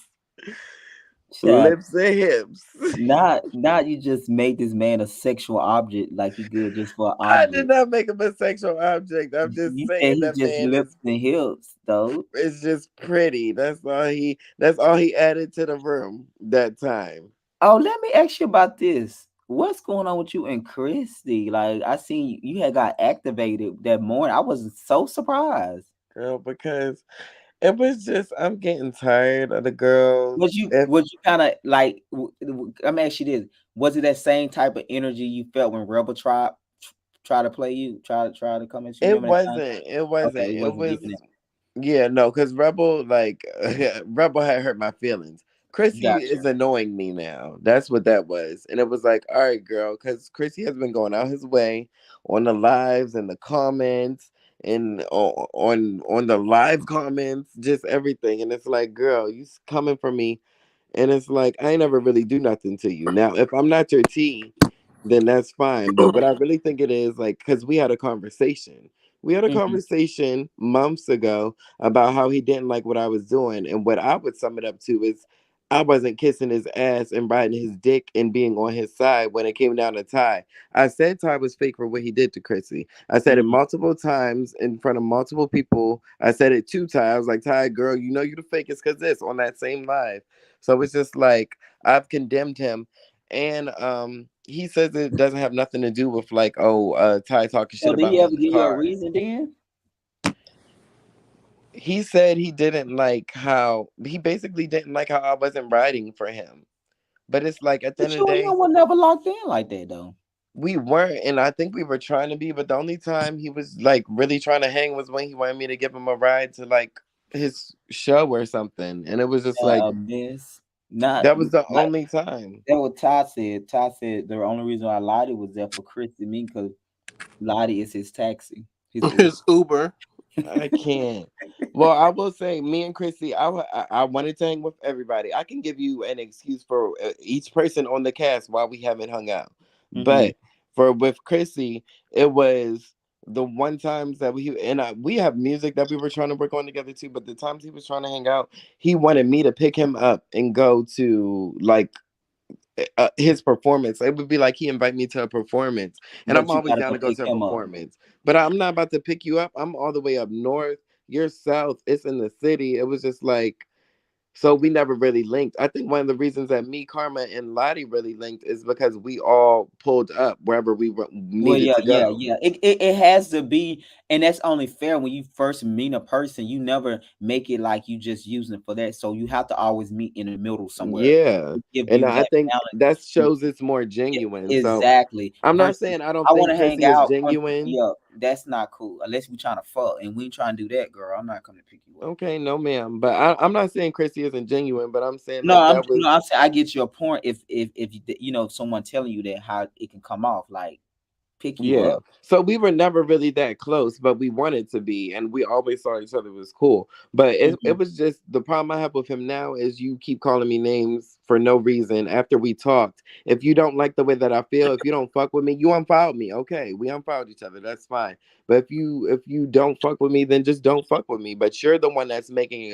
Child, Lips and hips. not you just made this man a sexual object like you good just for an I did object. not make him a sexual object. I'm just You said saying he that just man lips and hips, though. is just pretty. That's all he added to the room that time. Oh, let me ask you about this. What's going on with you and Christy? Like, I seen you had got activated that morning. I was so surprised. Girl, because it was just I'm getting tired of the girls. If Was you kind of like? I'm asking you this: was it that same type of energy you felt when Rebel try to play you, try to come at you? it Remember that time? wasn't, it wasn't. Okay, it It wasn't was giving that. Yeah, no, because Rebel, like, Rebel had hurt my feelings. Chrissy Gotcha. is annoying me now. That's what that was. And it was like, all right, girl, because Chrissy has been going out his way on the lives and the comments and on the live comments, just everything. And it's like, girl, coming for me. And it's like, I ain't never really do nothing to you. Now, if I'm not your T, then that's fine. But what I really think it is, like, because we had a conversation. We had a Hmm. conversation months ago about how he didn't like what I was doing. And what I would sum it up to is I wasn't kissing his ass and riding his dick and being on his side when it came down to Ty. I said Ty was fake for what he did to Chrissy. I said it Hmm. multiple times in front of multiple people. I said it 2 times. I was like, Ty, girl, you know you the fakest because this on that same live. So it's just like I've condemned him. And he says it doesn't have nothing to do with like, oh, Ty talking shit So did about he me ever in the give you a car. reason then? He said he didn't like how he basically didn't like how I wasn't riding for him. But it's like at the end But of the you and day, him were never locked in like that though. we weren't, and I think we were trying to be, but the only time he was like really trying to hang was when he wanted me to give him a ride to like his show or something. And it was just like Miss, not that was the not only time. that what Todd said. Todd said the only reason why Lottie was there for Chris and me because Lottie is his taxi, his Uber. His Uber. I can't. Well, I will say, me and Chrissy, I wanted to hang with everybody. I can give you an excuse for each person on the cast why we haven't hung out, Hmm. but for with Chrissy, it was the one times that we have music that we were trying to work on together too. But the times he was trying to hang out, he wanted me to pick him up and go to like his performance. It would be like he invite me to a performance, and I'm But you always gotta down go to go pick to a him up. performance. But I'm not about to pick you up. I'm all the way up north. You're south. It's in the city. It was just like so we never really linked. I think one of the reasons that me, Karma, and Lottie really linked is because we all pulled up wherever Well, needed yeah, to yeah, go. yeah. It has to be, and that's only fair when you first meet a person. You never make it like you just using it for that. So you have to always meet in the middle somewhere. Yeah, To give and you I that think balance. that shows it's more genuine. So Exactly. I'm not Versus, saying I don't I want think to hang Chrissy is out, come pick genuine. me up. That's not cool. Unless we trying to fuck, and we ain't trying to do that, girl. I'm not coming to pick you up. Okay, no, ma'am. But I'm not saying Chrissy isn't genuine, but I'm saying No, that that no, was I'm saying I get your point. If someone telling you that how it can come off like pick you yeah. up. So we were never really that close, but we wanted to be, and we always saw each other was cool. But it Mhm. was just the problem I have with him now is you keep calling me names for no reason after we talked. If you don't like the way that I feel, if you don't fuck with me, you unfollowed me. Okay, we unfollowed each other. That's fine. But if you don't fuck with me, then just don't fuck with me. But you're the one that's making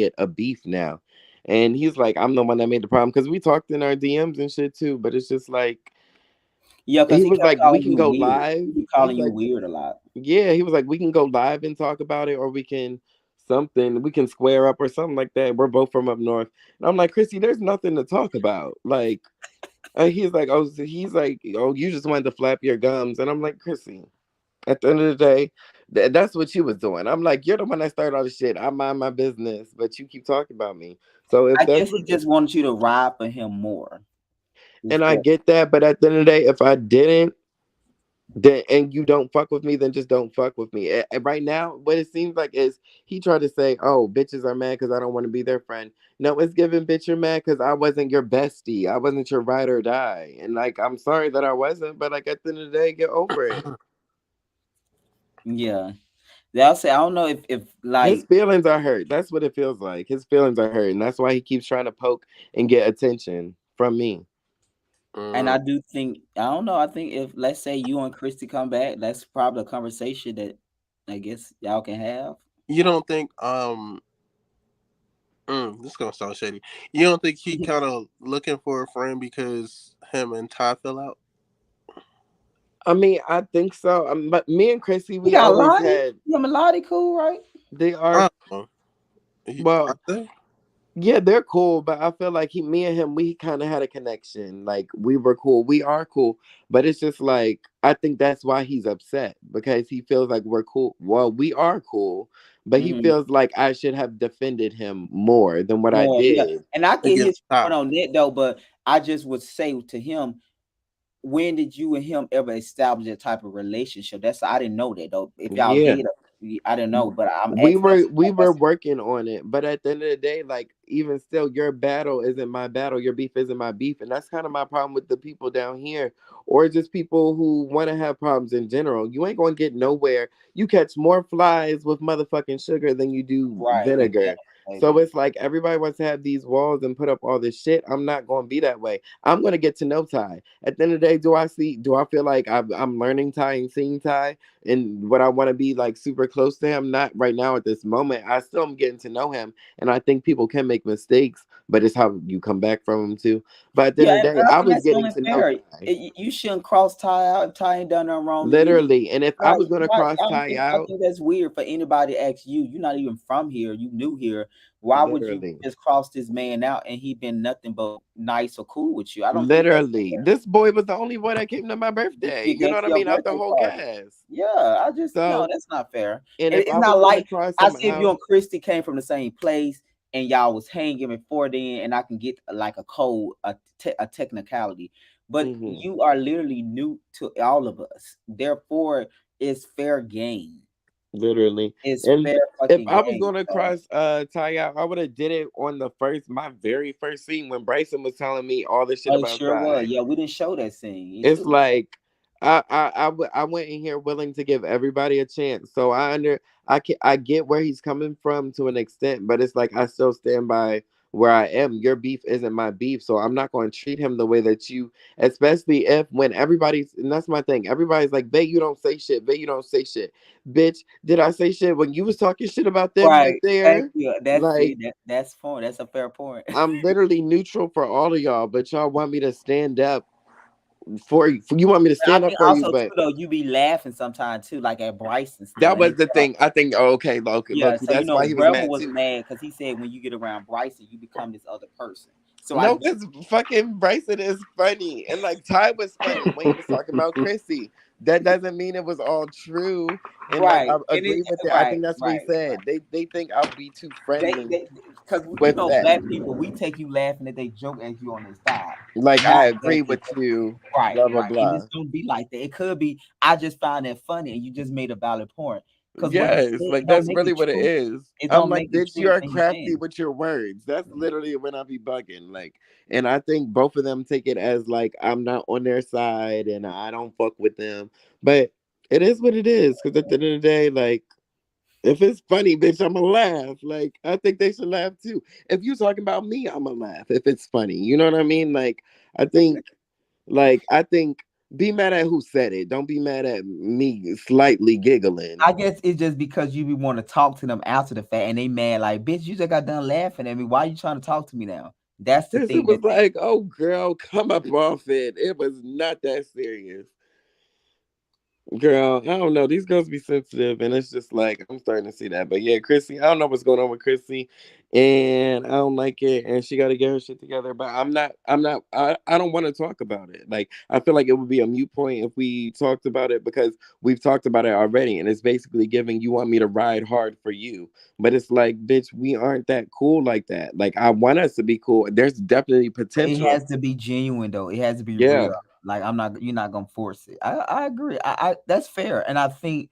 it a beef now. And he's like, I'm the one that made the problem because we talked in our DMs and shit too. But it's just like Yeah, because he he was kept like, we calling can you go weird. live. He be He's calling you like, weird a lot. yeah, he was like, we can go live and talk about it, or we can something, we can square up or something like that. We're both from up north. And I'm like, Chrissy, there's nothing to talk about. Like, he's like, oh, so he's like, oh, you just wanted to flap your gums. And I'm like, Chrissy, at the end of the day, that's what you was doing. I'm like, you're the one that started all the shit. I mind my business, but you keep talking about me. So if I that's guess what, he just wanted you to ride for him more. It's and I that. get that, but at the end of the day, if I didn't, then and you don't fuck with me, then just don't fuck with me. And right now, what it seems like is he tried to say, "Oh, bitches are mad because I don't want to be their friend." No, it's giving bitch you're mad because I wasn't your bestie. I wasn't your ride or die. And like, I'm sorry that I wasn't, but like at the end of the day, get over it. Yeah. They'll say, I don't know if His like, feelings are hurt. That's what it feels like. His feelings are hurt, and that's why he keeps trying to poke and get attention from me. and Mm. I do think, I don't know. I think if, let's say, you and Christy come back, that's probably a conversation that I guess y'all can have. You don't think this is gonna sound shady. You don't think he kind of looking for a friend because him and Ty fell out? I mean, I think so. But me and Chrissy, He we got always Lottie. had. Him and Lottie cool, right? They are I don't know. I well. think. Yeah, they're cool, but I feel like me and him, we kind of had a connection. Like we were cool, we are cool, but it's just like I think that's why he's upset because he feels like we're cool. Well, we are cool, but he Hmm. feels like I should have defended him more than what I More, yeah. did. And I get Against his Ty. point on that though, but I just would say to him, when did you and him ever establish that type of relationship? That's, I didn't know that though. If y'all Yeah. did, I didn't know. But I'm we asking. were we were That's working on it, but at the end of the day, like even still, your battle isn't my battle, your beef isn't my beef, and that's kind of my problem with the people down here, or just people who want to have problems in general. You ain't gonna get nowhere. You catch more flies with motherfucking sugar than you do right, vinegar. exactly, So baby. it's like everybody wants to have these walls and put up all this shit. I'm not gonna be that way. I'm gonna get to know Ty. At the end of the day, do I feel like I'm learning Ty and seeing Ty? And what I want to be like super close to him, not right now at this moment. I still am getting to know him, and I think people can make mistakes, but it's how you come back from them too. But at the Yeah, end of the day, and I I think was that's getting only to know fair. Ty You shouldn't cross Ty out if Ty ain't done nothing wrong to you. literally, and if I Like, was gonna why? cross Ty I out, think that's weird for anybody to ask you. You're not even from here. You new here. Why would you literally. just cross this man out and he been nothing but nice or cool with you? I don't think that's Literally, fair. this boy was the only boy that came to my birthday. You You know came what to I your mean? Out the birthday whole party. cast. Yeah, I just, no, So, that's not fair. and And if it's I was not gonna like, cross I him see if you out, and Christy came from the same place and y'all was hanging before then, and I can get like a code, a technicality. But mhm, you are literally new to all of us. Therefore, it's fair game. literally. It's And fair if fucking I was game. gonna So, cross Ty out, I would have did it on my very first scene when Bryson was telling me all this shit oh, it about sure was. Ty. Yeah, we didn't show that scene. It It's should. like I went in here willing to give everybody a chance. So I get where he's coming from to an extent, but it's like I still stand by where I am. Your beef isn't my beef, so I'm not going to treat him the way that you. Especially if when everybody's, and that's my thing. Everybody's like, "Bae, you don't say shit. Bae, you don't say shit." Bitch, did I say shit when you was talking shit about them right Right. Thank there? you. That's Like it. That's fine. That's a fair point. I'm literally neutral for all of y'all, but y'all want me to stand up for you want me to I stand up think for you, also too but though, you be laughing sometimes too, like at Bryce and stuff. that And was they the thing. I think, oh, okay, look, yeah, look, so that's why he was Rebel mad was too. mad because he said when you get around Bryson, you become this other person. So I No, because fucking Bryson is funny. And like Ty was funny when he was talking about Chrissy. That doesn't mean it was all true. And like right. I And it agree with it. I right, think that's what he right, right. said. They think I'll be too friendly They because with that. black people, we take you laughing at they joke as you on their side. Like Not I as agree they with you, right, blah blah right. And blah. it's gonna be like that. It could be I just found that funny and you just made a valid point. Because what he Yes, said, like it don't that's make really it what it true. is. It I'm don't like, make it bitch, true you are anything he's crafty saying. with your words. That's literally when I be bugging. Like, and I think both of them take it as like I'm not on their side and I don't fuck with them. But it is what it is. Because at the end of the day, like, if it's funny, bitch, I'ma laugh. Like, I think they should laugh too. If you talking about me, I'ma laugh. If it's funny, you know what I mean? Like, I think, I think. Be mad at who said it. Don't be mad at me slightly giggling. I guess it's just because you be want to talk to them after the fact, and they mad like, bitch, you just got done laughing at me. Why you trying to talk to me now? That's the This it thing that was like, oh girl, come up off it. It was not that serious. Girl, I don't know. These girls be sensitive, and it's just like I'm starting to see that. But yeah, Chrissy, I don't know what's going on with Chrissy, and I don't like it. And she got to get her shit together. But I'm not. I'm not. I don't want to talk about it. Like I feel like it would be a mute point if we talked about it because we've talked about it already, and it's basically giving you want me to ride hard for you. But it's like, bitch, we aren't that cool like that. Like I want us to be cool. There's definitely it potential. has to be genuine though. It has to be Yeah. real. Like I'm not, you're not gonna force it. I agree. I that's fair, and I think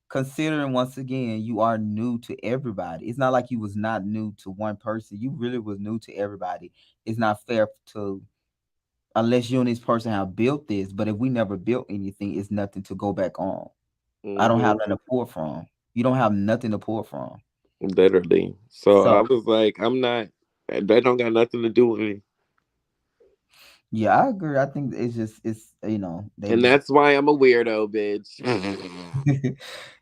considering once again you are new to everybody. It's not like you was not new to one person. You really was new to everybody. It's not fair to unless you and this person have built this. But if we never built anything, it's nothing to go back on. I don't have Hmm. nothing to pour from. You don't have nothing to pour from. Literally. So I So was like, I'm not. That don't got nothing to do with me, yeah, I agree. I think it's they and just that's why I'm a weirdo, bitch.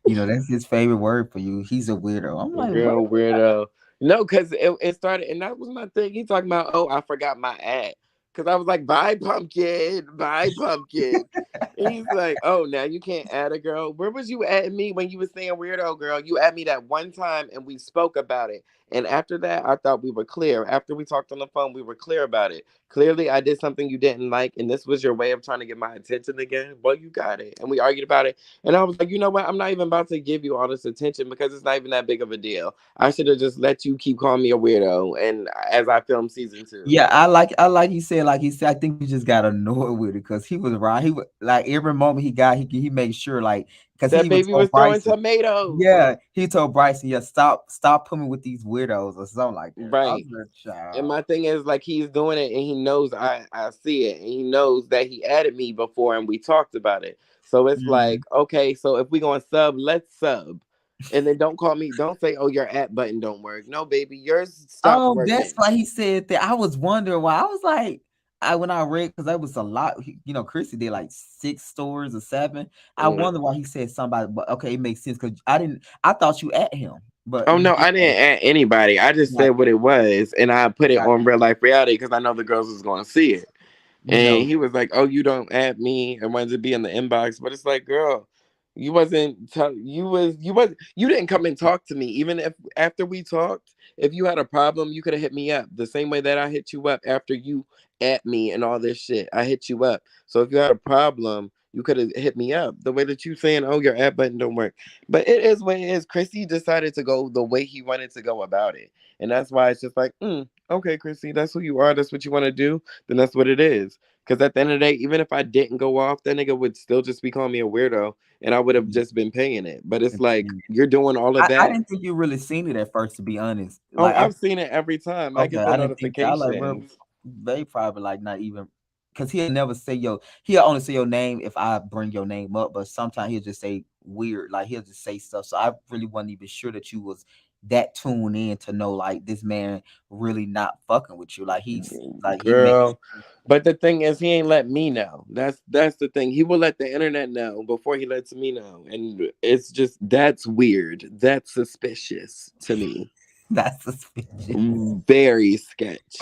that's his favorite word for you. He's a weirdo. I'm like, what? Girl, weirdo. No, because it started, and that was my thing. He talking about, oh, I forgot my ad. Because I was like, bye, pumpkin. Bye, pumpkin. And he's like, oh, now you can't add a girl. Where was you at me when you was saying weirdo, girl? You at me that one time and we spoke about it. And after that, I thought we were clear. After we talked on the phone, we were clear about it. Clearly, I did something you didn't like, and this was your way of trying to get my attention again. Well, you got it. And we argued about it. And I was like, you know what? I'm not even about to give you all this attention because it's not even that big of a deal. I should have just let you keep calling me a weirdo. And as I film season 2, Yeah, I like you said, like he said, I think you just got annoyed with it because he was right. He was like every moment he got, he made sure like because he that even baby told was throwing Bryson, tomatoes. yeah, he told Bryson, yeah, stop putting me with these weirdos or something like that. I was Right. like, And child. my thing is like he's doing it and he knows I see it and he knows that he added me before and we talked about it. So it's Mhm. like, okay, so if we going to sub, let's sub. And then don't call me, don't say, oh, your at button don't work. No, baby, yours stopped That's working. why he said that. I was wondering why. I was like, I when I read because that was a lot. Chrissy did like 6 stories or 7. I Mm. wonder why he said somebody, but okay, it makes sense because I didn't. I thought you at him, but Oh you no, did I didn't add anybody. I just like said what it was, and I put it got on real life reality because I know the girls was going to see it. you And know. he was like, "Oh, you don't add me and wanted to be in the inbox." But it's like, girl, you wasn't. You didn't come and talk to me. Even if after we talked, if you had a problem, you could have hit me up the same way that I hit you up after you at me and all this shit. I hit you up. So if you had a problem, you could have hit me up. The way that you saying, "Oh, your add button don't work," but it is what it is. Chrissy decided to go the way he wanted to go about it, and that's why it's just like, okay, Chrissy, that's who you are. That's what you want to do. Then that's what it is. Because at the end of the day, even if I didn't go off, that nigga would still just be calling me a weirdo and I would have just been paying it. But it's like, you're doing all of I that. didn't think you really seen it at first, to be honest. Oh, Like, I've seen it every time. I okay, get the I didn't think that. I like, bro, notifications. they probably like not even because he'll never say he'll only say your name if I bring your name up, but sometimes he'll just say weird, like he'll just say stuff. So I really wasn't even sure that you was that tuned in to know like this man really not fucking with you. Like he's like he made Girl. But the thing is, he ain't let me know. That's the thing. He will let the internet know before he lets me know. And it's just, that's weird. That's suspicious to me. that's suspicious. Very sketch.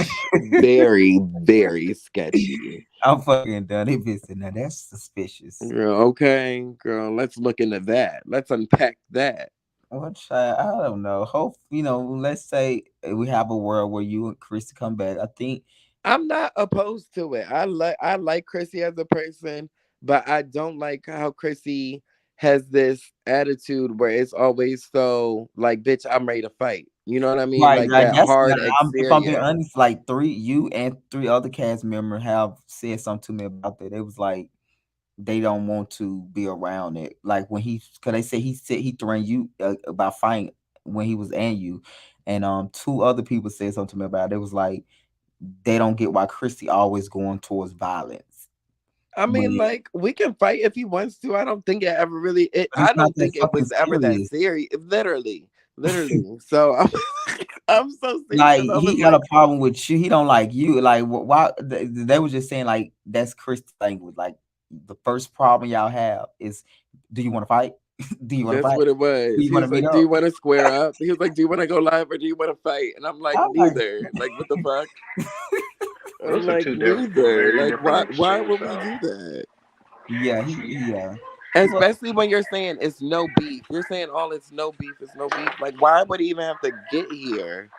Very, very sketchy. I'm fucking done. If it's now that's suspicious. Girl, okay, girl, let's look into that. Let's unpack that. What child? I don't know. Hope let's say we have a world where you and Chris come back. I think I'm not opposed to it. I like Chrissy as a person, but I don't like how Chrissy has this attitude where it's always so like, bitch, I'm ready to fight. You know what I mean? right, Like like that that's hard if I'm being exterior. honest, like you and 3 other cast members have said something to me about that. It was like they don't want to be around it. Like when because they say he said he threatened you about fighting when he was and you, and 2 other people said something to me about it. It was like they don't get why Christy always going towards violence. I But mean, like, we can fight if he wants to. I don't think it ever really. it's I not don't that think it fucking was ever that serious. serious. Literally. So I'm so sick Like because I was he got a like, problem with you. He don't like you. Like why? They was just saying like that's Chris language. Like the first problem y'all have is, do you want to fight? Do you want to That's fight? what it Do was. you He want to was meet like, "Do up? you want to square up?" He was like, "Do you want to go live or do you want to fight?" And I'm like, I'm like, "Neither." Like, what the fuck? I'm Those are like, two "Neither." very Like, different why extremes, would we though. do that? yeah, well, Especially when you're saying it's no beef. You're saying all it's no beef, it's no beef. Like, why would he even have to get here?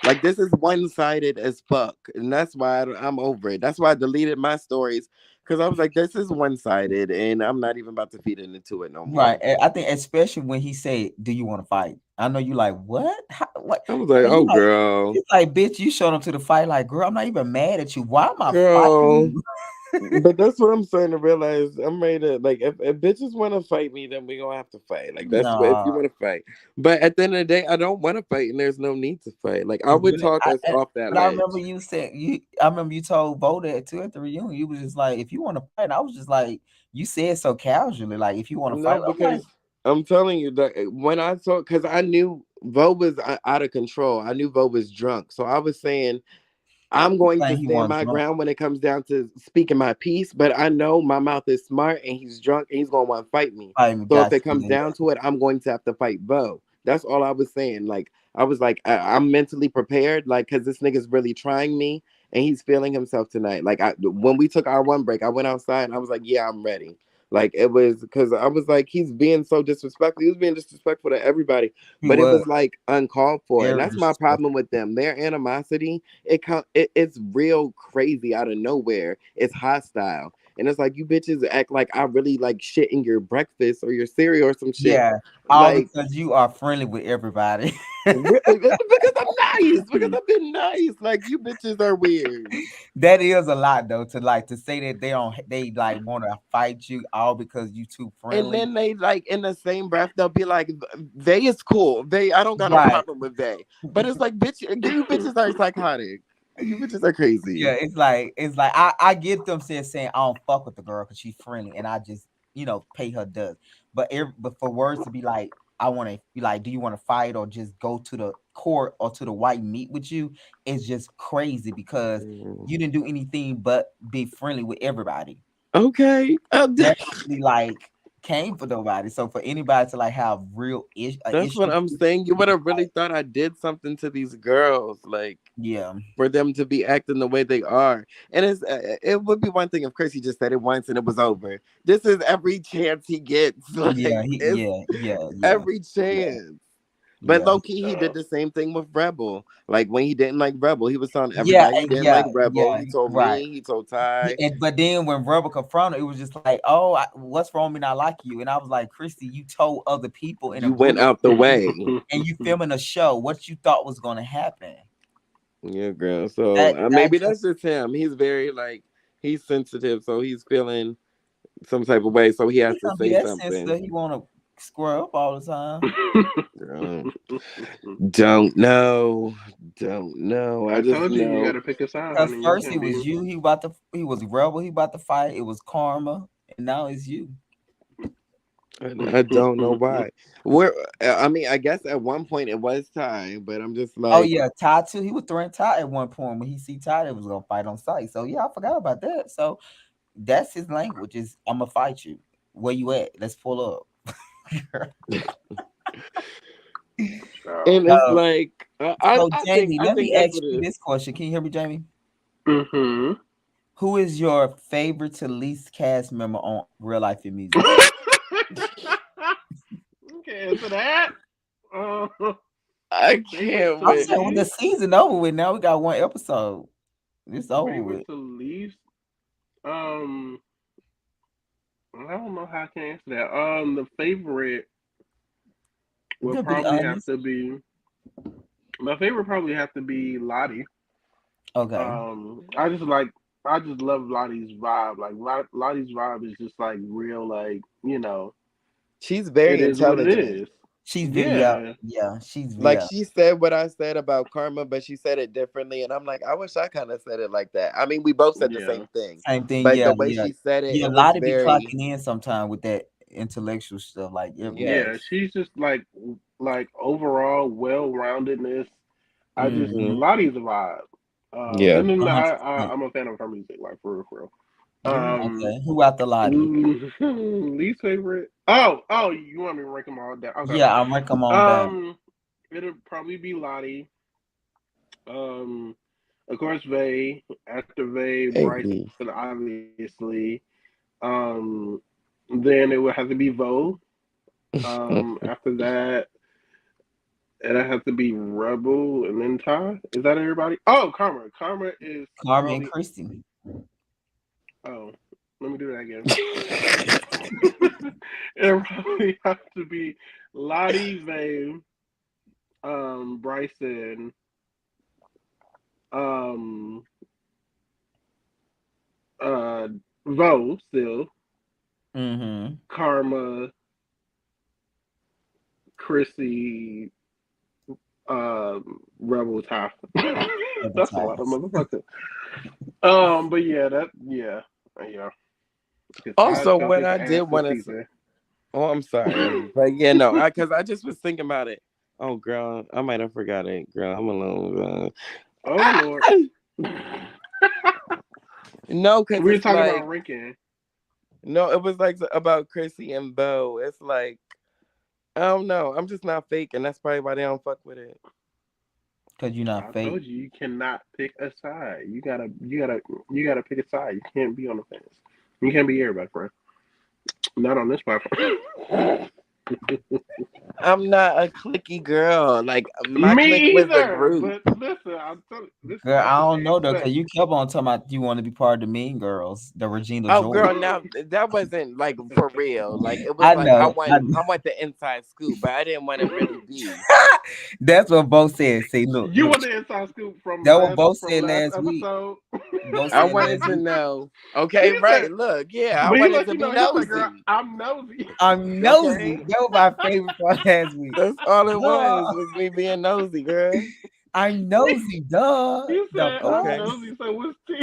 Like, this is one sided as fuck, and that's why I'm over it. That's why I deleted my stories because I was like, this is one sided, and I'm not even about to feed into it no right. more. I think especially when he said, "Do you want to fight?" I know you like what? What? I was like, And you oh like, girl, it's like, bitch, you showed up to the fight. Like, girl, I'm not even mad at you. Why am I fighting girl. you? But that's what I'm starting to realize. I'm ready to like if bitches want to fight me, then we gonna have to fight. Like that's what if you No, want to fight. But at the end of the day, I don't want to fight, and there's no need to fight. Like I would really. talk us off that But I remember ledge. you said you. I remember you told Bo that too at the reunion. You was just like, if you want to fight, I was just like, you said so casually, like, if you want to fight. No, I'm like, because I'm telling you that when I talk, because I knew Vo was out of control. I knew Vo was drunk, so I was saying I'm you going to saying he stand wasn't my drunk. ground when it comes down to speaking my piece, but I know my mouth is smart and he's drunk and he's going to want to fight me. I even So if got it you. comes down to it, I'm going to have to fight Bo. That's all I was saying. Like, I was like, I'm mentally prepared, like, because this nigga's really trying me and he's feeling himself tonight. Like, when we took our one break, I went outside and I was like, yeah, I'm ready. Like, it was because I was like, he's being so disrespectful. He was being disrespectful to everybody, He but it was was like uncalled for. And very that's my disrespectful. problem with them. Their animosity it's real crazy out of nowhere. It's hostile. And it's like you bitches act like I really like shit in your breakfast or your cereal or some shit. Yeah, all Like because you are friendly with everybody. because I'm nice. Because I've been nice. Like you bitches are weird. That is a lot though, to like to say that they like want to fight you all because you too And friendly. then they like in the same breath they'll be like, "They is cool. They I don't got no Right. problem with they." But it's like, bitch, you bitches are psychotic. You bitches are crazy. Yeah, it's like I get them saying I don't fuck with the girl because she's friendly and I just pay her dust. But for words to be like I want to be like, do you want to fight or just go to the court or to the white meet with you? It's just crazy because Mm. you didn't do anything but be friendly with everybody. Okay. Never really like came for nobody. So for anybody to like have real That's what issue, I'm saying. You would have really thought I did something to these girls, like yeah, for them to be acting the way they are. And it would be one thing if Chrissy just said it once and it was over. This is every chance he gets. Like yeah, it's yeah, every yeah, chance. But yeah. low key, he did the same thing with Rebel. Like when he didn't like Rebel, he was telling Yeah, everybody he didn't yeah, like Rebel. yeah, He told right. me, he told Ty. But then when Rebel confronted, it was just like, "Oh, what's wrong with me not like you?" And I was like, "Christy, you told other people in a You went group, out the way. and you filming a show. What you thought was going to happen? Yeah, girl. So That maybe just that's just him. He's very like he's sensitive, so he's feeling some type of way, so he has he to don't be say that something. sensitive. He want to square up all the time. Girl, don't know, don't know. I I just told you, you got know to pick a side, Because honey. You first it can't was be. you. He was Rebel. He about to fight. It was Karma, and now it's you. I don't know why. Where I mean, I guess at one point it was Ty, but I'm just Oh like, yeah, Ty too. He was threatening Ty at one point when he see Ty that was gonna fight on site. So yeah, I forgot about that. So that's his language. Is I'm gonna fight you. Where you at? Let's pull up. and it's Uh, like so I think Jamie, I let think me that's ask what it you is. this question. Can you hear me, Jamie? Mm-hmm. Who is your favorite to least cast member on Real Life in Music? Okay, answer that. Uh, I favorite can't to I'm wait. saying when the least. season over with, now we got one episode. It's over Favorite with. to least. Um, I don't know how I can answer that. The favorite You would can be probably have honest. to be. My favorite probably have to be Lottie. Okay. I just like. I just love Lottie's vibe. Like Lottie's vibe is just like real. Like She's it very is what it intelligent. is. She's very yeah, Yeah, yeah. She's Like yeah, she said what I said about karma, but she said it differently. And I'm like, I wish I kind of said it like that. I mean, we both said the yeah. same thing, same thing. but the Yeah, way yeah, she said it, yeah. A it was lot of be very, clocking in sometime with that intellectual stuff. Like yeah. Yeah, yes. she's just like overall well roundedness. I just Mm-hmm. Hmm. Lottie's a vibe. Yeah. And then 100%. I'm a fan of her music, like for real, for real. Um, Okay. Who out the Lottie? least favorite. Oh, you want me to rank them all down? Okay. Yeah, I'm rank them on down. Um, it'll probably be Lottie. Um, of course, Vay. After Vay, Bryson, Hey. obviously. Um, then it would have to be Vo. After that, it'd have to be Rebel, and then Ty. Is that everybody? Oh, Karma. Karma is Carmen and probably. Christy. Oh, let me do that again. It probably have to be Lottie, Vay, Bryson, um, uh, Vo still, Mm-hmm. Karma, Chrissy, Rebel Top. That's a lot of Advertise. motherfuckers. But yeah. Because Ty Also, showed what his I did ass this want to say, season. oh, I'm sorry, but yeah, no, because I just was thinking about it. Oh, girl, I might have forgot it, girl. I'm alone. Oh Ah! Lord. No, because We were it's talking like about ranking. no, it was like about Chrissy and Bo. It's like I don't know. I'm just not fake, and that's probably why they don't fuck with it. Cause you're not I fake. told you you cannot pick a side. You gotta pick a side. You can't be on the fence. You can't be everybody, bro. Not on this platform. I'm not a clicky girl. Like my clique Me was a either. group. But listen, I'm telling you, listen, Girl, that's I what don't they know though, cause expect. you kept on talking about you want to be part of the Mean Girls, the Regina Oh, George. girl, now that wasn't like for real. Like it was I like know. I want the inside scoop, but I didn't want to really be. That's what Bo said. See, look, You look. want the inside scoop That what Bo from said last last week. episode. Bo I said wanted last to week. know. He Okay, said, right. Look, yeah, I but he wanted let to you be know. He was like, "Girl, nosy. I'm nosy." I'm nosy. Okay, That was my favorite part last week. that's all it Duh. was me being nosy, girl. I'm nosy. Duh. He The said, "I'm fuck? Okay, nosy." So what's tea?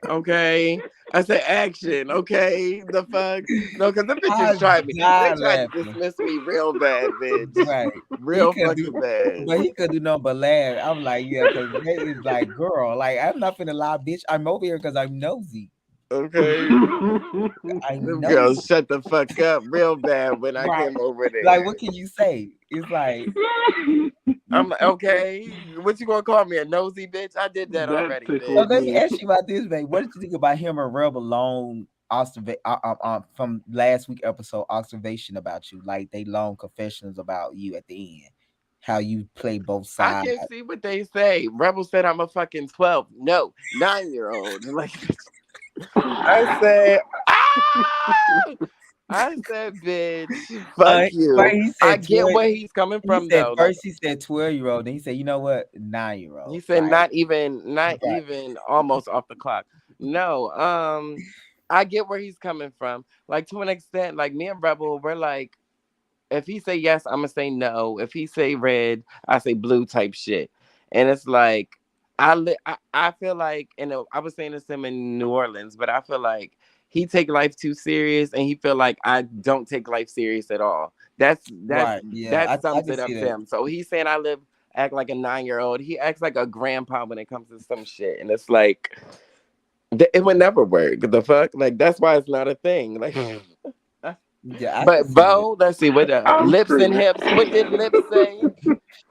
okay. I said action. Okay, the fuck. No, because the I bitches tried me. They died tried to laughing. dismiss me real bad, bitch. Right. He Real could do, fucking bad. but he could do nothing but laugh. I'm like, yeah, because that is like, girl, like I'm not finna lie, bitch. I'm over here because I'm nosy. Okay. I'm Them nosy. girls shut the fuck up real bad when I Right. came over Like, there. what can you say? It's like, I'm like, okay. What you gonna call me a nosy bitch? I did that That already, so tickled bitch. let me me. ask you about this, babe. What did you think about him and Rebel long from last week episode observation about you? Like they long confessions about you at the end. How you play both I sides. can see what they say. Rebel said I'm a fucking 12. No, 9-year-old. Like I said, ah! I said, bitch, fuck But you. he I said get 12. where he's coming He from said though. Like first he said 12-year-old, then he said, you know what, 9-year he old. said Like, not right. even almost off the clock. No, I get where he's coming from. Like to an extent, like me and Rebel, we're like, if he say yes, I'm gonna say no. If he say red, I say blue type shit. And it's like I feel like, and I was saying this to him in New Orleans, but I feel like he take life too serious, and he feel like I don't take life serious at all. Right. Yeah, That I sums can it see up to that. him. So he's saying I live act like a 9-year-old. He acts like a grandpa when it comes to some shit, and it's like it would never work. The fuck, like that's why it's not a thing. Like. Yeah, I can But see that. Bo, let's see what I'm lips and screaming. hips. What did lips say?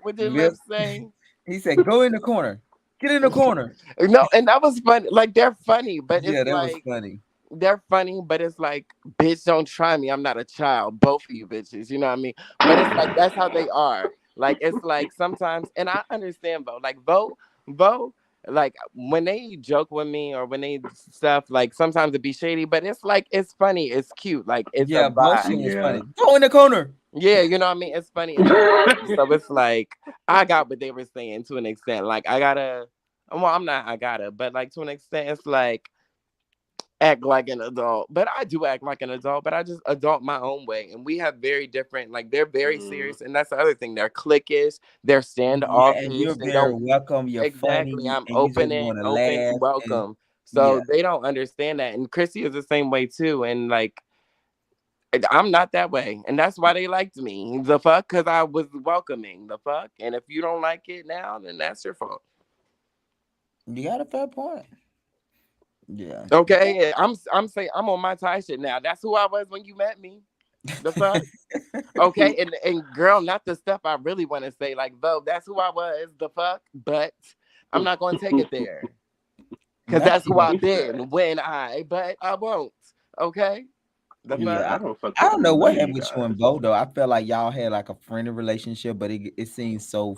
What did Lips. lips say? He said, go in the corner. Get in the corner. No, and that was funny. Like they're funny, but it's Yeah, that was like funny. they're funny, but it's like, bitch, don't try me. I'm not a child. Both of you bitches, you know what I mean? But it's like that's how they are. Like it's like sometimes, and I understand Bo. Like Bo, like when they joke with me or when they stuff, like sometimes it be shady, but it's like it's funny, it's cute, like it's a Yeah, both vibe. shit was Yeah. funny. Go in the corner. Yeah, you know what I mean? It's funny. It's a vibe. So it's like I got what they were saying to an extent. Like I gotta well, I'm not I gotta, but like to an extent it's like act like an adult. But I do act like an adult, but I just adult my own way. And we have very different, like they're very Mm. serious. And that's the other thing. They're cliquish, they're Yeah, and standoffish. you're They very don't welcome. You're exactly. funny, I'm and you just want to open, laugh. And welcome. yeah, So they don't understand that. And Chrissy is the same way too. And like I'm not that way. And that's why they liked me. The fuck? Because I was welcoming. The fuck? And if you don't like it now, then that's your fault. you got a fair point. Yeah. Okay, I'm saying I'm on my Ty shit now. That's who I was when you met me. The fuck. Okay, and girl, not the stuff I really want to say. Like, though, that's who I was. The fuck, but I'm not gonna take it there because Not that's you who know. I've been when but I won't. Okay, the Yeah, fuck. Yeah, I don't fuck I with don't know none what of you happened with you and guys. Bo though. I felt like y'all had like a friendly relationship, but it seems so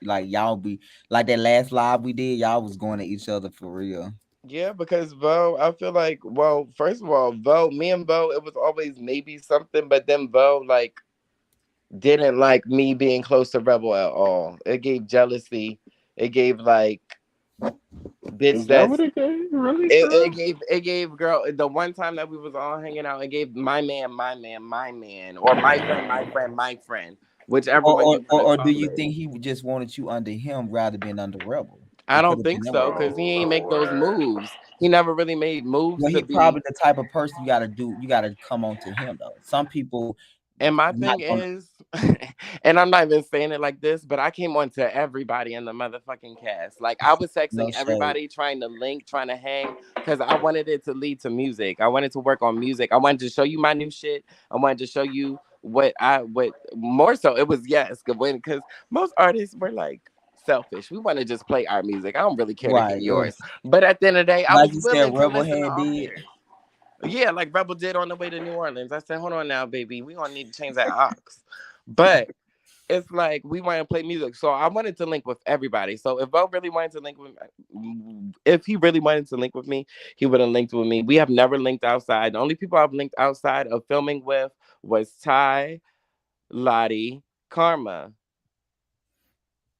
like y'all be like that last live we did. Y'all was going at each other for real. Yeah, because Vo, I feel like, well, first of all, Vo, me and Vo, it was always maybe something, but then Vo like didn't like me being close to Rebel at all. It gave jealousy. It gave like bitch Is that that's what it gave? Really, it, for it real? gave it gave girl the one time that we was all hanging out, it gave my man, or my friend, whichever one you want to Or do call you it. think he just wanted you under him rather than under Rebel? I It could don't have think been that so, way. because he ain't Oh, make those word. moves. He never really made moves Well, to he be. probably the type of person you gotta come on to him though. Some people And my not thing gonna is, and I'm not even saying it like this, but I came on to everybody in the motherfucking cast. Like I was texting no shade. everybody, trying to link, trying to hang, because I wanted it to lead to music. I wanted to work on music. I wanted to show you my new shit. I wanted to show you what more so it was yes, because most artists were like selfish. We want to just play our music. I don't really care to hear Right. It yours. was But at the end of the day, I like was you said, willing to Rebel listen to had all did. theirs. Yeah, like Rebel did on the way to New Orleans. I said, hold on now, baby. We gonna need to change that ox. But it's like we want to play music. So I wanted to link with everybody. So if Bo really wanted to link with if he really wanted to link with me, he would have linked with me. We have never linked outside. The only people I've linked outside of filming with was Ty, Lottie, Karma.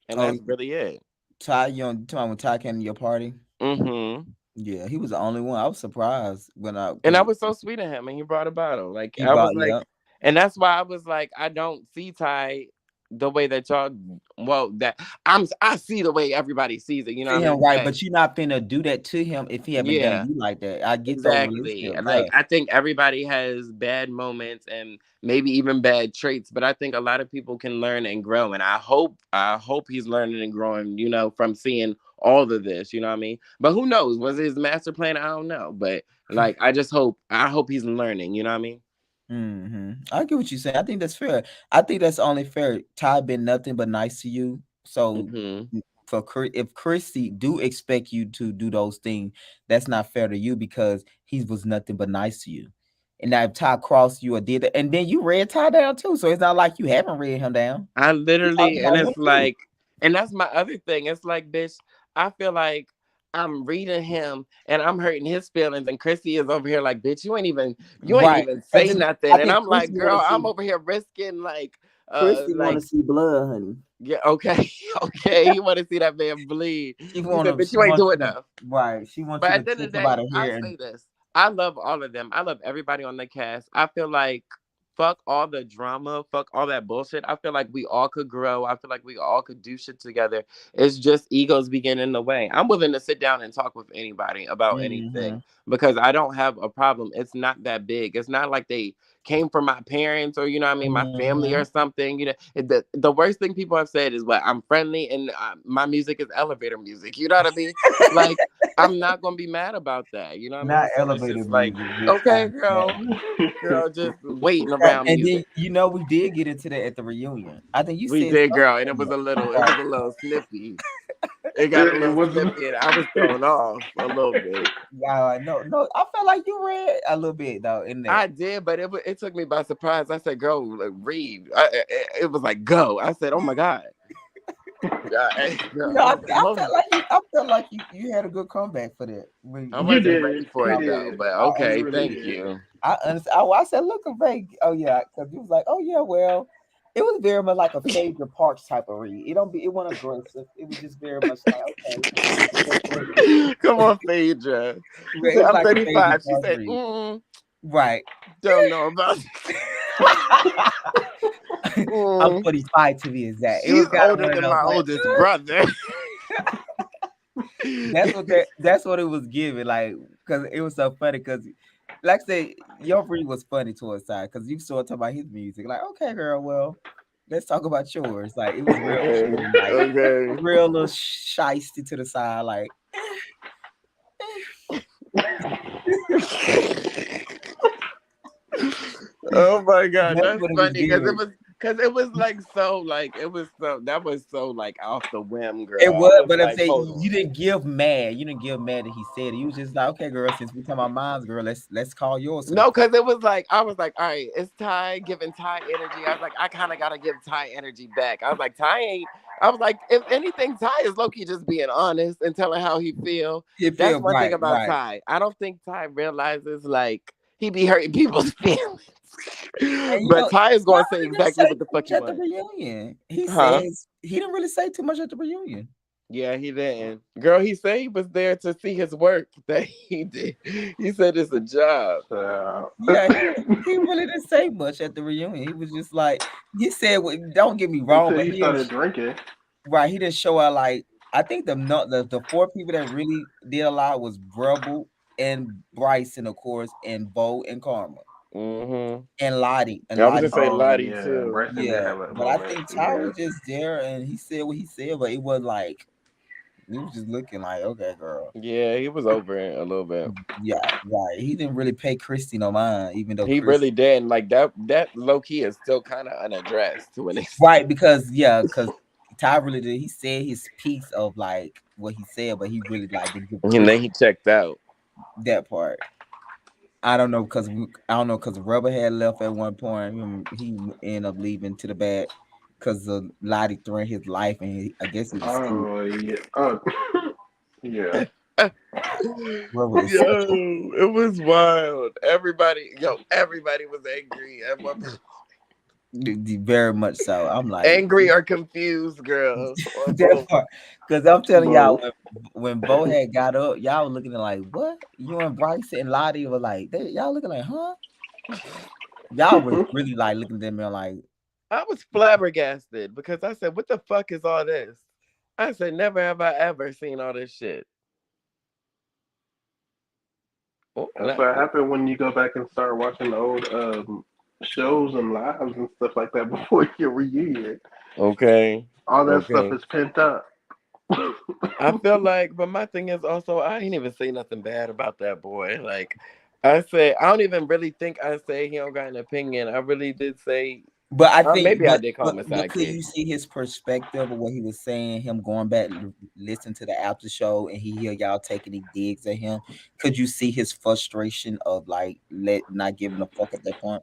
And Oh, that's really it. Ty, you talking when Ty came to your party? Hmm. Yeah, he was the only one. I was surprised when I And because that was so sweet of him. And he brought a bottle. Like he I was bought like, yeah. and that's why I was like, I don't see Ty the way that y'all. Well, that I see the way everybody sees it. You know To what I him, mean? right? But But you're not finna do that to him if he haven't done yeah, you like that. I get those exactly. relationships. Like Yeah. I think everybody has bad moments and maybe even bad traits, but I think a lot of people can learn and grow. And I hope he's learning and growing, from seeing all of this, you know what I mean? But who knows? Was it his master plan? I don't know. But like I hope he's learning, you know what I mean? I get what you're saying. I think that's fair. I think that's only fair. Ty been nothing but nice to you. So Hmm. if Chrissy do expect you to do those things, that's not fair to you because he was nothing but nice to you. And now if Ty crossed you or did it, and then you read Ty down too. So it's not like you haven't read him down. I You talking literally, and about him it's too. like, and that's my other thing. It's like, bitch, I feel like I'm reading him and I'm hurting his feelings, and Chrissy is over here like, bitch, you ain't Right. even Because say I nothing, and think I'm Chrissy like, want to girl, I'm see over here risking Chrissy want to like, see blood, honey. yeah, okay, okay, you want to see that man bleed? She said, bitch, She you ain't wants doing you to enough. right. She wants But you to at the end take of the her by day, the I hair and say this. I love all of them. I love everybody on the cast. I feel like fuck all the drama, fuck all that bullshit. I feel like we all could grow. I feel like we all could do shit together. It's just egos begin in the way. I'm willing to sit down and talk with anybody about anything hmm because I don't have a problem. It's not that big. It's not like they came from my parents or you know what I mean, my family hmm or something. The worst thing people have said is what I'm friendly and my music is elevator music. You know what I mean? Like I'm not gonna be mad about that. You know what I mean? Not So it's elevator just like, music, bitch. okay, girl, just waiting around And then music. we did get into that at the reunion. I think you We said did, girl, and it something. was a little, it Right. was a little snippy. It got a It little wasn't. snippy, and I was thrown off a little bit. Yeah, no. I felt like you read a little bit though in that. I did, but it took me by surprise. I said, "Girl, like, read." It was like, "Go." I said, "Oh my god." Yeah, girl, No, I was like, "Hold on." I felt like you had a good comeback for that. I You wasn't did. ready for You it though, did. but I You okay, really thank did. you. I honestly, I said, look, vague. Oh yeah, because you was like, oh yeah, well, it was very much like a Phaedra Parks type of read. It wasn't aggressive. It was just very much like, okay, Come on, Phaedra. She it said, was "I'm like a Phaedra 35." She Parks said, read, right? "Don't know about." I'm Mm. 45 to be exact. It was She's kind of older one of than those my like oldest brother. that's what it was giving, like because it was so funny because. Like I say, your read was funny towards side because you started talking about his music. Like, okay, girl, well, let's talk about yours. Like, it was real Okay, chill, like okay. real little shisty to the side. Like, Oh my god, That's that's what it was funny giving. because it was like so like it was so that was so like off the whim, It girl. I was, was but I'm like, saying hold you on. didn't give mad. You didn't give mad that he said it. You was just like, okay, girl, since we talking about mine's, girl, let's call yours to the No, front. because it was like I was like, all right, it's Ty giving Ty energy. I was like, I kind of gotta give Ty energy back. I was like, Ty ain't. I was like, if anything, Ty is Loki just being honest and telling how he feel. You That's feel one thing right, about right. Ty. I don't think Ty realizes like he be hurting people's feelings. And you But know, Ty is Ty going to say really didn't exactly say what the too fuck much he at the wants. reunion. He Huh? says he didn't really say too much at the reunion. Yeah, he didn't. Girl, he said he was there to see his work that he did. He said it's a job. Yeah, he really didn't say much at the reunion. He was just like he said, "Don't get me wrong," until but he he didn't. started drinking. Right, he didn't show out like I think the four people that really did a lot was Rebel and Bryson, of course, and Bo and Karma Mm-hmm. and Lottie and I was gonna Lottie. say Oh Lottie yeah, too. Bryson did Yeah, have a but I moment. think Ty Yeah. was just there and he said what he said, but it was like he was just looking like, okay, girl. Yeah, he was over it a little bit. Yeah, right. He didn't really pay Christy no mind, even though He Chris really did. And like that low key is still kind of unaddressed to an extent. right because yeah, because Ty really did. He said his piece of like what he said, but he really like to give And Chris then he checked out. that part. I don't know because I don't know because Rubber had left at one point. He ended up leaving to the back because of Lottie threatened his life, and I guess he was scared. Oh yeah. Oh yeah. Rubber Yo, is such a it was wild. Everybody was angry at one point. very much so. I'm like Angry or confused, girl, or that both. part because I'm telling y'all Both. when Bo had got up, y'all were looking at like what you and Bryce and Lottie were like y'all looking like huh? Y'all was really like looking at them and like I was flabbergasted because I said, "What the fuck is all this?" I said, "Never have I ever seen all this shit." Oh, That's what happened when you go back and start watching old shows and lives and stuff like that before your reunion. okay, All that stuff okay. is pent up. I feel like, but my thing is also, I ain't even say nothing bad about that boy. Like, I said, I don't even really think I say he don't got an opinion. I really did say, but I think, maybe I did call him a but could sidekick. you see his perspective of what he was saying? Him going back, listen to the after show, and he hear y'all taking these digs at him. Could you see his frustration of like not giving a fuck at that point?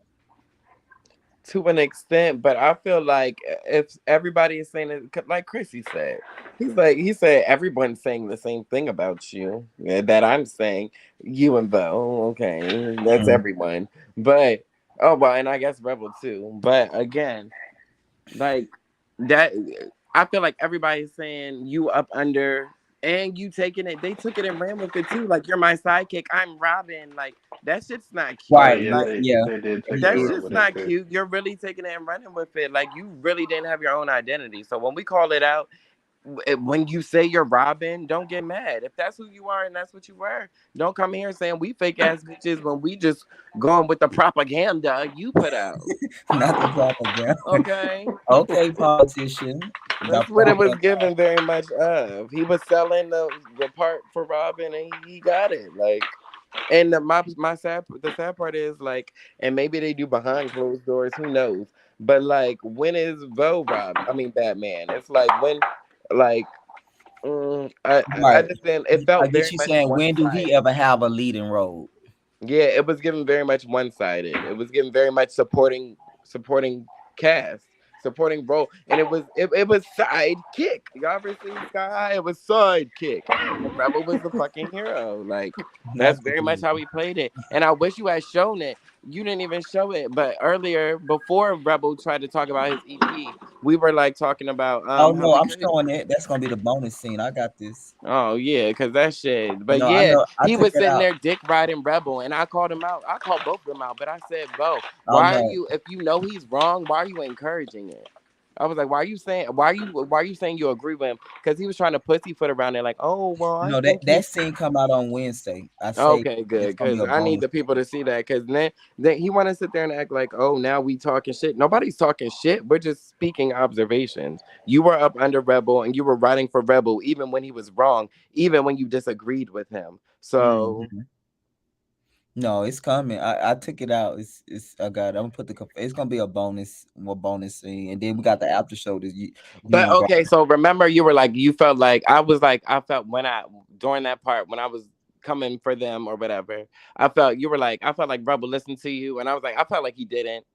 To an extent, but I feel like if everybody is saying it, like Chrissy said, he said everyone's saying the same thing about you that I'm saying. You and Bo, okay, that's Mm. everyone. But oh well, and I guess Rebel too. But again, like that, I feel like everybody's saying you up under. And you taking it, they took it and ran with it too. Like you're my sidekick, I'm Robin. Like that shit's not Oh cute. Right? yeah, Like Yeah, they did take it he that's and did. run just with it not too. cute. You're really taking it and running with it. Like you really didn't have your own identity. So when we call it out, when you say you're Robin, don't get mad. If that's who you are and that's what you were, don't come here saying we fake ass bitches when we just going with the propaganda you put out. Not the propaganda. Okay, Okay, politician. The that's what it was propaganda. given very much of. He was selling the part for Robin and he got it. Like. And the sad part is like, and maybe they do behind closed doors. Who knows? But like, when is Vo Rob? I mean, Batman. It's like when, like, I Right. just didn't. It I felt guess very you much saying one when do he sided. ever have a leading role? Yeah, it was given very much one sided. It was given very much supporting cast, supporting role, and it was sidekick. Y'all ever seen Sky High? It was sidekick, and Rebel was the fucking hero. Like Not that's the very much lead. how we played it. And I wish you had shown it. You didn't even show it. But earlier, before Rebel tried to talk about his EP, we were like talking about Oh how no, we I'm could. showing it. That's gonna be the bonus scene. I got this. Oh yeah, cause that shit. But No, I yeah, know. I he took was it sitting out. there dick riding Rebel, and I called him out. I called both of them out, but I said, "Bo, Oh why are no, you? If you know he's wrong, why are you encouraging it?" I was like, "Why are you saying? Why are you saying you agree with him?" Because he was trying to pussyfoot around there, like, "Oh well, I no. That think that he's scene come out on Wednesday. I say okay, it's good." gonna be Because a I need bonus. the people to see that. Because then he want to sit there and act like, "Oh, now we talking shit." Nobody's talking shit. We're just speaking observations. You were up under Rebel, and you were writing for Rebel, even when he was wrong, even when you disagreed with him. So Mhm. No, it's coming. I took it out. It's I got it. I'm gonna put the it's gonna be a bonus, more bonus scene, and then we got the after show. This you But and okay, so remember you were like you felt like I was like I felt when I during that part when I was coming for them or whatever, I felt you were like I felt like Rebel listened to you and I was like I felt like he didn't.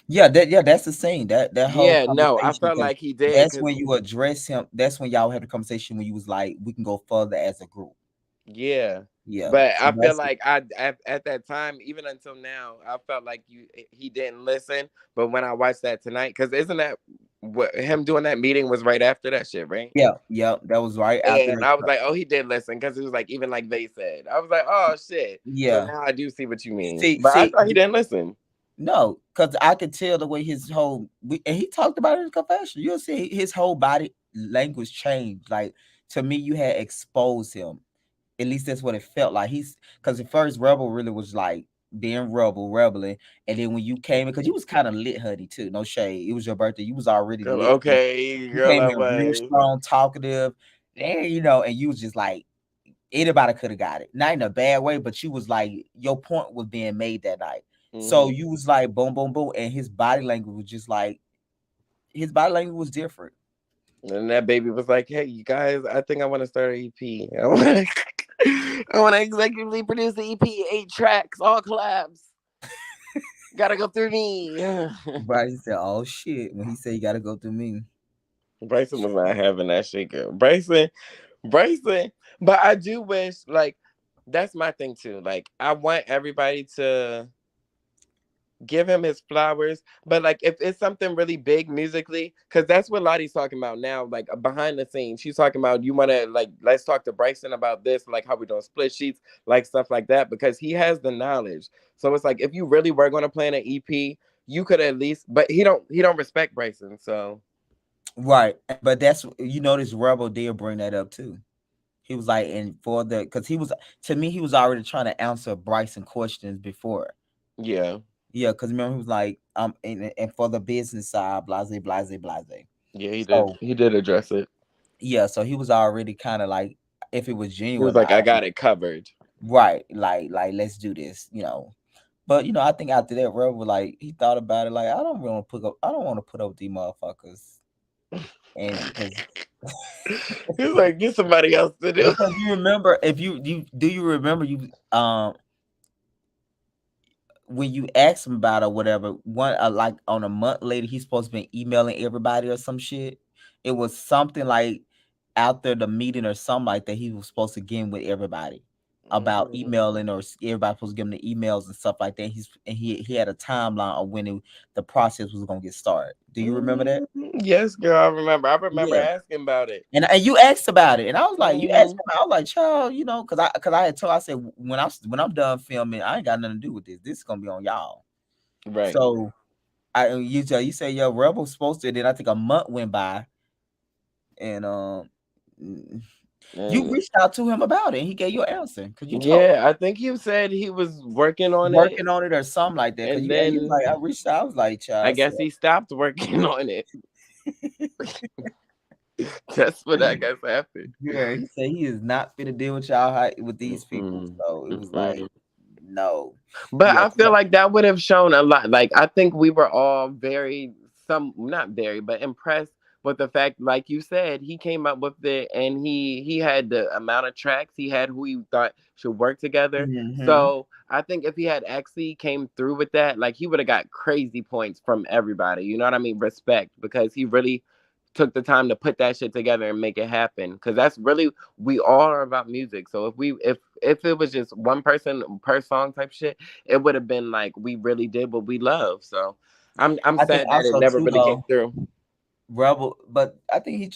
yeah, that's the scene. That whole Yeah, no, I conversation felt because like he did that's because when you address him. That's when y'all had a conversation when you was like, we can go further as a group. yeah. Yeah, But so I feel that's like at that time, even until now, I felt like he didn't listen. But when I watched that tonight, because isn't that what him doing that meeting was right after that shit, right? yeah, yeah. That was right after And the I was like, oh, he did listen because it was like even like they said. I was like, oh shit. So yeah. now I do see what you mean. See, But I see, thought he didn't listen. no, because I could tell the way his whole and he talked about it in his confession. You'll see his whole body language changed. Like to me, you had exposed him. At least that's what it felt like. He's because at first Rebel really was like being rebelling, and then when you came in, because you was kind of lit, honey, too. No shade. It was your birthday. You was already Girl, lit. okay, You girl, came I in real was. strong, talkative, and and you was just like anybody could have got it. Not in a bad way, but you was like your point was being made that night. So Hmm. you was like boom, boom, boom, and his body language was just like his body language was different. And that baby was like, hey, you guys, I think I want to start an EP. I want to I want to executively produce the EP, 8 tracks, all collabs. Gotta go through me. Bryson said, "Oh shit!" When he said, "You got to go through me." Bryson was not having that shit, girl. Bryson. But I do wish, like, that's my thing too. Like, I want everybody to give him his flowers. But like, if it's something really big musically, because that's what Lottie's talking about now. Like behind the scenes, she's talking about you want to like let's talk to Bryson about this, like how we doing split sheets, like stuff like that, because he has the knowledge. So it's like if you really were going to plan an EP, you could at least. But he don't respect Bryson, so. Right, but that's this Rebel did bring that up too. He was like, and for the because he was to me, he was already trying to answer Bryson questions before. Yeah, Yeah, because remember he was like, and for the business side, blase, blase, blase. yeah, he did. So He did address it. yeah, so he was already kind of like, if it was He was genuine, like, "I got it covered." right, like let's do this. But I think after that, Rebel like he thought about it, like I don't want to put up with these motherfuckers, and because He's like, "Get somebody else to do." because you remember if you remember when you ask him about or whatever, one like on a month later, he's supposed to be emailing everybody or some shit. It was something like after the meeting or something like that. He was supposed to get in with everybody about Mm. emailing or everybody supposed to give him the emails and stuff like that. He had a timeline of when the process was gonna get started. Do you remember that? Yes, girl, I remember. I remember Yeah. asking about it. And you asked about it, and I was like, you asked Hmm. me, I was like, child, because I had told, I said, when I'm done filming, I ain't got nothing to do with this. This is gonna be on y'all. Right. So you say your Rebel's supposed to. Then I think a month went by, and mm, you And reached out to him about it, and he gave you an answer because you told yeah, I think you said he was working on it, working on it or something like that. Because and you then like I reached out, I was like, I child, guess he stopped working on it. That's what I guess happened. yeah, he said he is not fit to deal with y'all with these people. Mm-mm. So it was like, Mm-mm. no, But yeah, I feel like that would have shown a lot. Like I think we were all very some not very, but impressed with the fact, like you said, he came up with it and he had the amount of tracks, he had who he thought should work together. hmm So I think if he had actually came through with that, like he would have got crazy points from everybody. You know what I mean? Respect because he really took the time to put that shit together and make it happen. Cause that's really we all are about music. So if it was just one person per song type shit, it would have been like we really did what we love. So I'm I think sad that it also never too really came though. through. Rebel, but I think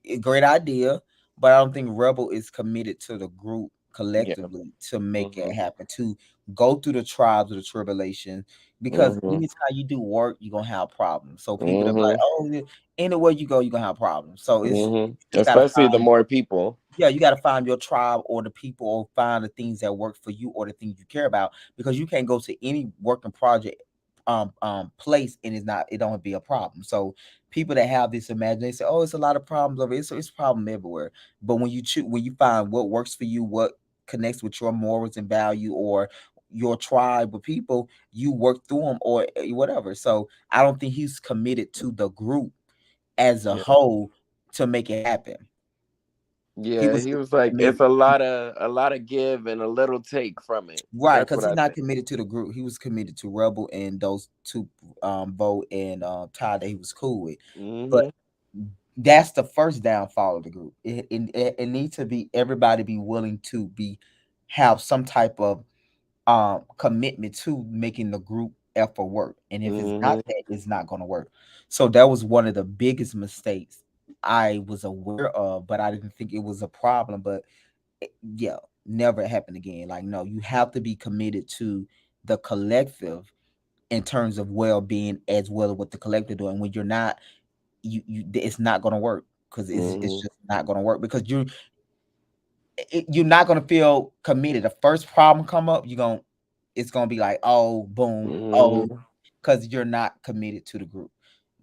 a great idea, but I don't think Rebel is committed to the group Yeah. collectively to make it Hmm. happen, to go through the tribes of the tribulation. Because Hmm. anytime you do work, you're gonna have problems. So people that be like, Hmm. oh, anywhere you go, you're gonna have problems. So Hmm. you gotta Especially the find more people. yeah, you got to find your tribe or the people or find the things that work for you or the things you care about because you can't go to any working project place and it don't be a problem. So people that have this imagination they say, "Oh, it's a lot of problems over it." So it's a problem everywhere. But when you find what works for you, what connects with your morals and value, or your tribe of people, you work through them, or whatever. So I don't think he's committed to the group as a Yeah. whole to make it happen. He Yeah, was he was like, committed. it's a lot of give and a little take from it. Right, That's because what he's I not think. committed to the group. He was committed to Rebel and those two, Vote and Ty, that he was cool with. But Mhm. that's the first downfall of the group. It needs to be everybody be willing to be have some type of commitment to making the group effort work. And if it's not Mhm. that, it's not gonna work. So that was one of the biggest mistakes I was aware of, but I didn't think it was a problem. But yeah, never happen again. Like, no, you have to be committed to the collective in terms of well-being, as well as what the collective doing. When you're not, it's not going to work, because it's Mhm. just not going to work, because you're not going to feel committed. The first problem come up, it's going to be like, oh, boom, oh, Mhm. because you're not committed to the group,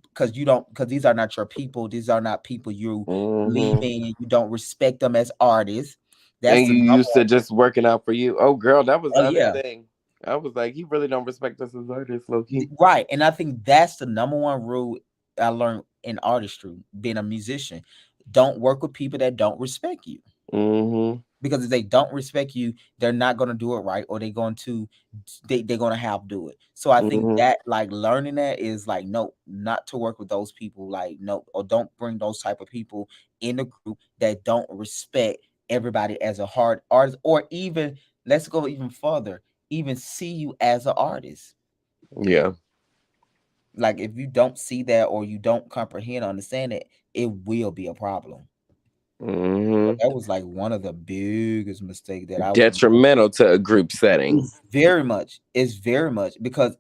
because you don't, because these are not your people. These are not people you believe Mhm. in. You don't respect them as artists. That's And the you number used one. to just working out for you. Oh, girl, that was Oh the other yeah. thing. I was like, he really don't respect us as artists, low key. Right, and I think that's the number one rule I learned in artistry, being a musician. Don't work with people that don't respect you, Mhm. because if they don't respect you, they're not going to do it right, or they're going to have do it. So I think Mhm. that, like, learning that is like, no, not to work with those people, like, no, or don't bring those type of people in the group that don't respect everybody as a hard artist, or even, let's go even further, even see you as an artist. Yeah. Like, if you don't see that, or you don't comprehend, understand it, it will be a problem. So Mhm. that was like one of the biggest mistakes that I was. Detrimental to a group setting. It's very much, because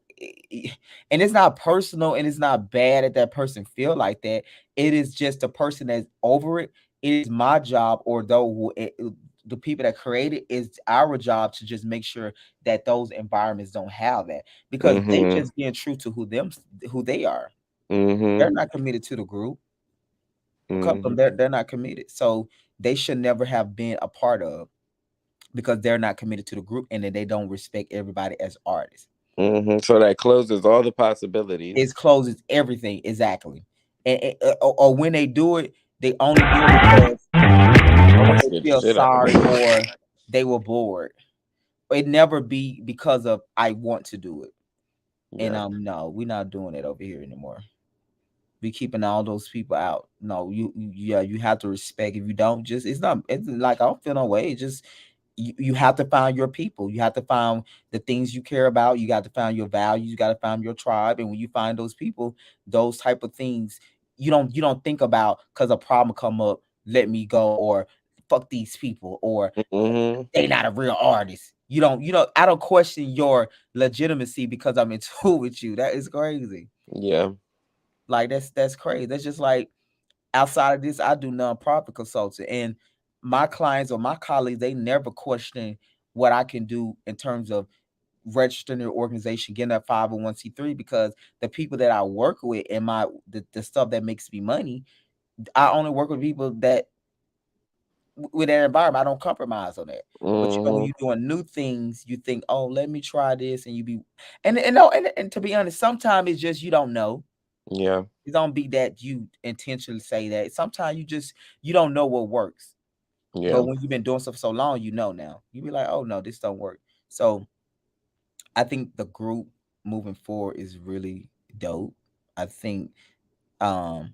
and it's not personal, and it's not bad that that person feel like that. It is just a person that's over it. It is my job, or the people that create it, is our job to just make sure that those environments don't have that, because they Mhm. just being true to who they are. They're Mhm. not committed to the group. A couple of them, Mhm. they're not committed, so they should never have been a part of, because they're not committed to the group, and then they don't respect everybody as artists. Mhm. So that closes all the possibilities. It closes everything, exactly. Or when they do it, they only do it because Almost they scared the feel shit out of sorry, me. or they were bored. It never be because of, I want to do it. And Yeah. no, we're not doing it over here anymore. We keeping all those people out. No, yeah, you have to respect. If you don't, just, it's like, I don't feel no way. It's just, you have to find your people. You have to find the things you care about. You got to find your values. You got to find your tribe. And when you find those people, those type of things, you don't think about, because a problem come up, let me go, or fuck these people, or Mhm. they not a real artist. I don't question your legitimacy because I'm in tour with you. That is crazy. Yeah. Like, that's crazy. That's just like, outside of this, I do nonprofit consulting, and my clients or my colleagues, they never question what I can do in terms of registering their organization, getting that 501(c)(3), because the people that I work with, and the stuff that makes me money, I only work with people that, with their environment, I don't compromise on that. But when Mhm. you're doing new things, you think, oh, let me try this, and you be, and to be honest, sometimes it's just, you don't know. Yeah. It don't be that you intentionally say that. Sometimes you don't know what works. But Yeah. when you've been doing stuff so long, now. You be like, oh no, this don't work. So I think the group moving forward is really dope. I think, um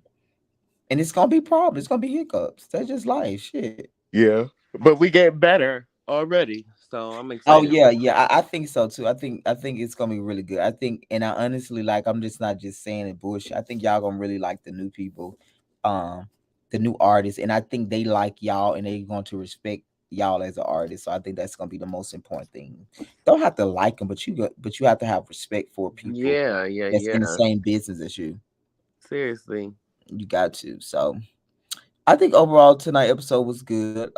and it's gonna be problems, it's gonna be hiccups. That's just life. Shit. Yeah. But we get better already. So I'm Oh excited yeah, for it. yeah. I think so too. I think it's gonna be really good. I think, and I honestly, like, I'm just not just saying it bullshit. I think y'all gonna really like the new people, um, the new artists, and I think they like y'all, and they going to respect y'all as an artist. So I think that's gonna be the most important thing. Don't have to like them, but you have to have respect for people Yeah, yeah, that's in the yeah. same business as you. Seriously. You got to. So I think overall tonight episode was good.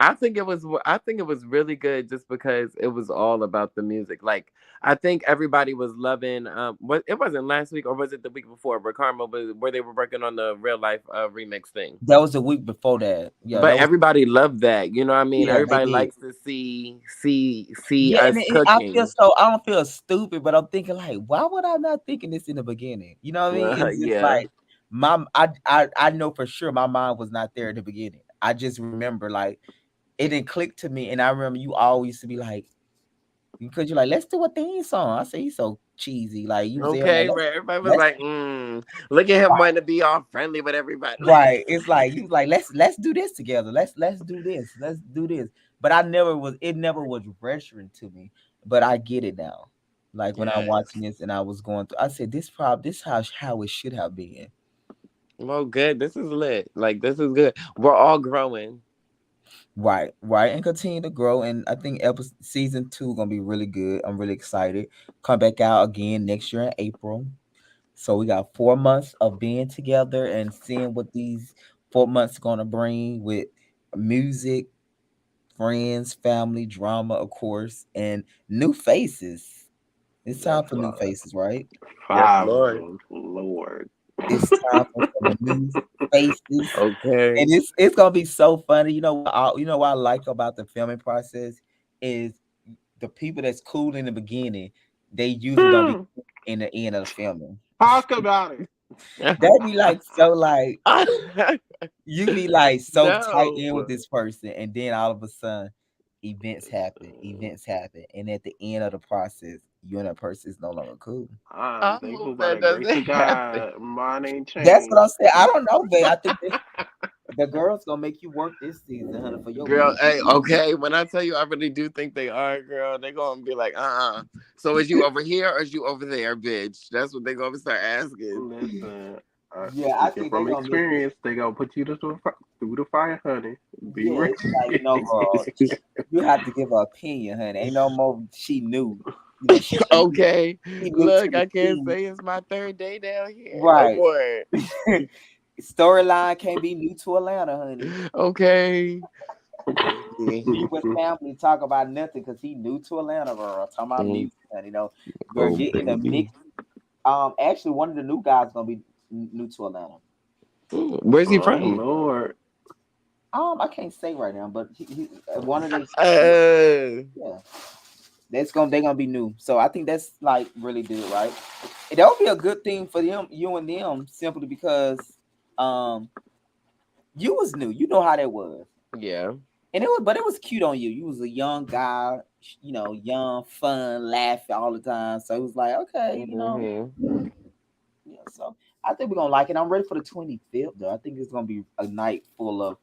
I think it was really good just because it was all about the music. Like I think everybody was loving what it wasn't last week or was it the week before where Karma was where they were working on the real life remix thing. That was a week before that. Yeah, But that was. everybody loved that. You know what I mean? Yeah, they Everybody did. likes to see Yeah, and us I feel cooking. so. I don't feel stupid, but I'm thinking like, why would I not thinking this in the beginning? You know what I mean? It's just Yeah. like I know for sure my mind was not there at the beginning. I just remember like it didn't click to me, and I remember you always used to be like, because you're like, let's do a theme song. I say he's so cheesy. Like you was there like Okay, right. Everybody was let's like, look at him wanting to be all friendly with everybody. right. It's like you was like, let's do this together. Let's do this. Let's do this. But I never was. It never was registering to me. But I get it now. Like when I'm Yes. watching this and I was going through, I said this how it should have been. Well, good. This is lit. Like this is good. We're all growing. Right, right, and continue to grow. And I think episode season 2 gonna be really good. I'm really excited. Come back out again next year in April. So we got 4 months of being together and seeing what these 4 months gonna bring with music, friends, family, drama, of course, and new faces. It's Yes, time for new Lord. faces, right? Yes, Five of Lord. them, Lord. It's time for some new faces, Okay. and it's gonna be so funny. You know what I like about the filming process is the people that's cool in the beginning, they usually don't be Hmm, cool in the end of the filming. talk about it. That be like so like you be like so tight in with No. this person, and then all of a sudden, events happen, and at the end of the process, you and that person is no longer cool. I'm I thankful hope by that the grace doesn't of happen. God. Mine ain't That's what I'm changed. saying. I don't know, babe. I think the girls gonna make you work this season, honey, for your Girl, mental. hey, okay. When I tell you, I really do think they are, girl. They gonna be like, So is you over here or is you over there, bitch? That's what they gonna start asking. Listen, Yeah, I speaking think they from gonna make you. experience, they gonna put you through the fire, honey. Be Yeah, ready. it's like no, girl. You have to give her opinion, honey. Ain't no more. She knew. She knew. Okay, She knew to look, the I can't T. say it's my third day down here no Right. more. Storyline can't be new to Atlanta, honey. Okay, baby. You with family talk about nothing because he new to Atlanta, girl. Talking about Mm, music, honey. Girl, oh, get in the baby. mix. Actually, one of the new guys gonna be new to Atlanta. Where's he Oh from? Lord. I can't say right now, but he one of the Uh, yeah. They're gonna be new. So I think that's like really good, right? And that would be a good thing for them, you and them, simply because um you was new. You know how that was. yeah. And it was cute on you. You was a young guy, young, fun, laughing all the time. So it was like, okay, Hmm. yeah. So I think we're gonna like it. I'm ready for the 25th though. I think it's gonna be a night full of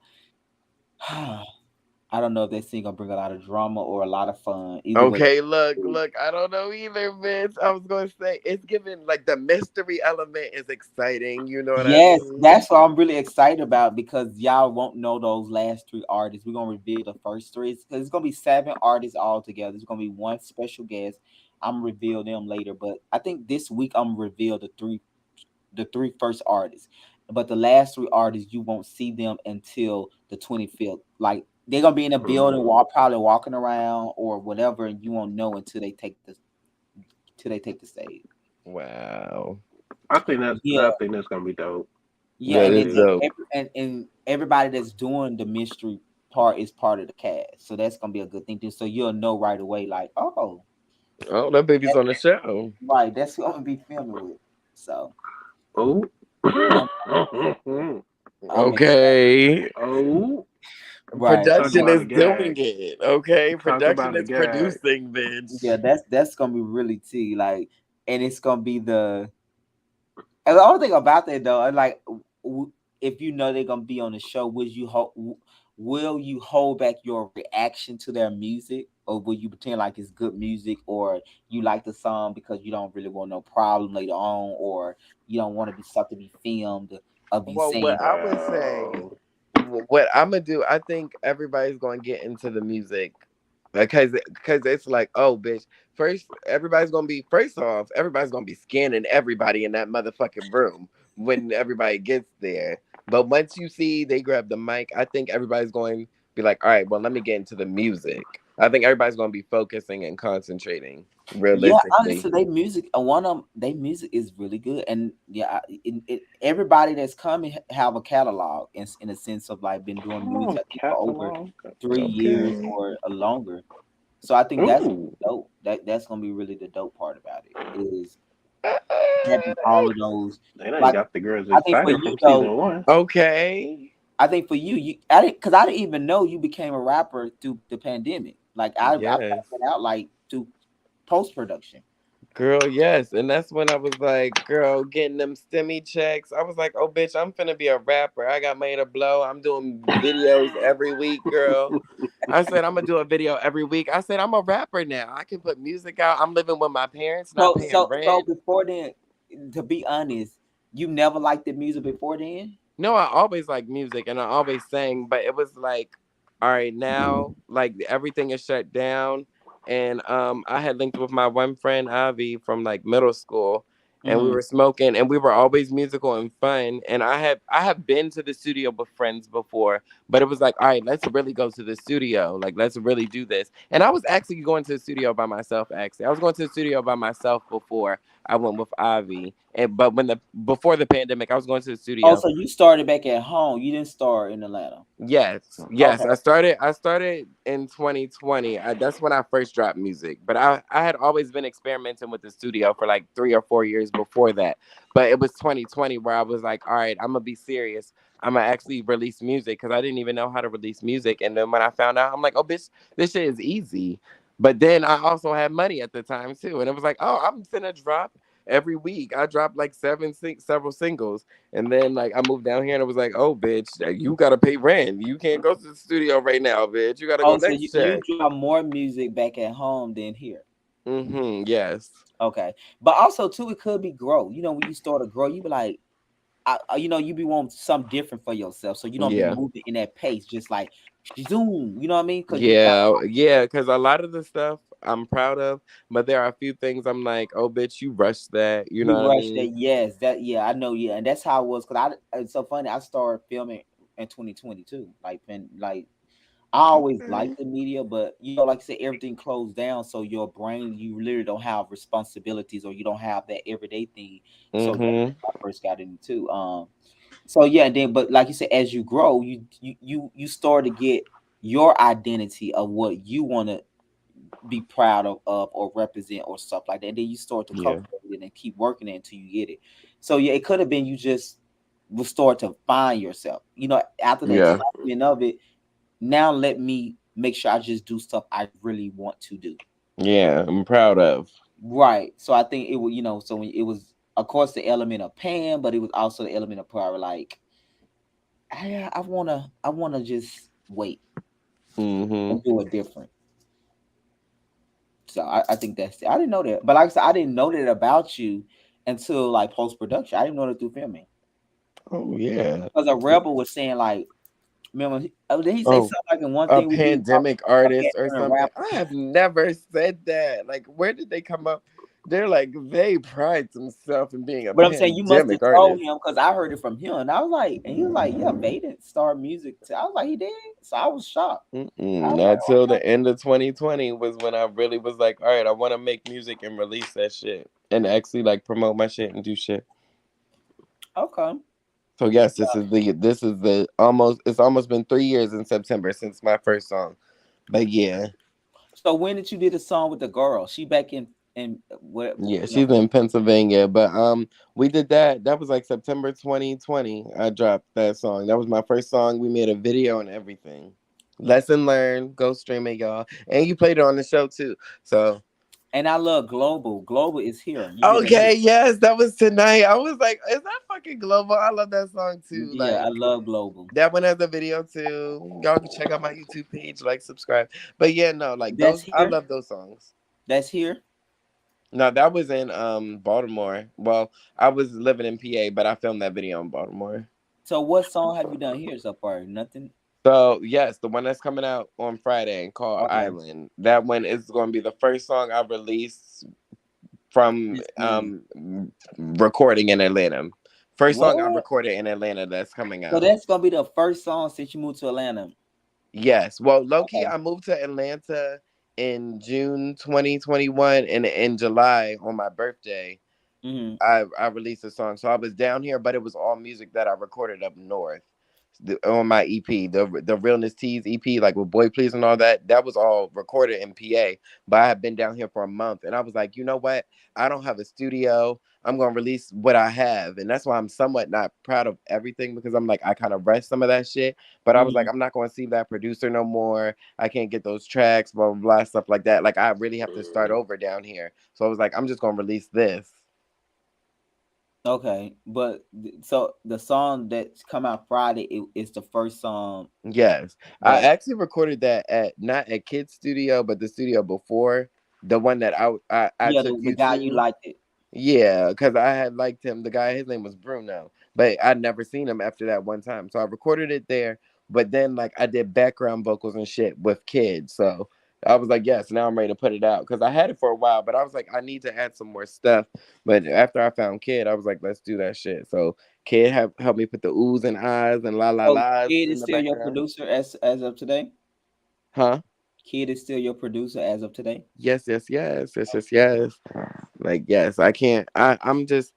I don't know if that scene gonna bring a lot of drama or a lot of fun. Either way. Okay, look, I don't know either, bitch. I was gonna say it's given like the mystery element is exciting, you know what I Yes, mean? that's what I'm really excited about because y'all won't know those last 3 artists. We're gonna reveal the first three because it's gonna be 7 artists all together. It's gonna be one special guest. I'm gonna reveal them later, but I think this week I'm gonna reveal the three first artists. But the last 3 artists you won't see them until the 25th. Like they're gonna be in a building, Mm. probably walking around or whatever, and you won't know until they take the stage. Wow. I Yeah, think that's gonna be dope. yeah, That and It then is is. dope. and everybody that's doing the mystery part is part of the cast, so that's gonna be a good thing too. So you'll know right away, like, oh, Oh, that baby's that, on the show. right, that's who I'm gonna be filming with. So Oh. I'm I'm excited. Okay. Oh. Right, Talk Production about a is doing gag. it. Okay. Talk Production about a is gag. producing, yeah, bitch. that's gonna be really tea. Like, and it's gonna be and the only thing about that though, like, if you know they're gonna be on the show, will you hold back your reaction to their music, or will you pretend like it's good music, or you like the song because you don't really want no problem later on, or you don't want to be something be filmed of you Well, what saying, I would say, Wow. what I'm gonna do, I think everybody's gonna get into the music because it's like, oh, bitch. First off, everybody's gonna be scanning everybody in that motherfucking room when everybody gets there. But once you see they grab the mic, I think everybody's going to be like, all right, well, let me get into the music. I think everybody's gonna be focusing and concentrating Yeah, realistically. honestly, they music. One of them, they music is really good, and yeah, everybody that's coming have a catalog in a sense of like been doing music Oh, I think for over catalog. 3 years Okay. or a longer. So I think that's Ooh. dope. That's gonna be really the dope part about it is having all of those. They done Like got the girls I think for excited you from though, season one. Okay. I think for you, I didn't because I didn't even know you became a rapper through the pandemic. Like I found Yes. it out like through post production. Girl, yes. And that's when I was like, girl, getting them stimmy checks. I was like, oh, bitch, I'm finna be a rapper. I got made a blow. I'm doing videos every week, girl. I said, I'm gonna do a video every week. I said, I'm a rapper now. I can put music out. I'm living with my parents, not paying So rent. before then, to be honest, you never liked the music before then. No, I always like music and I always sang, but it was like, all right, now like everything is shut down. And I had linked with my one friend Avi from like middle school, and we Mm-hmm. were smoking and we were always musical and fun. And I have been to the studio with friends before, but it was like, all right, let's really go to the studio. Like let's really do this. And I was actually going to the studio by myself, actually. I was going to the studio by myself before I went with Avi. And but when the before the pandemic, I was going to the Oh, studio. so you started back at home. You didn't start in Atlanta. Yes, Okay. yes. I started in 2020. That's when I first dropped music. But I had always been experimenting with the studio for like 3 or 4 years before that. But it was 2020 where I was like, all right, I'm gonna be serious. I'm gonna actually release music because I didn't even know how to release music. And then when I found out, I'm like, oh, bitch, this shit is easy. But then I also had money at the time too, and it was like, oh, I'm finna drop every week. I dropped like several singles. And then like I moved down here and it was like, oh bitch, you gotta pay rent. You can't go to the studio right now, bitch. You gotta go Oh, so next you check. drop more music back at home than here. Mm-hmm. Yes. Okay, but also too, it could be grow. You know, when you start to grow, you be like, you be wanting something different for yourself, so you don't be Yeah. moving in that pace, just like zoom. You know what I mean? Because you got Yeah. Yeah. Cause a lot of the stuff I'm proud of, but there are a few things I'm like, oh bitch, you rushed that. You know you what I rush that. mean? Yes, that yeah, I know. Yeah, and that's how it was. Because it's so funny. I started filming in 2022. Like I always Okay. liked the media, but like I said, everything closed down. So your brain, you literally don't have responsibilities, or you don't have that everyday thing. So that's Mm-hmm. when I first got into. So yeah, and then but like you said, as you grow, you start to get your identity of what you want to be proud of or represent or stuff like that. And then you start to Yeah. cultivate it and keep working it until you get it. So yeah, it could have been you just will start to find yourself. After the Yeah. excitement of it, now let me make sure I just do stuff I really want to do. Yeah. I'm proud of. Right. So I think it was, so when it was, of course, the element of pain, but it was also the element of power. Like, I wanna just wait Mm-hmm. and do it different. So I think that's it. I didn't know that, but like I said, I didn't know that about you until like post production. I didn't know that through filming Oh yeah. because a rebel was saying like, remember, did he say Oh, something like in one a thing we did talk pandemic about artist or a something. rapper? I have never said that. Like, where did they come up? They're like, they pride themselves in being a But I'm saying you must have pandemic told artist. him because I heard it from him, and I was like, and he was like, yeah, Vaden started music. I was like, he did. So I was shocked. I Mm-mm. was Not till like, the end of 2020 was when I really was like, all right, I want to make music and release that shit and actually like promote my shit and do shit. okay, okay. So yes, this is the almost it's almost been 3 years in September since my first song. But yeah, So when did you did a song with the girl? She back in what? yeah, she's in Pennsylvania. But we did that. That was like September 2020. I dropped that song. That was my first song. We made a video and everything. Lesson learned. Go stream it, y'all. And you played it on the show too. So And I love Global. Global is here. You did a okay, yes, that was tonight. I was like, is that fucking global? I love that song too. yeah, I Like love Global. that one has a video too. Y'all can check out my YouTube page, like, subscribe. But yeah, no, like That's those, I here. love those songs. That's here. No, that was in Baltimore. Well, I was living in PA, but I filmed that video in Baltimore. So what song have you done here so far? Nothing. So yes, the one that's coming out on Friday and called Okay. Island. That one is going to be the first song I release from This being recording in Atlanta. First song I what? recorded in Atlanta that's coming So out. that's gonna be the first song since you moved to Atlanta. Yes. Well, low key, Okay. I moved to Atlanta in June 2021, and in July on my birthday, Hmm. I released a song. So I was down here, but it was all music that I recorded up north. On my EP, the Realness Tees EP, like with Boy Please and all that, that was all recorded in PA. But I had been down here for a month, and I was like, you know what? I don't have a studio. I'm gonna release what I have, and that's why I'm somewhat not proud of everything because I'm like I kind of rushed some of that shit. But I was like, Hmm. I'm not gonna see that producer no more. I can't get those tracks, blah blah blah, stuff like that. Like I really have to start over down here. So I was like, I'm just gonna release this. Okay, but so the song that's come out Friday is the first song Yes, I that, actually recorded that at not at Kid Studio, but the studio before the one that I yeah, took the you guy you to. liked it. Yeah, because I had liked him. The guy, his name was Bruno, but I'd never seen him after that one time. So I recorded it there. But then, like, I did background vocals and shit with kids. So I was like, yes, now I'm ready to put it out because I had it for a while. But I was like, I need to add some more stuff. But after I found Kid, I was like, let's do that shit. So Kid have helped me put the oohs and ahs and la la So las Kid in is the still your background. producer as of today. Huh? Kid is still your producer as of today. Yes, yes, yes, yes, yes, yes. Like, yes, I can't. I'm just.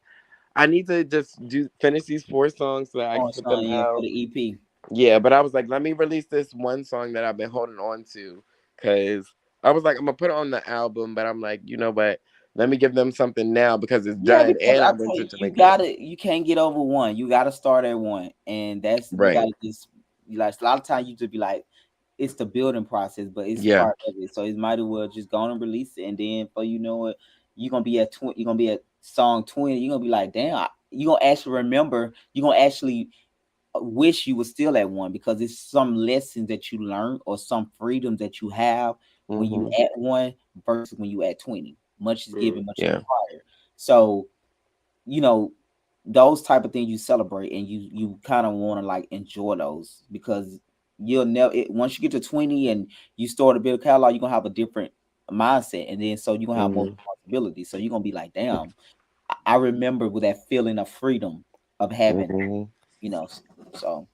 I need to just do finish these 4 songs so that I Oh, can put them son, yeah, for out. the EP. Yeah, but I was like, let me release this one song that I've been holding on to, because I was like, I'm gonna put it on the album, but I'm like, you know what? Let me give them something now because it's Yeah, done, because and I I tell went to you, Jamaica. you can't get over one. You gotta start at one, and that's you Right? gotta just like a lot of times you just be like, it's the building process, but it's Yeah. part of it. So it might as well just go on and release it, and then for you know what, you're gonna be at song 20. You're gonna be like, damn, you gonna actually remember. You're gonna actually wish you were still at one because it's some lessons that you learn or some freedoms that you have when you Hmm. at one versus when you at 20. Much is given, much is Yeah. required. So you know those type of things you celebrate and you kind of want to like enjoy those because you'll never once you get to 20 and you start a bit of catalog, you're gonna have a different mindset, and then so you're gonna have more Hmm. responsibility, so you're gonna be like, damn, I remember with that feeling of freedom of having, Hmm. you know. So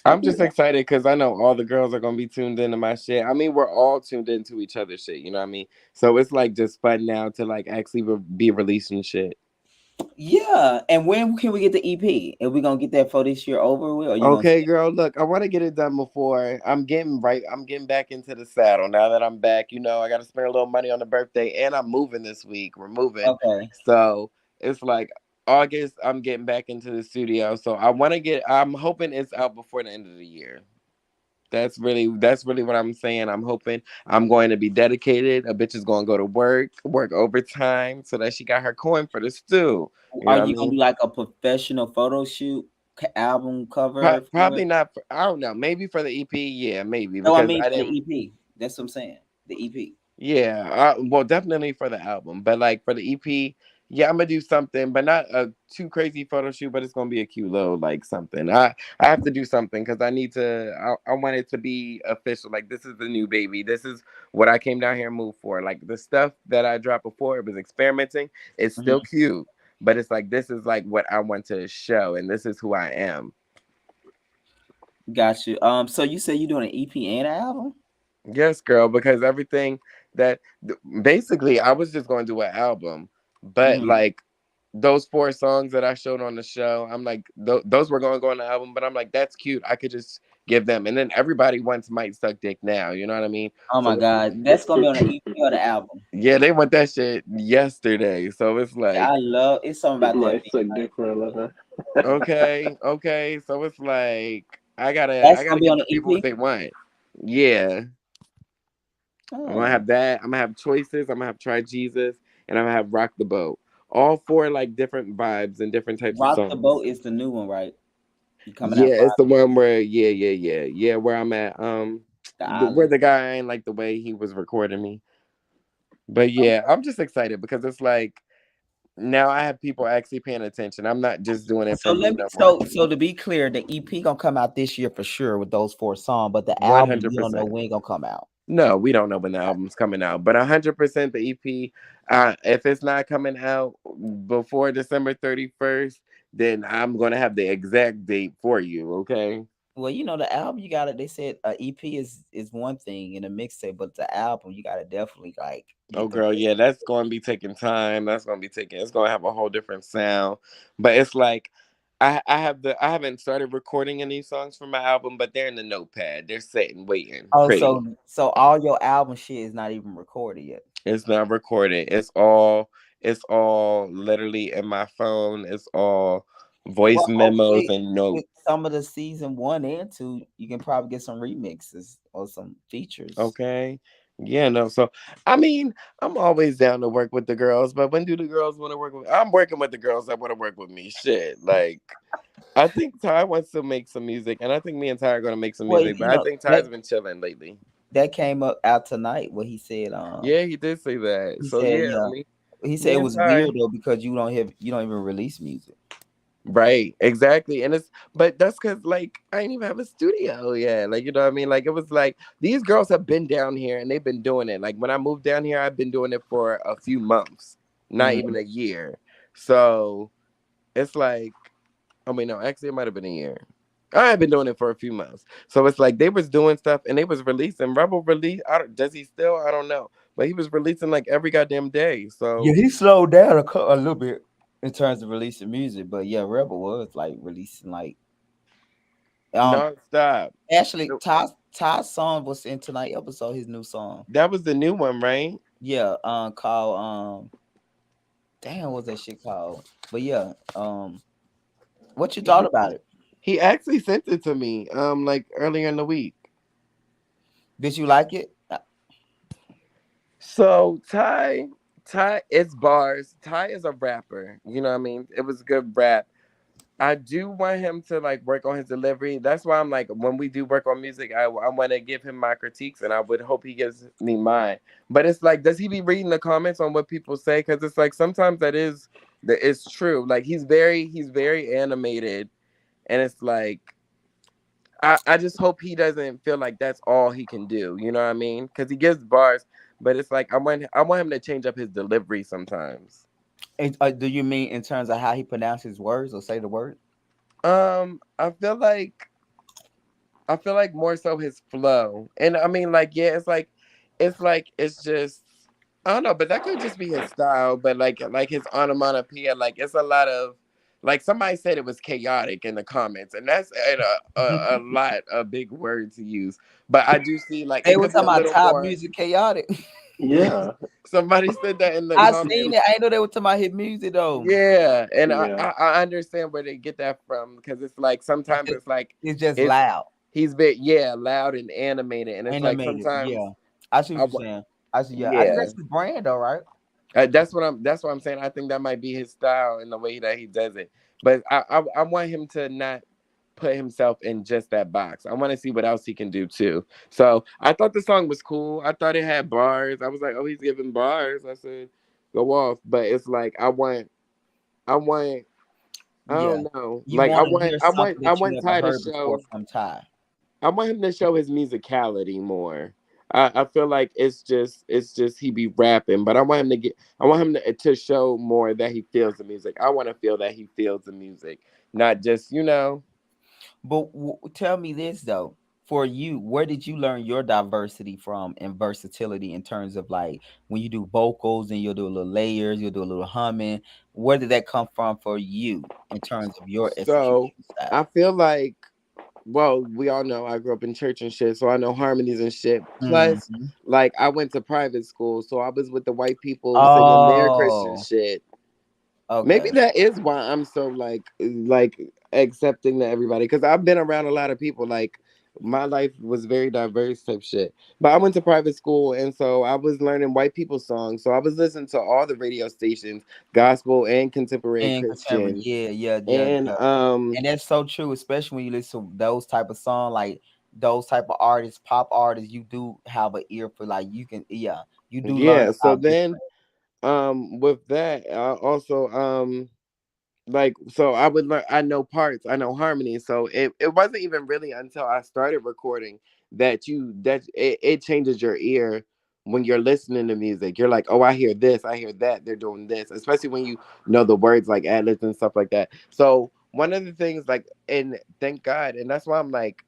I'm yeah. just excited because I know all the girls are gonna be tuned into my shit. I mean, we're all tuned into each other's shit. You know what I mean? So it's like just fun now to like actually be releasing shit. Yeah, and when can we get the EP? Are we gonna get that for this year over with, or you gonna Okay, say, girl, look, I want to get it done before I'm getting right. I'm getting back into the saddle now that I'm back. You know, I got to spend a little money on the birthday, and I'm moving this week. We're moving, okay, so it's like August. I'm getting back into the studio, so I want to get. I'm hoping it's out before the end of the year. That's really what I'm saying. I'm hoping I'm going to be dedicated. A bitch is going to go to work overtime, so that she got her coin for the stew. You are know what I you gonna mean? do like a professional photo shoot, album cover for Probably it? not. I don't know. Maybe for the EP, yeah, maybe No, I because mean I for the didn't. EP. That's what I'm saying. The EP. Yeah, well, definitely for the album, but like for the EP, yeah, I'm gonna do something, but not a too crazy photo shoot. But it's gonna be a cute little like something. I have to do something because I need to. I want it to be official. Like this is the new baby. This is what I came down here and moved for. Like the stuff that I dropped before, it was experimenting. It's still Hmm. cute, but it's like this is like what I want to show, and this is who I am. Got you. So you say you're doing an EP and an album? Yes, girl, because everything that basically I was just going to do an album, but Hmm. like those 4 songs that I showed on the show, I'm like those were going to go on the album, but I'm like that's cute. I could just give them, and then everybody wants Might Suck Dick now. You know what I mean? Oh my So God, that's gonna be on the EP or the album. yeah, they want that shit yesterday. So it's Yeah, like I love it's something about that Might beat. suck Like dick for a living. okay, okay. So it's like I gotta that's I gonna gotta be give on the the people what EP. they want. Yeah. I'm gonna Oh, have that. I'm gonna have choices. I'm gonna have try Jesus, and I'm gonna have rock the boat. All 4 like different vibes and different types of Rock the songs. Boat is the new one, right? You coming out Yeah, it's the Friday? one where yeah, where I'm at. The Where Island. the guy ain't like the way he was recording me. But yeah, I'm just excited because it's like now I have people actually paying attention. I'm not just doing it So for me let me no more. so to be clear, the EP gonna come out this year for sure with those 4 songs, but the One album hundred you don't know percent. when gonna come out. No, we don't know when the album's coming out, but 100% the EP. If it's not coming out before December 31st, then I'm gonna have the exact date for you. Okay. Well, the album you got to They said a EP is one thing in a mixtape, but the album you got to definitely like Oh, get the girl, real. yeah, that's going to be taking time. That's going to be taking. It's going to have a whole different sound. But it's like, I haven't started recording any songs for my album, but they're in the notepad. They're sitting, waiting, Oh, pretty. so all your album shit is not even recorded yet. It's not recorded. It's all literally in my phone. It's all voice Well, memos hopefully and with notes. some of the season 1 and 2, you can probably get some remixes or some features. Okay. Yeah, no. So I mean, I'm always down to work with the girls, but when do the girls want to work with I'm working with the girls that want to work with me. Shit. Like I think Ty wants to make some music, and I think me and Ty are gonna make some Well, music, but I think that Ty's been chilling lately. that came up out tonight. What he said, Yeah, he did say that. he So said, yeah, yeah, he said me it and was Ty. weird though because you don't even release music. Right, exactly. And it's but that's cause like I ain't even have a studio yet. Like, you know what I mean? Like it was like these girls have been down here and they've been doing it. Like when I moved down here, I've been doing it for a few months, not even Mm. a year. So it's like, I mean, no, actually it might have been a year. I have been doing it for a few months. So it's like they was doing stuff and they was releasing. Rebel release. Does he still? I don't know. But he was releasing like every goddamn day. Yeah, So he slowed down a little bit in terms of releasing music, but yeah, Rebel was like releasing like um nonstop. actually Ty's song was in tonight episode, his new song. That was the new one, right? Yeah, called damn, what's that shit called? But yeah, what you thought He about it? he actually sent it to me like earlier in the week. Did you like it? So Ty is bars. Ty is a rapper. You know what I mean? It was good rap. I do want him to like work on his delivery. That's why I'm like when we do work on music, I want to give him my critiques and I would hope he gives me mine. But it's like, does he be reading the comments on what people say? Because it's like sometimes that it's true. Like he's very animated, and it's like I just hope he doesn't feel like that's all he can do. You know what I mean? Because he gives bars, but it's like I want him to change up his delivery sometimes. Do you mean in terms of how he pronounces words or say the word? I feel like more so his flow, and I mean like yeah, it's just I don't know, but that could just be his style. But like his onomatopoeia, like it's a lot of like somebody said it was chaotic in the comments, and that's a lot a big word to use. But I do see like They it were could be talking a about little top more. music chaotic. Yeah, somebody said that in the I seen comments. it. I didn't know they were talking about his music though. Yeah, and I, Yeah. I I understand where they get that from because it's like It's sometimes just, it's like it's just it's loud, he's been yeah loud and animated, and it's like animated. sometimes Yeah, I see what I you're want saying. I see. Yeah, I think yeah that's his brand though, right? that's what I'm saying. I think that might be his style and the way that he does it, but I want him to not put himself in just that box. I want to see what else he can do too. So I thought the song was cool. I thought it had bars. I was like, oh, he's giving bars. I said, go off. But it's like I want I Yeah, don't know. you Like want to hear something I that you want never Ty to heard before show. from Ty. I want him to show his musicality more. I feel like it's just he be rapping, but I want him to show more that he feels the music. I want to feel that he feels the music, not just But tell me this though, for you, where did you learn your diversity from and versatility in terms of like when you do vocals and you'll do a little layers, you'll do a little humming? Where did that come from for you in terms of your So execution style? I feel like well, we all know I grew up in church and shit, so I know harmonies and shit. Plus, Mhm. like I went to private school, so I was with the white people singing their Christian Oh, shit. Maybe okay. that is why I'm so like accepting to everybody because I've been around a lot of people. Like my life was very diverse type shit. But I went to private school and so I was learning white people songs. So I was listening to all the radio stations, gospel and contemporary And contemporary, Christian. yeah, yeah, yeah, And yeah. And that's so true, especially when you listen to those type of song, like those type of artists, pop artists. You do have an ear for like you can, yeah, you do learn yeah, so about then different. with that I also like so I would learn I know parts, I know harmony. So it wasn't even really until I started recording that it changes your ear when you're listening to music. You're like, oh, I hear this, I hear that, they're doing this, especially when you know the words like ad libs and stuff like that. So one of the things like and thank God, and that's why I'm like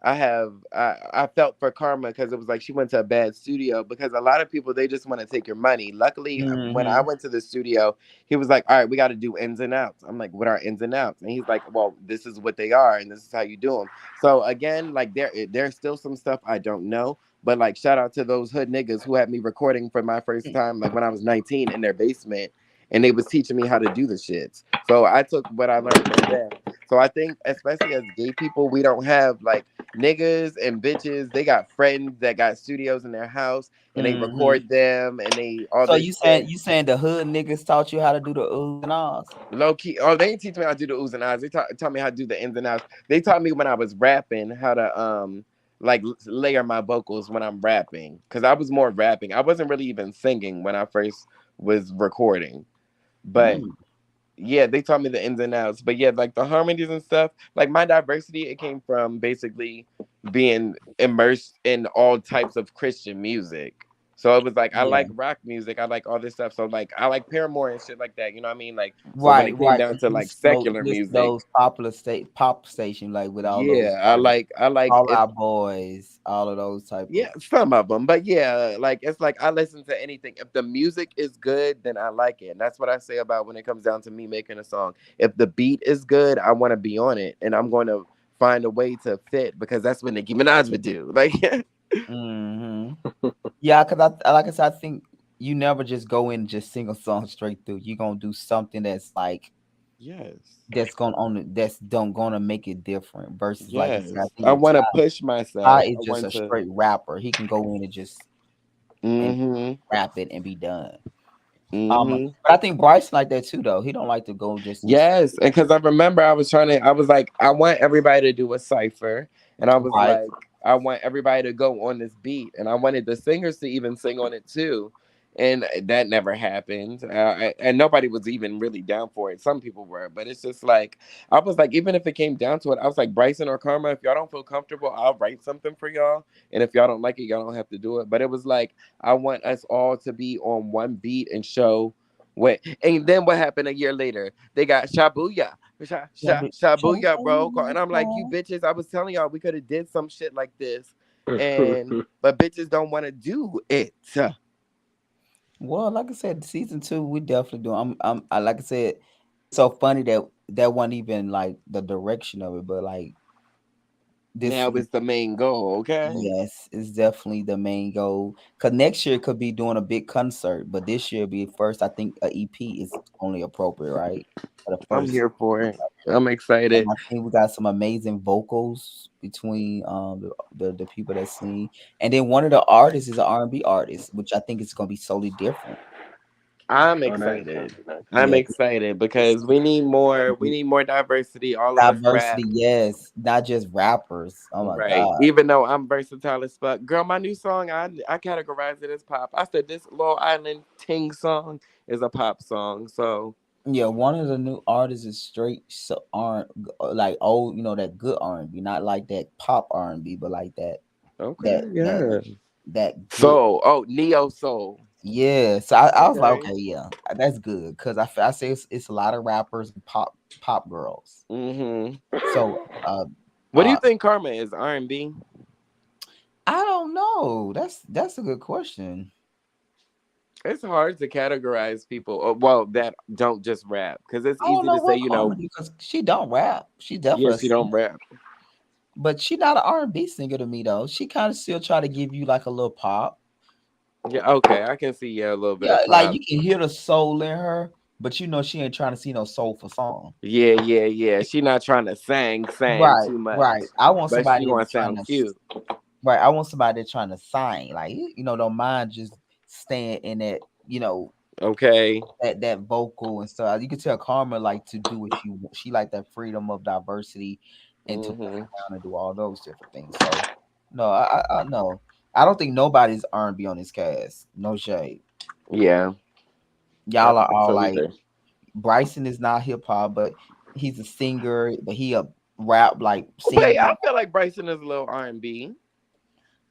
I felt for Karma because it was like she went to a bad studio, because a lot of people, they just want to take your money. Luckily, when I Mm-hmm. went to the studio, he was like, all right, we got to do ins and outs. I'm like, what are ins and outs? And he's like, well, this is what they are and this is how you do them. So again, like there's still some stuff I don't know, but like shout out to those hood niggas who had me recording for my first time, like when I was 19 in their basement, and they was teaching me how to do the shits. So I took what I learned from them. So I think, especially as gay people, we don't have like niggas and bitches. They got friends that got studios in their house and they Mm-hmm. record them and they all So this shit. you saying the hood niggas taught you how to do the oohs and ahs? Low key. Oh, they didn't teach me how to do the oohs and ahs. They taught me how to do the ins and outs. They taught me when I was rapping how to like layer my vocals when I'm rapping, because I was more rapping. I wasn't really even singing when I first was recording, but Mm. yeah, they taught me the ins and outs. But yeah, like the harmonies and stuff, like my diversity, it came from basically being immersed in all types of Christian music. So it was like I Yeah. like rock music, I like all this stuff. So like I like Paramore and shit like that. You know what I mean? Like so when Right, it came right. down 'Cause to you like listen to those, secular music, popular state pop station like with all those yeah, I like all if our boys, all of those type of yeah, some of them, but yeah, like it's like I listen to anything. If the music is good, then I like it, and that's what I say about when it comes down to me making a song. If the beat is good, I want to be on it, and I'm going to find a way to fit, because that's what Nicki Minaj would do. Like, hmm Yeah, because like I said, I think you never just go in and just sing a song straight through. You're gonna do something that's like yes, that's don't gonna make it different versus like I said, I yes, think I with want to push Ty myself. is I just want a to. straight rapper. He can go in and just and Mm-hmm. rap it and be done. Mm-hmm. But I think Bryson like that too, though. He don't like to go just and Yes, and because I remember I was like, I want everybody to do a cipher, and I was right. like, I want everybody to go on this beat, and I wanted the singers to even sing on it too, and that never happened, and nobody was even really down for it. Some people were, but it's just like I was like, even if it came down to it, I was like, Bryson or Karma, if y'all don't feel comfortable, I'll write something for y'all, and if y'all don't like it, y'all don't have to do it. But it was like I want us all to be on one beat and show. What and then what happened a year later? They got Shabuya, Yeah, but Shabuya, bro. And I'm like, you bitches, I was telling y'all we could have did some shit like this, and but bitches don't want to do it. well, like I said, season two, we definitely do. I like I said, so funny that that wasn't even like the direction of it, but like this Now it's the main goal, okay? yes, it's definitely the main goal. Cause next year could be doing a big concert, but this year be first. I think a EP is only appropriate, right? For the I'm first, here for it. I'm and excited. I think we got some amazing vocals between the people that sing, and then one of the artists is an R&B artist, which I think is gonna be solely different. I'm Oh, nice. excited. I'm Yeah, excited this because we need more. We need more diversity. All of us rap. diversity, yes, not just rappers. Oh my Right. god, Even though I'm versatile as fuck. Girl, my new song, I categorize it as pop. I said this Little Island Ting song is a pop song. So yeah, one of the new artists is straight so aren't like old, that good R&B, not like that pop R&B, but like that okay, that yeah. that good. Soul. Oh, Neo Soul. Yeah, so I was like, Okay. okay, yeah, that's good because I say it's a lot of rappers and pop girls. Mm-hmm. So What do you uh, think Karma is? R&B? I don't know. That's a good question. It's hard to categorize people, well, that don't just rap, because it's I don't easy know to say, what Karma do because she don't rap. She definitely a yes, you don't singer, rap. but she not an R&B singer to me though. She kind of still try to give you like a little pop. Yeah, okay, I can see, yeah, a little bit Yeah, of like pop. you can hear the soul in her, but she ain't trying to see no soulful song. Yeah, yeah, yeah. She not trying to sang Right, too much, right. I want but she somebody want that's to trying sound to cute. right. I want somebody that's trying to sign, like don't mind just staying in that, Okay. that vocal and stuff. You can tell Karma like to do what she like that freedom of diversity and to play Hmm. around and do all those different things. So no, I no. I don't think nobody's R&B on this cast. No shade. Yeah, I Y'all don't are think all so like either. Bryson is not hip hop, but he's a singer, but he a rap like Wait, sing. I feel like Bryson is a little R&B.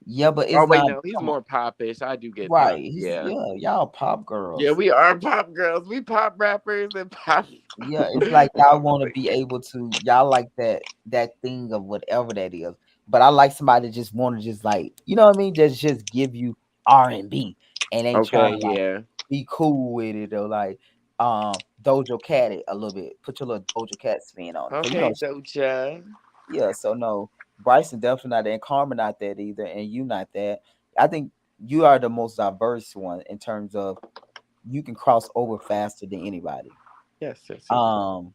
Yeah, but Oh it's wait, not no, he's come on. more popish. I do get Right. that. He's Yeah, yeah, y'all pop yeah, girls. we are pop girls. We pop rappers and pop. Yeah, it's like y'all want to be able to y'all like that thing of whatever that is. but I like somebody that just want to just like, you know what I mean, just give you R&B and ain't trying Okay, to like yeah. be cool with it or like Doja Cat it a little bit, put your little Doja Cat spin on it, because you know Okay, Doja. yeah, so no, Bryson definitely not that, and Karma not that either, and you not that. I think you are the most diverse one in terms of you can cross over faster than anybody. Yes, yes, yes. Um,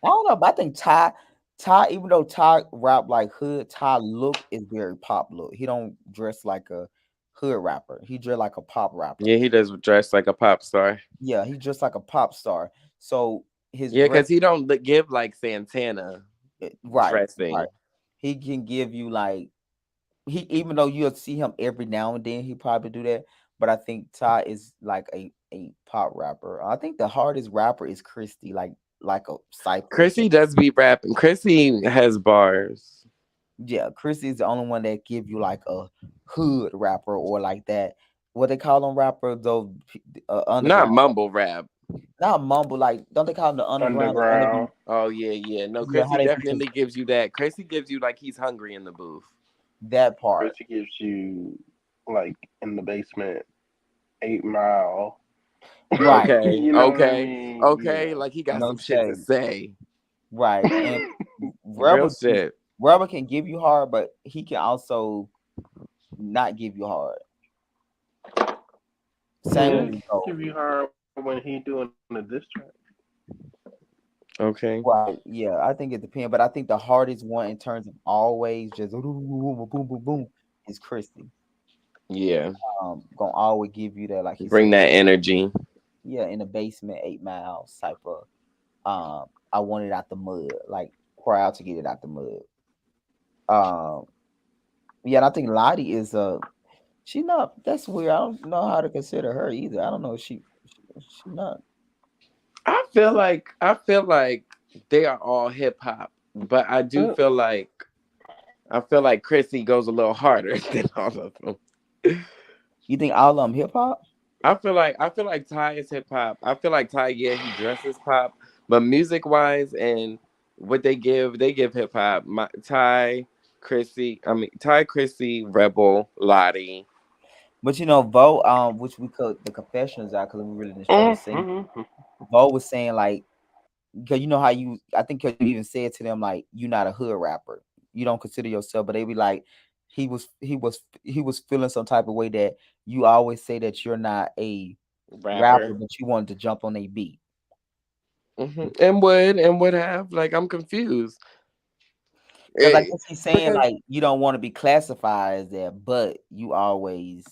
I don't know, but I think Ty, even though Ty rap like hood, Ty look is very pop look. He don't dress like a hood rapper. He dress like a pop rapper. Yeah, he does dress like a pop star. Yeah, he dressed like a pop star. So his Yeah, dress, because he don't give like Santana right, right. dressing. He can give you like he, even though you'll see him every now and then, he probably do that. But I think Ty is like a pop rapper. I think the hardest rapper is Christy, like a Cypress. Chrissy does be rapping. Chrissy has bars. Yeah, Chrissy is the only one that give you like a hood rapper or like that. What they call them rappers though, Not underground. mumble rap. Not mumble, like don't they call them the underground? They want to be, Underground. Oh yeah, yeah. No, yeah, how Chrissy they be definitely gives you that. Chrissy gives you like he's hungry in the booth. that part. Richie gives you like in the basement 8 Mile. Right. Okay, You know what I okay, mean? okay. Yeah. Like he got No some shit to shade. say. Right. And Real Rebel shit. Rebel can give you hard, but he can also not give you hard. Same Yeah, with Hmm. his goal. give you hard when he doing a diss track. Okay. Right. Yeah, I think it depends, but I think the hardest one in terms of always just boom, boom, boom, boom, boom is Christy. Yeah. Gonna always give you that, like he Bring said, that energy. yeah, in the basement, 8 miles type of I want it out the mud, like proud to get it out the mud. Um, yeah, and I think Lottie is she not that's weird. I don't know how to consider her either. I don't know if she not. I feel like they are all hip hop, but I feel like Chrissy goes a little harder than all of them. You think all of them hip hop? I feel like Ty is hip hop. I feel like Ty, yeah, he dresses pop, but music wise and what they give hip hop. Ty, Chrissy, Rebel, Lottie. But you know, Vo, which we cut the confessions out because we really didn't show the scene. Mm-hmm. Vo was saying like, because you know how you, I think 'cause you even said to them like, you're not a hood rapper. You don't consider yourself, but they be like, he was feeling some type of way that you always say that you're not a rapper, Rapper. but you wanted to jump on a beat. And would have like I'm confused. Because I Eh, guess he's saying because like you don't want to be classified as that, but you always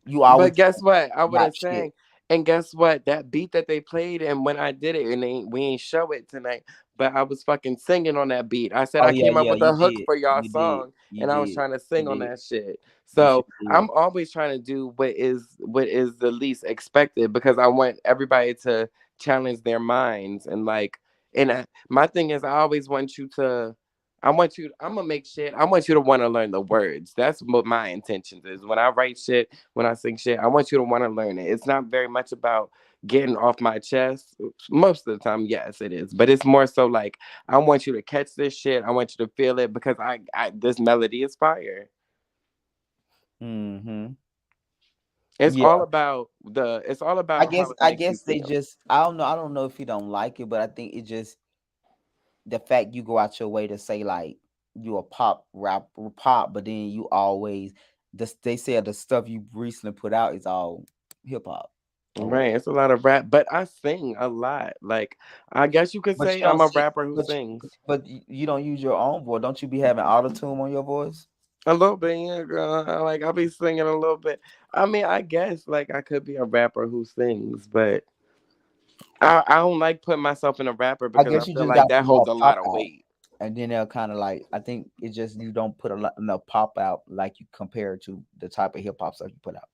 But guess what? I would not have shit. sang, and guess what? That beat that they played, and when I did it, and we ain't show it tonight, but I was fucking singing on that beat. I said Oh I yeah, came up yeah, with you a hook did, for y'all you did, song, you and I was did, trying to you sing on did, that shit. you sure So did. I'm always trying to do what is the least expected because I want everybody to challenge their minds and like. My thing is, I always want you to. I want you. I'm gonna make shit. I want you to want to learn the words. That's what my intentions is. When I write shit, when I sing shit, I want you to want to learn it. It's not very much about getting off my chest. Most of the time, yes, it is. But it's more so like I want you to catch this shit. I want you to feel it because I this melody is fire. Mm-hmm. It's Yeah, all about the. It's all I about how guess it I makes you guess they feel. just I don't know if you don't like it, but I think it just the fact you go out your way to say like you a pop rap pop, but then you always they said the stuff you recently put out is all hip hop or whatever. Right, it's a lot of rap, but I sing a lot. Like I guess you could But say you don't I'm a see, rapper who but sings. you don't use your own voice. Don't you be having auto tune on your voice? A little bit, yeah, girl. Like I'll be singing a little bit. I mean, I guess like I could be a rapper who sings, but I don't like putting myself in a rapper I because I guess you feel just like got that some more holds a pop lot of out, weight. and then they'll kind of like I think it's just you don't put a lot enough pop out like you compare to the type of hip hop stuff you put out.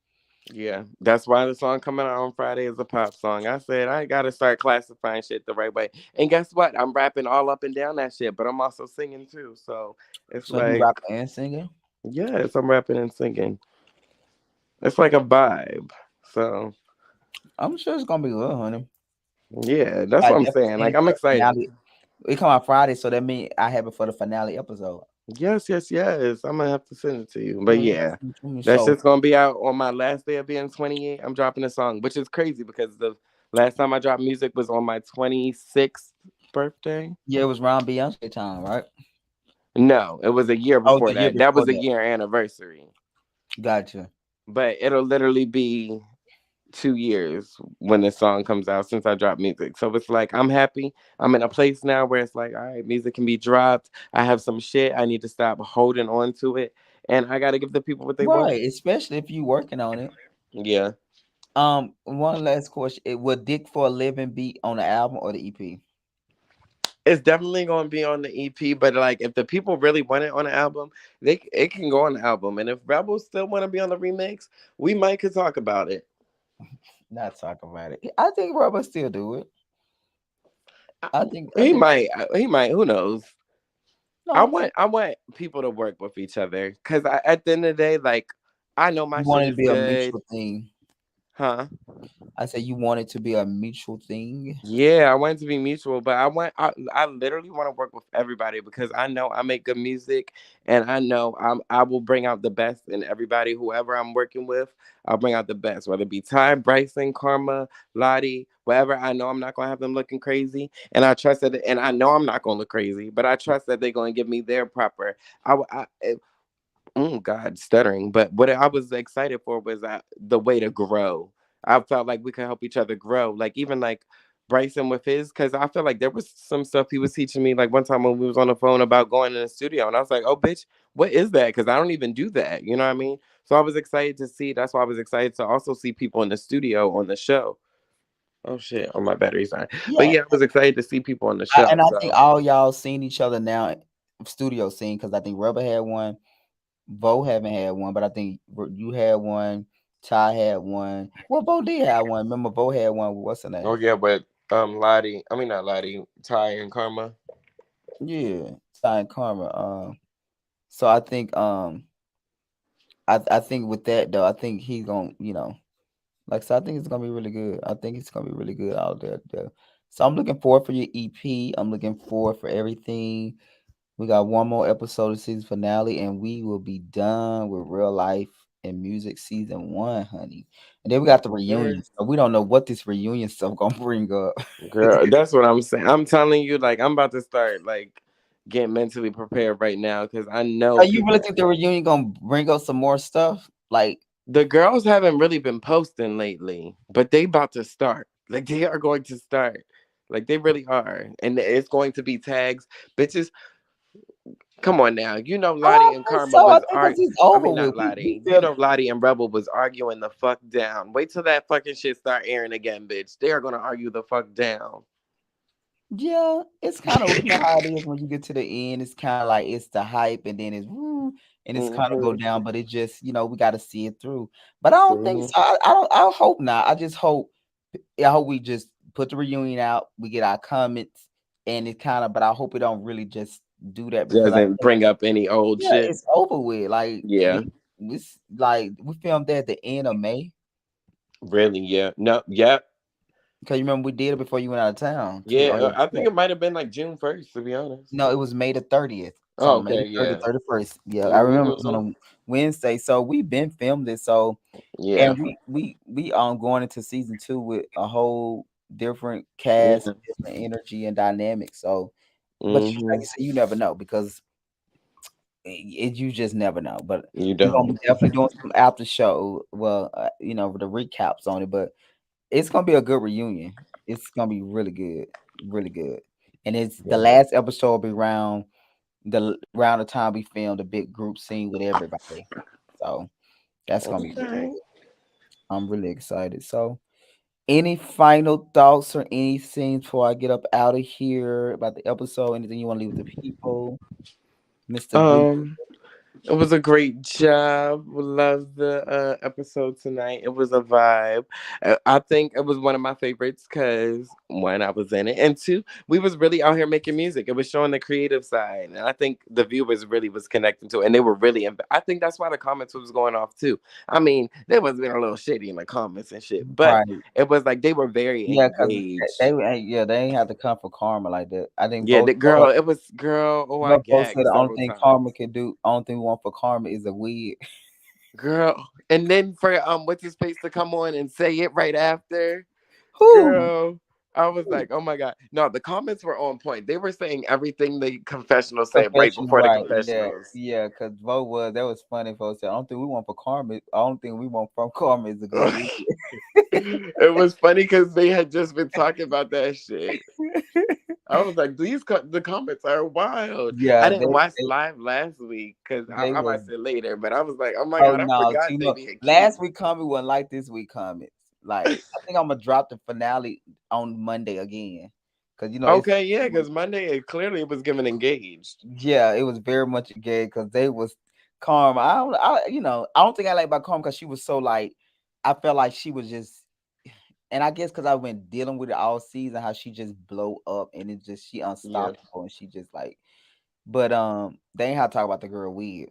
Yeah, that's why the song coming out on Friday is a pop song. I said I gotta start classifying shit the right way. And guess what? I'm rapping all up and down that shit, but I'm also singing too. So it's So you like, rapping and singing? yes, I'm rapping and singing. It's like a vibe. So I'm sure it's gonna be good, honey. yeah, that's I what I'm definitely saying. seen Like it I'm for the excited. finale. It come out Friday, so that means I have it for the finale episode. Yes, yes, yes. I'm gonna have to send it to you. But Yeah, yeah, that's so just gonna be out on my last day of being 28. I'm dropping a song, which is crazy because the last time I dropped music was on my 26th birthday. yeah, it was around Beyonce time, right? No, it was a year Oh, before the year that. That before was a that. year anniversary. Gotcha. But it'll literally be 2 years when the song comes out since I dropped music. So it's like I'm happy. I'm in a place now where it's like, all right, music can be dropped. I have some shit. I need to stop holding on to it. And I gotta give the people what they want. Right, especially if you working on it. Yeah. One last question: will "Dick for a Living" be on the album or the EP? It's definitely gonna be on the EP, but like if the people really want it on the album, it can go on the album. And if Rebels still want to be on the remix, we might could talk about it. Not talk about it. I think Robert still do it. I- I He think might, he might. Who knows? no. I think I want people to work with each other because at the end of the day, like I know my you shit want it to is be a good, mutual thing. huh? I say you want it to be a mutual thing. Yeah, I want it to be mutual, but I literally want to work with everybody because I know I make good music and I know I will bring out the best in everybody. Whoever I'm working with, I'll bring out the best, whether it be Ty, Bryson, Karma, Lottie, whatever. I know I'm not gonna have them looking crazy, and I trust that, and I know I'm not gonna look crazy, but I trust that they're gonna give me their proper. Oh God, stuttering. But what I was excited for was the way to grow. I felt like we could help each other grow. Like even like Bryson with his, because I feel like there was some stuff he was teaching me. Like one time when we was on the phone about going in the studio, and I was like, "Oh, bitch, what is that?" Because I don't even do that. You know what I mean? So I was excited to see. That's why I was excited to also see people in the studio on the show. Oh shit, on my battery's dying. But Yeah, yeah, I was excited to see people on the show. and I think So all y'all seen each other now, studio scene, because I think Rubber had one, Bo haven't had one, but I think you had one, Ty had one. Well, Bo did have one. Remember, Bo had one. What's her oh name? yeah, but Lottie, I mean not Lottie, Ty and Karma. Yeah, Ty and Karma. So I think I think with that though, I think he's gonna like I said, I think it's gonna be really good. I think it's gonna be really good out there. So I'm looking forward for your EP. I'm looking forward for everything. We got one more episode of season finale, and we will be done with real life and music season one, honey. And then we got the reunion. So we don't know what this reunion stuff gonna bring up. Girl, that's what I'm saying. I'm telling you, like, I'm about to start like getting mentally prepared right now because I know So you people. really think the reunion gonna bring up some more stuff? Like, The girls haven't really been posting lately, but they about to start. Like, they are going to start. Like, they really are, and it's going to be tags, bitches. Come on now, you know oh, I Lottie and think Karma so. I was think because he's over with. not We Lottie. You feel know Lottie and Rebel was arguing the fuck down. Wait till that fucking shit start airing again, bitch. They are gonna argue the fuck down. yeah, it's kind of how it is when you get to the end. It's kind of like it's the hype, and then it's woo, and it's kind of go Hmm. down. But it just we got to see it through. But I don't think Hmm. so. I don't. I hope not. I just hope. I hope we just put the reunion out. We get our comments, and it kind of. But I hope it don't really just do that because I Doesn't think bring up any old yeah, shit. it's over with. Like Yeah, we filmed that at the end of May really. Yeah. No. Yeah. because you remember we did it before you went out of town too. Yeah. Oh yeah. I think it might have been like June 1st, to be honest. No, it was May the 30th. Oh, Something May the okay. 30th, Yeah. 31st. Yeah, I remember it was on Hmm. a Wednesday. So we've been filmed it. So Yeah. and we going into season two with a whole different cast, Hmm. different energy and dynamic. So but like Hmm. you said, you never know because you just never know. But You we're gonna don't. be definitely doing some after show. Well, the recaps on it, but it's gonna be a good reunion. It's gonna be really good, really good. And it's the Yeah. last episode will be around the time we filmed a big group scene with everybody. So that's gonna be really Okay. good. I'm really excited. So any final thoughts or anything before I get up out of here about the episode? Anything you want to leave with the people, Mr. Breeze? Um. It was a great job. Love the episode tonight. It was a vibe. I think it was one of my favorites because one, I was in it, and two, we was really out here making music. It was showing the creative side, and I think the viewers really was connecting to it, and they were really. I think that's why the comments was going off too. I mean, they was being a little shitty in the comments and shit, but Right. it was like they were very Yeah, because engaged. they ain't have to come for karma like that. I think Yeah, both the girl, it was girl. Oh, I both said gagged the only several thing times. karma can do, only thing we want for karma is a wig. Girl. And then for what's his face to come on and say it right after, Who? girl. I was like, oh my God. No, the comments were on point. They were saying everything the confessional said right Confessional, before the right? Yeah, confessionals. yeah. Because vote was that was funny. Folks said, "Only thing we want for karma, only thing we want from karma is a good wig." It was funny because they had just been talking about that shit. I was like, the comments are wild. I Yeah, didn't watch live last week because they I was. might say later, but I was like, oh my Oh God, I no, forgot see, they look, being cute. last week comment wasn't like this week comments. Like I think I'm gonna drop the finale on Monday again, because it's Okay, yeah, because Monday it clearly was given engaged. yeah, it was very much gay because they was Karma. I don't think I like about Karma because she was so like, I felt like she was just, and I guess because I've been dealing with it all season, how she just blow up and it just she Yeah, unstoppable and she just like, but they ain't have to talk about the girl weird,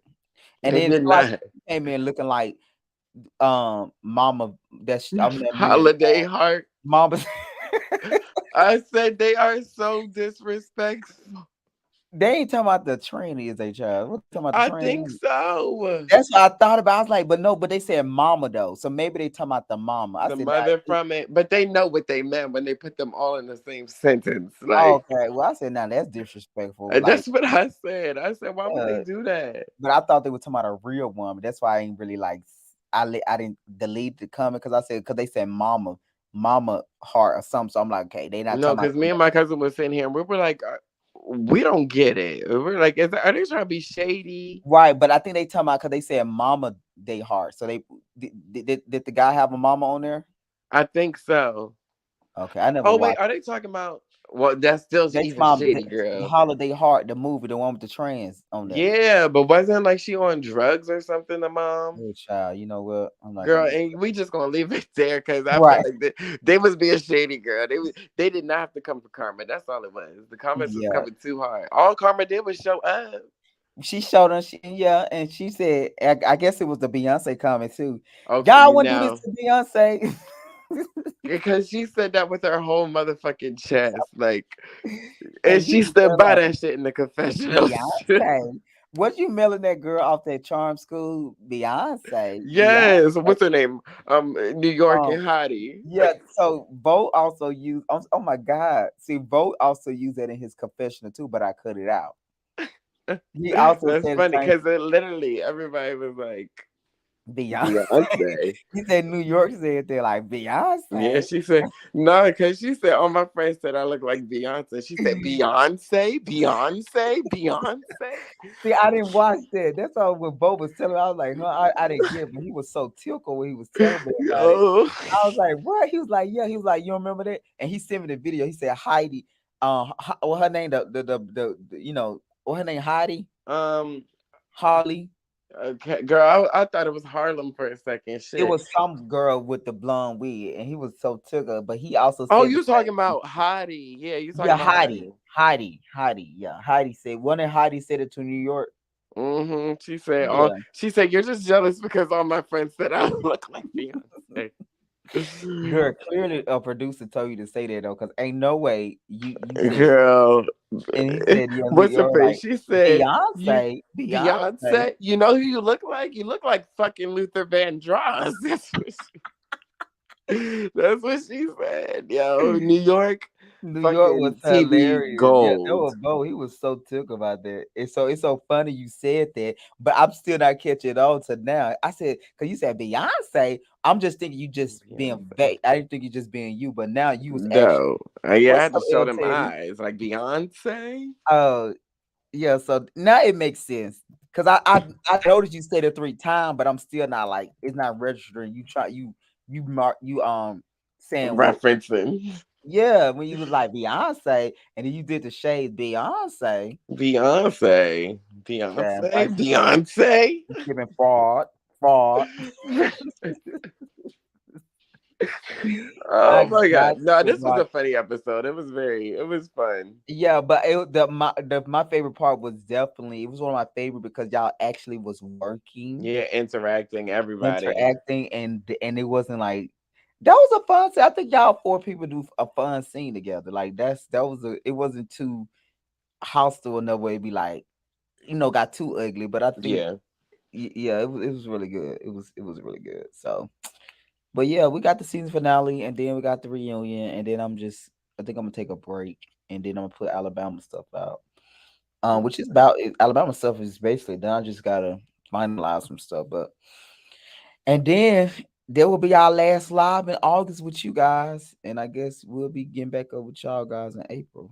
and they then did like not. she came in looking like Mama that's I'm that new Holiday heart. Mama. I said they are so disrespectful. They ain't talking about the trainee as a child. What talking about the I think trainee? so. That's what I thought about. I was like, but no, but they said mama though. So maybe they talking about the mama. I The said, nah, mother from it, but they know what they meant when they put them all in the same sentence. oh, Like, okay. Well, I said, nah, that's disrespectful. Like, that's what I said. I said, why would they uh, do that? but I thought they were talking about a real woman. That's why I ain't really like I didn't delete the comment because I said because they said mama heart or something. So I'm like, okay, they not No, talking about because me and my cousin was sitting here and we were like, we don't get it. We were like, are they trying to be shady? right, but I think they talking about because they said mama they heart. So they did the guy have a mama on there? I think so. Okay, I never Oh wait, watched. are they talking about? Well, that's still They even mom shady, the girl. Holiday Heart, the movie, the one with the trans on there. Yeah, but wasn't like she on drugs or something? The mom, Oh, child, you know what? I'm not girl, gonna. and we just gonna leave it there because I felt Right. like they was being shady, girl. They did not have to come for karma. That's all it was. The comments was Yeah. coming too hard. All karma did was show up. She showed us, yeah, and she said, I guess it was the Beyonce comment too. Okay, Y'all you wouldn't do this know, to Beyonce. because she said that with her whole motherfucking chest, like, and And you she can stood tell by like that shit in the confessionals. Beyonce. Was you mailing that girl off that charm school? Beyonce. Yes, Beyonce. what's her name? New York Um, and Hottie. yeah, so Vogt also used oh my god. See, Vogt also used that in his confessional too, but I cut it out. He also That's said the funny same because literally everybody was like, Beyonce. Beyonce. He said New York said they're like Yeah, Beyonce. she said, no, because she said, all my friends said I look like Beyonce. She said, Beyonce, Beyonce, Beyonce. See, I didn't watch that. That's all when Bo was telling me. I was like, huh, I didn't get it, but he was so tickled when he was telling me about it. Yo. I was like, what? He was like, yeah. He was like, you remember that? And he sent me the video. He said Heidi, what her name? What her name? Heidi, Um, Holly. okay, girl, I thought it was Harlem for a second. It Shit. was some girl with the blonde wig, and he was so tickled. But he also Oh, said the you same talking thing. about Hottie. Yeah, you talking Yeah, about Hottie. Heidi. Yeah, Heidi said. One of Heidi said it to New York. She said, Yeah. she said, you're just jealous because all my friends said I look like Beyonce. Girl, clearly a producer told you to say that though, because ain't no way you said. Girl, And he said, "Yeah, New what's her York, face? like She said, "You Beyonce." Beyonce. You know who you look like? You look like fucking Luther Vandross." That's what she said. Yo, New York, New York was fucking TV hilarious. Yeah, that gold. was Bo. He was so took about that. It's so funny you said that, but I'm still not catching on to now. I said because you said Beyonce. I'm just thinking you just being Beyonce. vague. I didn't think you just being you, but now you was actually No, yeah, I what's had to up, show L them Teddy? eyes like Beyonce. Yeah, so now it makes sense because I noticed you said it 3 times, but I'm still not like it's not registering. You mark you saying what? Referencing Yeah, when you was like Beyonce, and then you did the shade Beyonce. Beyonce. Beyonce, Yeah, vice versa. Beyonce. It's giving fraud, fraud. Oh I my god! got No, to this was a watch. funny episode. It was fun. Yeah, but my favorite part was definitely it was one of my favorite because y'all actually was working, Yeah, interacting, everybody. interacting, and it wasn't like that was a fun scene. I think y'all four people do a fun scene together. Like that was a it wasn't too hostile enough where it'd be like got too ugly. But I think Yeah, yeah, it was really good. It was really good. So, but yeah, we got the season finale, and then we got the reunion, and then I think I'm gonna take a break, and then I'm gonna put Alabama stuff out. Which is about Alabama stuff is basically done. I just gotta finalize some stuff, but and then there will be our last live in August with you guys, and I guess we'll be getting back up with y'all guys in April.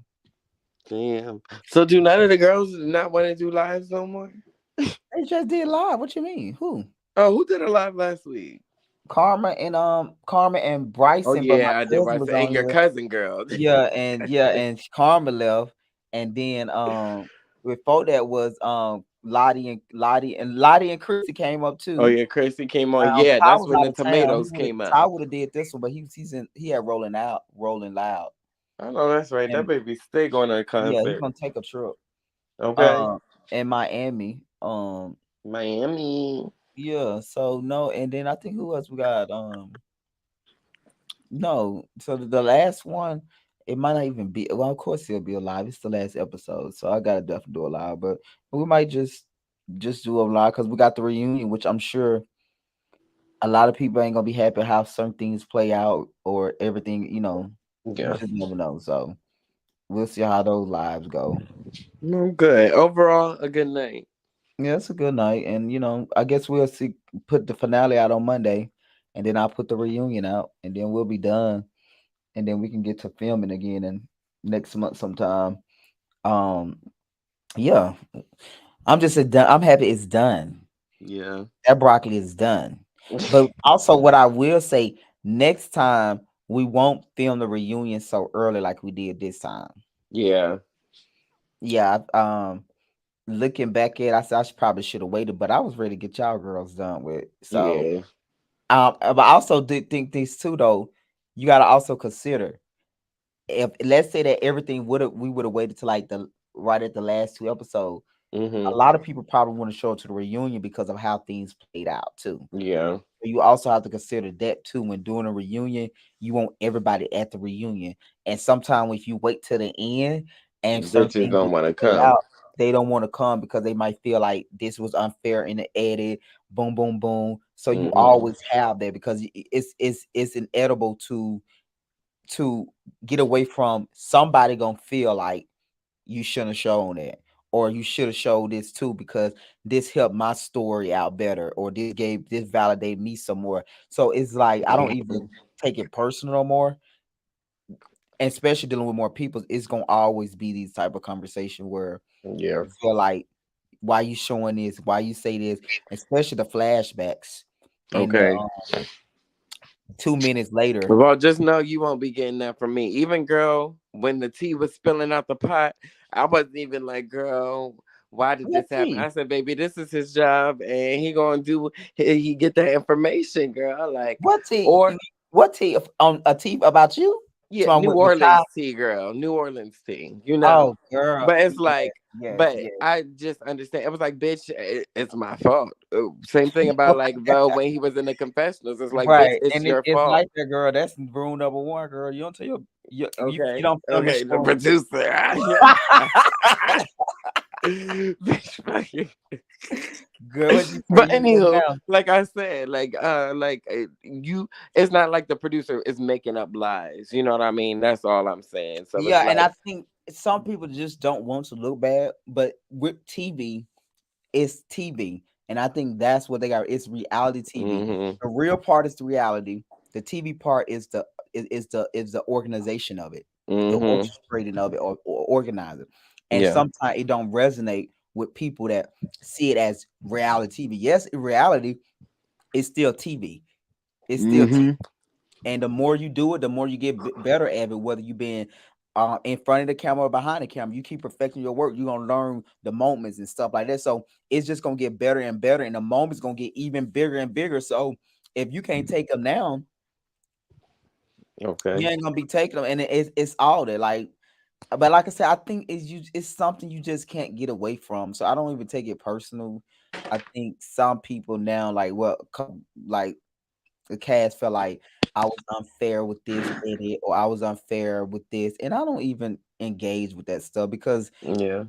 damn. So do none of the girls not want to do lives no more? They just did live. What you mean? Who? Oh, who did a live last week? Karma and Oh Bryson, but my yeah, I did. cousin Want to was say, and on your here. cousin girl. Yeah, and Karma left, and then before that was Lottie and Chrissy came up Oh too. yeah, Chrissy came on. Yeah, Ty that's was when out the of town. tomatoes came up. Ty would have did this one, but he had Rolling Loud, I know that's right. That and baby stay going to a yeah, he's concert. gonna take a trip Okay, um in Miami. Miami. Yeah, so no, and then I think who else we got? No, so the last one, it might not even be. Well, of course it'll be alive. It's the last episode, so I gotta definitely do a live. But we might just do a live because we got the reunion, which I'm sure a lot of people ain't gonna be happy how certain things play out or everything. You Yeah, just never know. So we'll see how those lives go. no good. Overall, a good night. Yeah, it's a good night, and I guess we'll see. Put the finale out on Monday, and then I'll put the reunion out, and then we'll be done, and then we can get to filming again in next month sometime. Um, yeah, I'm happy it's done. Yeah, That broccoli is done. But also, what I will say, next time we won't film the reunion so early like we did this time. yeah, Yeah, looking back at, it, I said I probably should have waited, but I was ready to get y'all girls done with. So, yeah, but I also did think this too, though. You got to also consider if let's say that everything we would have waited to like the right at the last two episodes. A mhm, lot of people probably want to show up to the reunion because of how things played out too. yeah. You also have to consider that too when doing a reunion. You want everybody at the reunion, and sometimes if you wait till the end and certain Bitches things don't didn't want to play come. out, they don't want to come because they might feel like this was unfair in the edit. Boom, boom, boom. So you Mhm. always have that because it's inedible to get away from somebody gonna feel like you shouldn't have shown it or you should have showed this too because this helped my story out better or this validated me some more. So it's like I don't even take it personal no more, and especially dealing with more people. It's gonna always be these type of conversation where Yeah. you feel like why you showing this, why you say this, especially the flashbacks and the Okay. 2 minutes later. Well, just know you won't be getting that from me. Even girl, when the tea was spilling out the pot, I wasn't even like, girl, why did What this happen? tea? I said, baby, this is his job, and he gonna do. He get that information, girl. Like, What tea? or What tea on a tea about you? yeah, So New with Ty. Orleans tea, girl. New Orleans tea. You know. Oh, girl. But it's Yes, like, yes, but yes. I just understand. It was like, bitch, it's my fault. Same thing about like Vel when he was in the confessionals. It's like, bitch, Right, it's and your it's fault. like that, girl. That's rule number one, girl. You don't tell you Okay, don't film the okay, the show. producer. Bitch, fucking- Girl, what you say? but You go anywho, now. like I said, you, it's not like the producer is making up lies. You know what I mean? That's all I'm saying. So it's Yeah, and like, I think some people just don't want to look bad, but with TV, it's TV, and I think that's what they got. It's reality TV. mm-hmm, The real part is the reality. The TV part is the organization of it, the mm-hmm, orchestrating of it, or organizing. And yeah, sometimes it don't resonate with people that see it as reality TV. Yes, in reality, it's still TV. It's still TV. mm-hmm, And the more you do it, the more you get better at it. Whether you being in front of the camera or behind the camera. You keep perfecting your work, you're gonna learn the moments and stuff like that. So it's just gonna get better and better, and the moments gonna get even bigger and bigger. So if you can't take them now, you Okay. ain't gonna be taking them, and it's all that. Like, but like I said, I think it's something you just can't get away from. So I don't even take it personal. I think some people now, like, like the cast felt like I was unfair with this edit, or I was unfair with this, and I don't even engage with that stuff because Yeah.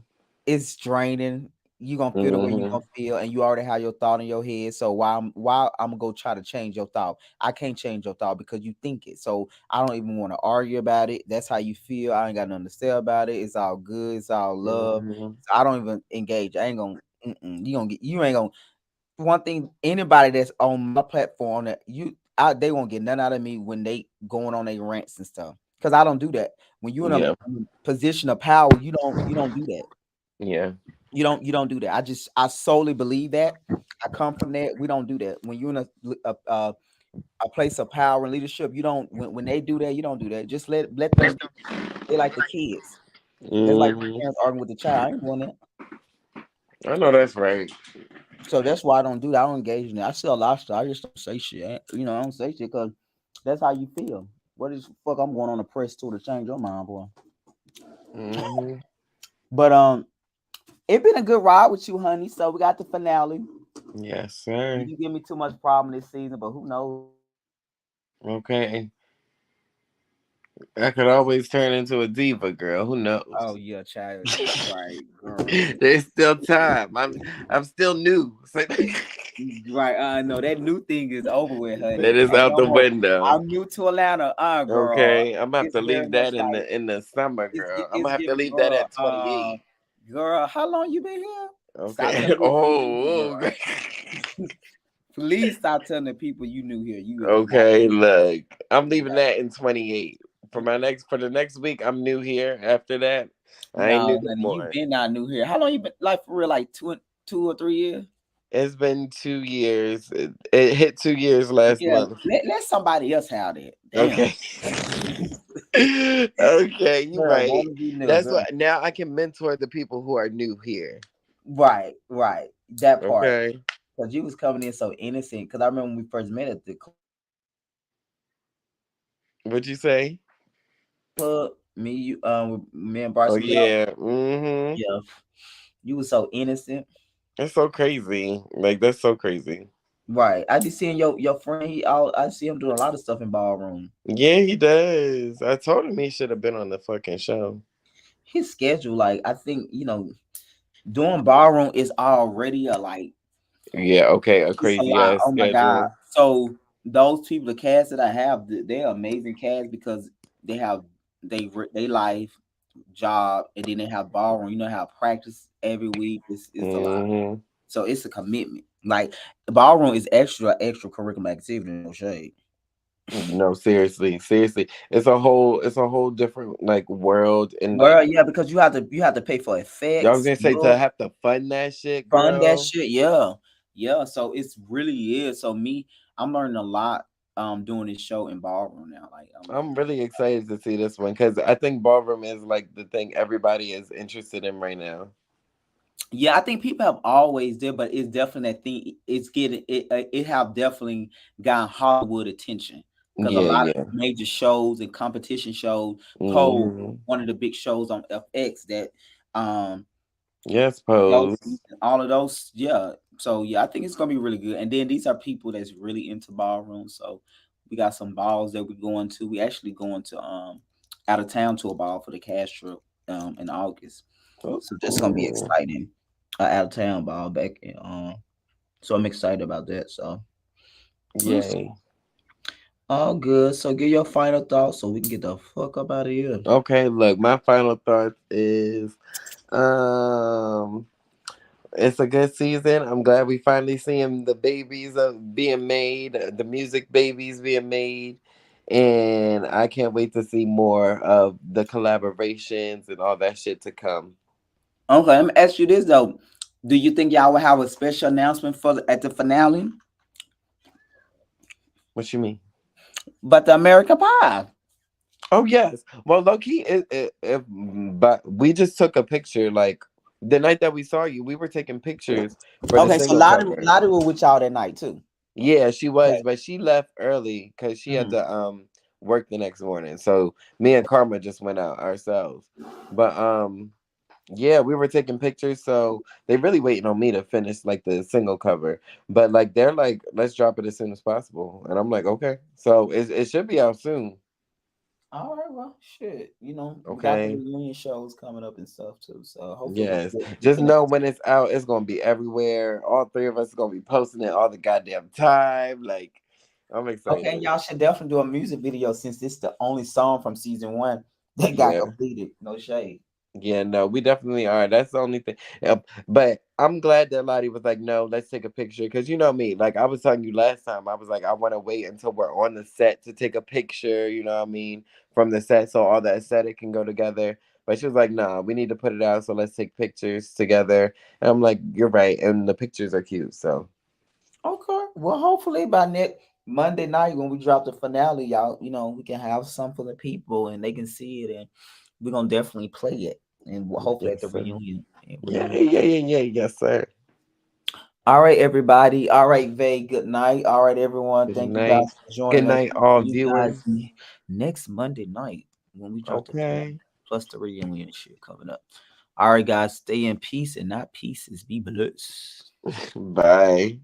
it's draining. You gonna feel the way you Hmm. gonna feel, and you already have your thought in your head. So why I'm gonna go try to change your thought? I can't change your thought because you think it. So I don't even want to argue about it. That's how you feel. I ain't got nothing to say about it. It's all good. It's all love. Hmm. So I don't even engage. I ain't gonna. You ain't gonna. One thing, anybody that's on my platform that they won't get none out of me when they going on their rants and stuff. Because I don't do that. When you're in Yeah. a position of power, you don't do that. Yeah. You don't do that. I solely believe that. I come from that. We don't do that. When you're in a place of power and leadership, you don't when they do that, you don't do that. Just let them be. They like the kids. That's like Hmm. parents arguing with the child. I ain't doing that. I know that's right. So that's why I don't do that. I don't engage in it. I sell lifestyle. I just don't say shit. I don't say shit because that's how you feel. What is fuck? I'm going on a press tour to change your mind, boy. Hmm. But it been a good ride with you, honey. So we got the finale. Yes, You sir. didn't give me too much problem this season, but who knows? Okay. I could always turn into a diva, girl. Who Oh knows? yeah, child. Right, girl. There's still time. I'm still new. So Right. No, that new thing is over with, honey. that is out No the more. window. I'm new to Atlanta, girl. Okay, I'm gonna have It's to very leave much that in like the summer, it's girl. I'm it's gonna have to giving, leave that girl. at 28. Girl, how long you been here? Stop Okay. telling people you new here, Oh, oh. girl. Please stop telling the people you new here. You is not Okay. new. Look, I'm leaving Right. that in 28 for the next week. I'm new here. After that, I ain't new No, no honey, you more. been not new here. How long you been like for real? Like 2 or 3 years? It's been 2 years. It hit 2 years last Yeah, month. let somebody else have that. Damn. Okay. Okay, you Girl, right. want to be new, That's girl. what now I can mentor the people who are new here. Right, right. That part. Okay. Because you was coming in so innocent. Because I remember when we first met at the What'd you say? club, me and Oh Bryson was out. yeah. Mm-hmm. Yeah, you was so innocent. That's so crazy. Like that's so crazy. Right. I just seeing your friend. I see him doing a lot of stuff in ballroom. Yeah, he does. I told him he should have been on the fucking show. His schedule, like I think doing ballroom is already a like Yeah, okay, a it's a crazy lot. ass Oh my god. schedule. So those people, the cast that I have, they're amazing cast because they have they life, job, and then they have ballroom. Have practice every week. It's a lot. Hmm. So it's a commitment. Like ballroom is extra curriculum activity. No shade. No, seriously, seriously. It's a whole different like world and like Well, yeah, because you have to pay for I was effects, gonna say to look, have to fund that shit, fund that girl. shit. Yeah, yeah. So it's really is. So I'm learning a lot doing this show in ballroom now. Like I'm like, I'm really excited to see this one because I think ballroom is like the thing everybody is interested in right now. yeah, I think people have always did, but it's definitely that thing. It's getting it have definitely gotten Hollywood attention because a Yeah, lot of yeah. major shows and competition shows. Pole, Hmm. one of the big shows on FX that um Yes, those pose. all of those, yeah. So yeah, I think it's gonna be really good. And then these are people that's really into ballroom. So we got some balls that we're going to. We actually going to out of town to a ball for the cash trip in August. So that's gonna be Ooh. exciting. Out of town ball back in so I'm excited about that. So we'll see. Yay. All good. So get your final thoughts so we can get the fuck up out of here. Okay, look, my final thoughts is um it's a good season. I'm glad we finally seeing the babies being made, the music babies being made, and I can't wait to see more of the collaborations and all that shit to come. Okay, let me ask you this though. Do you think y'all will have a special announcement at the finale? What you mean? But the American Pie. Oh yes. Well, low key, but we just took a picture like the night that we saw you. We were taking pictures for the Okay, so single cover. Lottie was with y'all that night too. Yeah, she Okay. was, but she left early because she had Mhm. to work the next morning. So me and Karma just went out ourselves. But yeah, we were taking pictures, so they really waiting on me to finish like the single cover. But like they're like, let's drop it as soon as possible, and I'm like, okay. So it should be out soon. All right, well, shit. We got the Okay. reunion shows coming up and stuff too. So hopefully Yes. we Just can. know when it's out, it's gonna be everywhere. All three of us are gonna be posting it all the goddamn time. Like, I'm Okay, excited. y'all should definitely do a music video since this is the only song from season one that got Yeah. completed. No shade. Yeah, no, we definitely are. That's the only thing. But I'm glad that Lottie was like, no, let's take a picture. Because you know me, like I was telling you last time, I was like, I want to wait until we're on the set to take a picture, you know what I mean, from the set so all the aesthetic can go together. But she was like, nah, we need to put it out. So let's take pictures together. And I'm like, you're right. And the pictures are cute. So, Okay. Well, hopefully by next Monday night when we drop the finale, y'all, we can have some for the people and they can see it, and we're gonna definitely play it. And hopefully at yes, the sir. reunion. Yeah, yeah, yeah, yeah. Yes, sir. All right, everybody. All right, Vay. Good night. All right, everyone. Good Thank you guys night. for Good joining us. night, See all you guys viewers. next Monday night when we drop the finale, Okay. plus the reunion shit coming up. All right, guys. Stay in peace and not pieces. Be blessed. Bye.